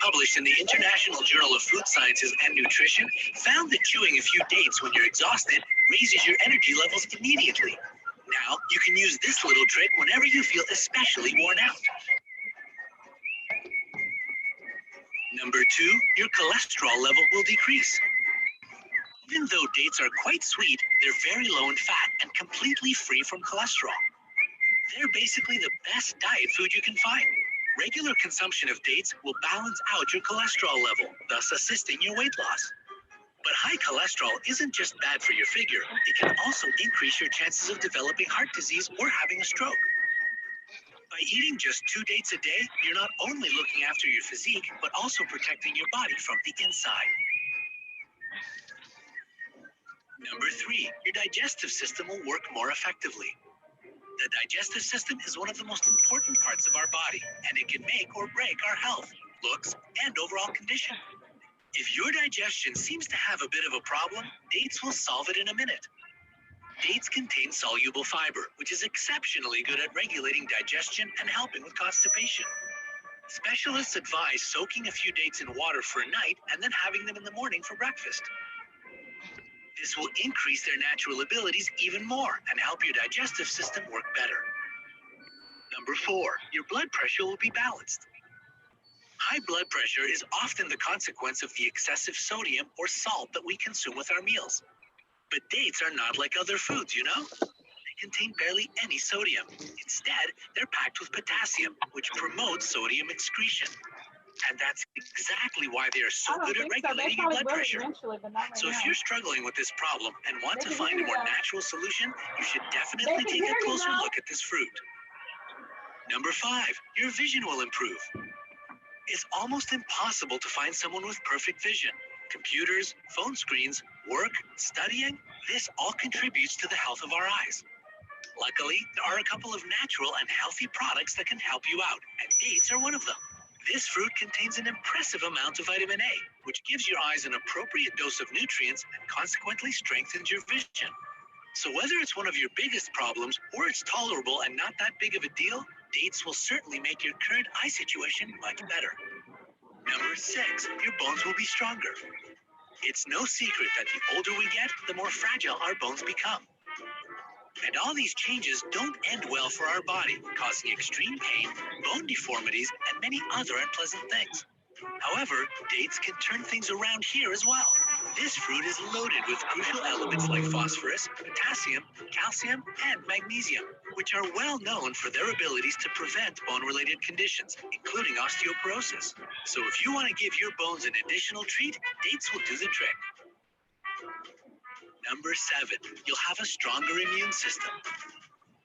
Published in the International Journal of Food Sciences and Nutrition, found that chewing a few dates when you're exhausted raises your energy levels immediately. Now, you can use this little trick whenever you feel especially worn out. Number two, your cholesterol level will decrease. Even though dates are quite sweet, they're very low in fat and completely free from cholesterol. They're basically the best diet food you can find. Regular consumption of dates will balance out your cholesterol level, thus assisting your weight loss. But high cholesterol isn't just bad for your figure, it can also increase your chances of developing heart disease or having a stroke. By eating just 2 dates a day, you're not only looking after your physique, but also protecting your body from the inside. Number three, your digestive system will work more effectively. The digestive system is one of the most important parts of our body, and it can make or break our health, looks, and overall condition. If your digestion seems to have a bit of a problem, dates will solve it in a minute. Dates contain soluble fiber, which is exceptionally good at regulating digestion and helping with constipation. Specialists advise soaking a few dates in water for a night and then having them in the morning for breakfast. This will increase their natural abilities even more and help your digestive system work better. Number four, your blood pressure will be balanced. High blood pressure is often the consequence of the excessive sodium or salt that we consume with our meals. But dates are not like other foods, you know? They contain barely any sodium. Instead, they're packed with potassium, which promotes sodium excretion. And that's exactly why they are so good at regulating your blood pressure. So if you're struggling with this problem and want to find a more natural solution, you should definitely take a closer look at this fruit. Number five, your vision will improve. It's almost impossible to find someone with perfect vision. Computers, phone screens, work, studying, this all contributes to the health of our eyes. Luckily, there are a couple of natural and healthy products that can help you out, and dates are one of them. This fruit contains an impressive amount of vitamin A, which gives your eyes an appropriate dose of nutrients and consequently strengthens your vision. So whether it's one of your biggest problems or it's tolerable and not that big of a deal, dates will certainly make your current eye situation much better. Number six, your bones will be stronger. It's no secret that the older we get, the more fragile our bones become. And all these changes don't end well for our body, causing extreme pain, bone deformities, and many other unpleasant things. However, dates can turn things around here as well. This fruit is loaded with crucial elements like phosphorus, potassium, calcium, and magnesium, which are well known for their abilities to prevent bone-related conditions, including osteoporosis. So if you want to give your bones an additional treat, dates will do the trick. Number seven, you'll have a stronger immune system.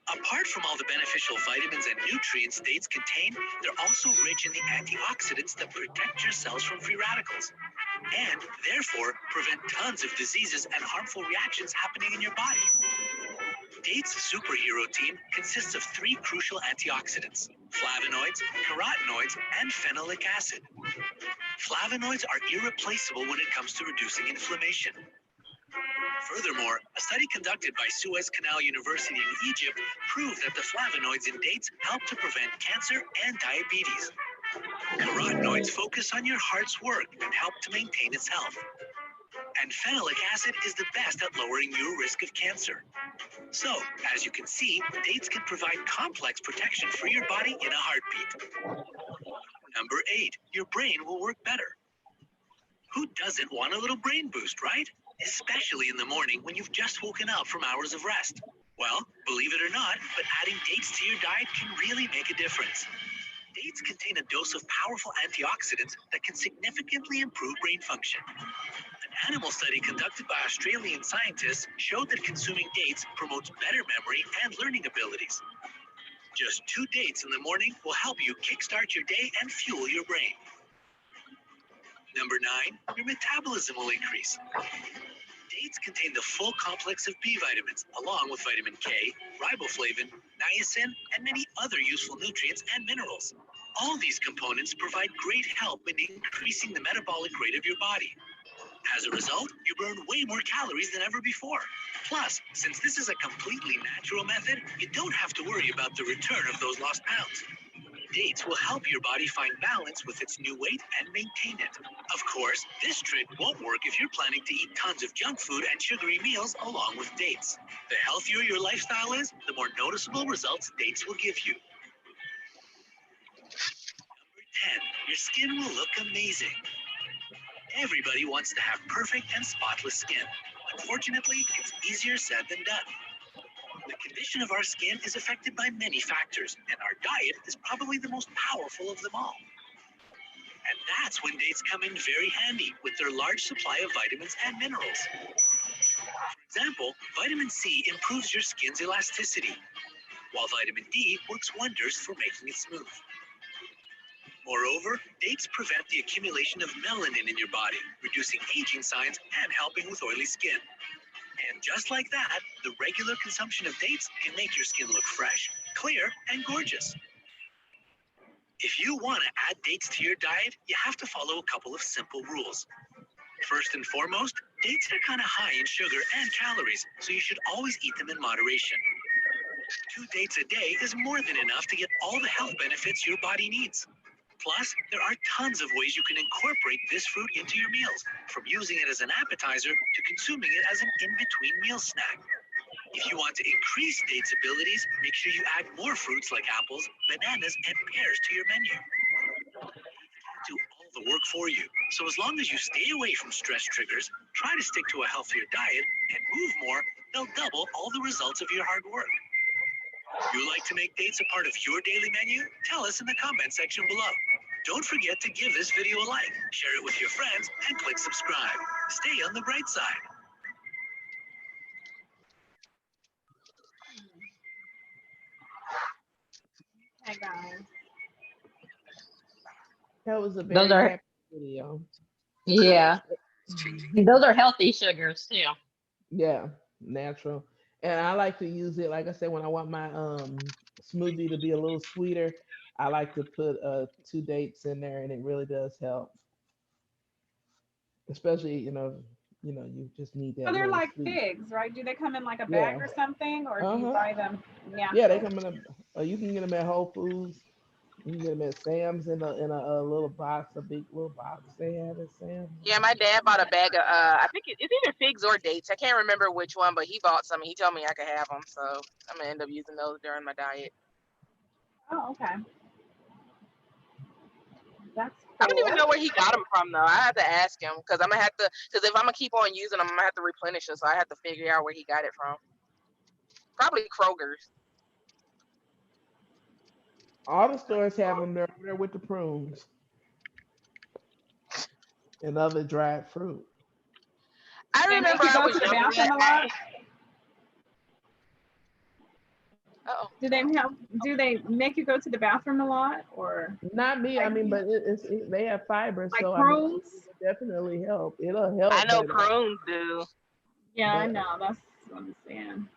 Apart from all the beneficial vitamins and nutrients dates contain, they're also rich in the antioxidants that protect your cells from free radicals, and therefore prevent tons of diseases and harmful reactions happening in your body. Dates' superhero team consists of 3 crucial antioxidants: flavonoids, carotenoids, and phenolic acid. Flavonoids are irreplaceable when it comes to reducing inflammation. Furthermore, a study conducted by Suez Canal University in Egypt proved that the flavonoids in dates help to prevent cancer and diabetes. Carotenoids focus on your heart's work and help to maintain its health. And phenolic acid is the best at lowering your risk of cancer. So, as you can see, dates can provide complex protection for your body in a heartbeat. Number 8, your brain will work better. Who doesn't want a little brain boost, right? Especially in the morning when you've just woken up from hours of rest. Well, believe it or not, but adding dates to your diet can really make a difference. Dates contain a dose of powerful antioxidants that can significantly improve brain function. An animal study conducted by Australian scientists showed that consuming dates promotes better memory and learning abilities. Just 2 dates in the morning will help you kickstart your day and fuel your brain. Number 9, your metabolism will increase. Dates contain the full complex of B vitamins, along with vitamin K, riboflavin, niacin, and many other useful nutrients and minerals. All these components provide great help in increasing the metabolic rate of your body. As a result, you burn way more calories than ever before. Plus, since this is a completely natural method, you don't have to worry about the return of those lost pounds. Dates will help your body find balance with its new weight and maintain it. Of course, this trick won't work if you're planning to eat tons of junk food and sugary meals along with dates. The healthier your lifestyle is, the more noticeable results dates will give you. Number 10, your skin will look amazing. Everybody wants to have perfect and spotless skin. Unfortunately, it's easier said than done. The condition of our skin is affected by many factors, and our diet is probably the most powerful of them all. And that's when dates come in very handy with their large supply of vitamins and minerals. For example, vitamin C improves your skin's elasticity, while vitamin D works wonders for making it smooth. Moreover, dates prevent the accumulation of melanin in your body, reducing aging signs and helping with oily skin. And just like that, the regular consumption of dates can make your skin look fresh, clear, and gorgeous. If you want to add dates to your diet, you have to follow a couple of simple rules. First and foremost, dates are kind of high in sugar and calories, so you should always eat them in moderation. 2 dates a day is more than enough to get all the health benefits your body needs. Plus, there are tons of ways you can incorporate this fruit into your meals, from using it as an appetizer to consuming it as an in-between meal snack. If you want to increase dates' abilities, make sure you add more fruits like apples, bananas, and pears to your menu. Dates can't do all the work for you, so as long as you stay away from stress triggers, try to stick to a healthier diet, and move more, they'll double all the results of your hard work. You like to make dates a part of your daily menu? Tell us in the comment section below. Don't forget to give this video a like, share it with your friends, and click subscribe. Stay on the bright side. Hey guys. That was a Those very are, happy video. yeah, those are healthy sugars too. Yeah, natural. And I like to use it, like I said, when I want my smoothie to be a little sweeter, I like to put 2 dates in there, and it really does help. Especially, you just need So that they're little like sweet. figs, right? Do they come in like a bag Yeah. or something, or do you Uh-huh. buy them? Yeah. Yeah, they come in you can get them at Whole Foods. You can get them at Sam's in a little box, a big little box they have at Sam's. Yeah, my dad bought a bag of I think it's either figs or dates. I can't remember which one, but he bought some and he told me I could have them. So I'm gonna end up using those during my diet. Oh, okay. That's I don't even cool. know where he got them from though. I have to ask him because I'm gonna have to. Because if I'm gonna keep on using them, I'm gonna have to replenish them. So I have to figure out where he got it from. Probably Kroger's. All the stores have them there with the prunes and other dried fruit. I They make remember you I go was to the younger. bathroom a lot. Uh-oh. Do they help? Do they make you go to the bathroom a lot, or Not me, I like mean, but they have fiber, like so I mean, prunes? it will definitely help. It'll I help, know but prunes do. Yeah, I but know. That's what I'm saying.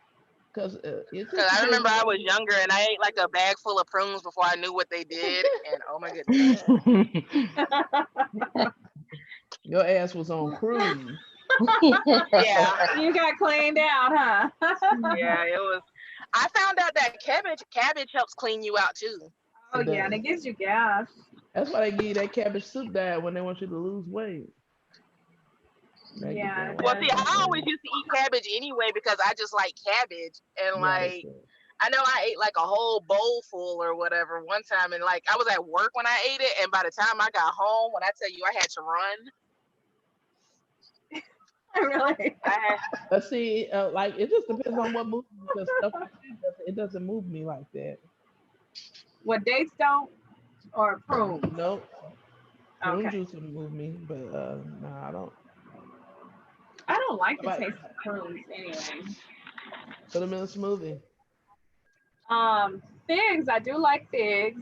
Because it Cause just I depends remember I was on younger and I ate like a bag full of prunes before I knew what they did, and oh my goodness, your ass was on cruise. yeah, You got cleaned out, huh? yeah, it was. I found out that cabbage helps clean you out too. Oh It yeah, and does. it gives you gas. That's why they give you that cabbage soup diet when they want you to lose weight. They get Yeah, that it Well, white does. see, stuff I in always you. used to eat cabbage anyway because I just like cabbage, and Yeah, they like said. I know I ate like a whole bowl full or whatever one time, and like I was at work when I ate it, and by the time I got home, when I tell you I had to run, Really. I had, But see, like it just depends on what moves you, because stuff like that it doesn't move me like that. What, dates don't or prunes? Nope. Prune Okay. juice will move me, but no, I don't. I don't like the But taste of prunes anyway. put them in a smoothie. Figs, I do like figs.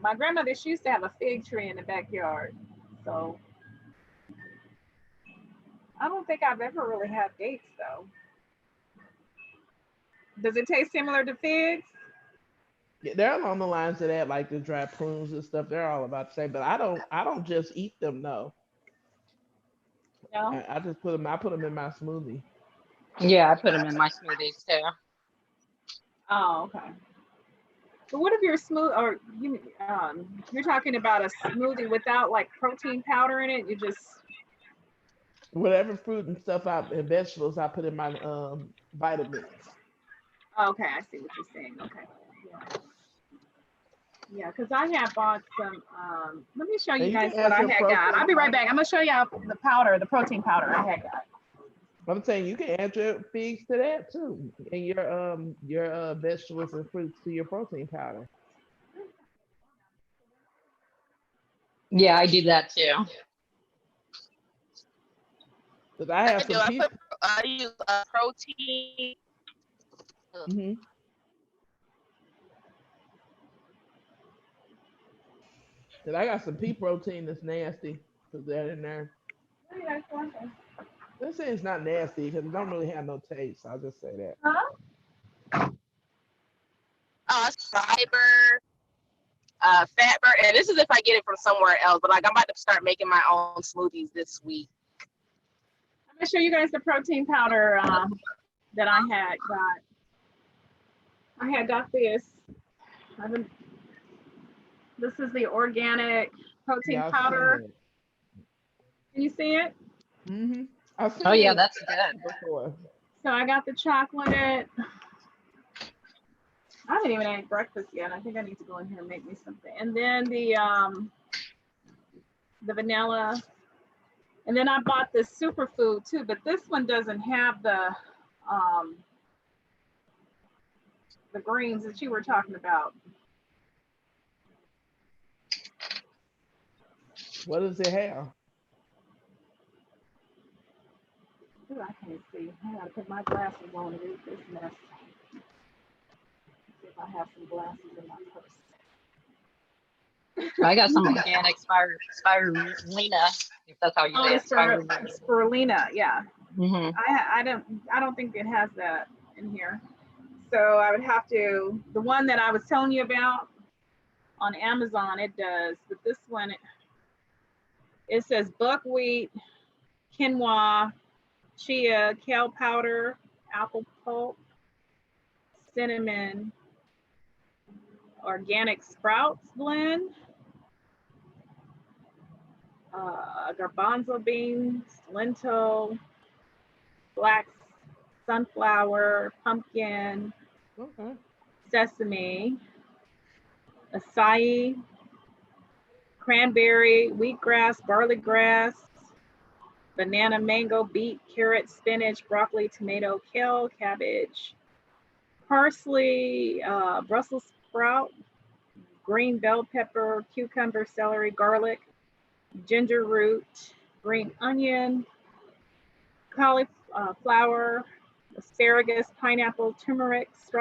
My grandmother, she used to have a fig tree in the backyard. So I don't think I've ever really had dates though. Does it taste similar to figs? Yeah, they're along the lines of that, like the dry prunes and stuff. They're all about the same. But I don't just eat them. No, No. I just put them. I put them in my smoothie. Yeah, I put them in my smoothies too. Oh, okay. But what if you're smooth or you're talking about a smoothie without like protein powder in it? You just Whatever fruit and stuff and vegetables I put in my vitamins. okay, I see what you're saying. Okay. Yeah. Yeah, because I had bought some. Let me show you And you guys can what add I your had got. I'll protein be right powder. back. I'm gonna show you the powder, the protein powder I had got. I'm saying you can add your figs to that too, and your vegetables and fruits to your protein powder. Yeah, I do that too. Cause I I have do. some people. I use protein. Hmm. Cause I got some pea protein that's nasty. Cause that in there. Let's say it's not nasty because it don't really have no taste. I'll just say that. Huh? Fiber, fat burn, and this is if I get it from somewhere else. But like I'm about to start making my own smoothies this week. I'm gonna show you guys the protein powder that I had got. I had got this. This is the organic protein Yeah, I've seen powder. that. Can you see it? Hmm. I've Oh seen yeah, it that's good. before. So I got the chocolate. I haven't even ate breakfast yet. I think I need to go in here and make me something. And then the vanilla. And then I bought this superfood too, but this one doesn't have the greens that you were talking about. What does it have? Ooh, I can't see. I gotta put my glasses on to read this mess. See if I have some glasses in my purse. I got some organic spirulina, if that's how you Oh, say the it, spirulina. spirulina, yeah. Hmm. I don't think it has that in here. So I would have to, the one that I was telling you about on Amazon, it does, but this one, it says buckwheat, quinoa, chia, kale powder, apple pulp, cinnamon, organic sprouts blend, garbanzo beans, lentil, black sunflower, pumpkin, Okay. sesame, acai, cranberry, wheatgrass, barley grass, banana, mango, beet, carrot, spinach, broccoli, tomato, kale, cabbage, parsley, Brussels sprout, green bell pepper, cucumber, celery, garlic, ginger root, green onion, cauliflower, asparagus, pineapple, turmeric, strawberry.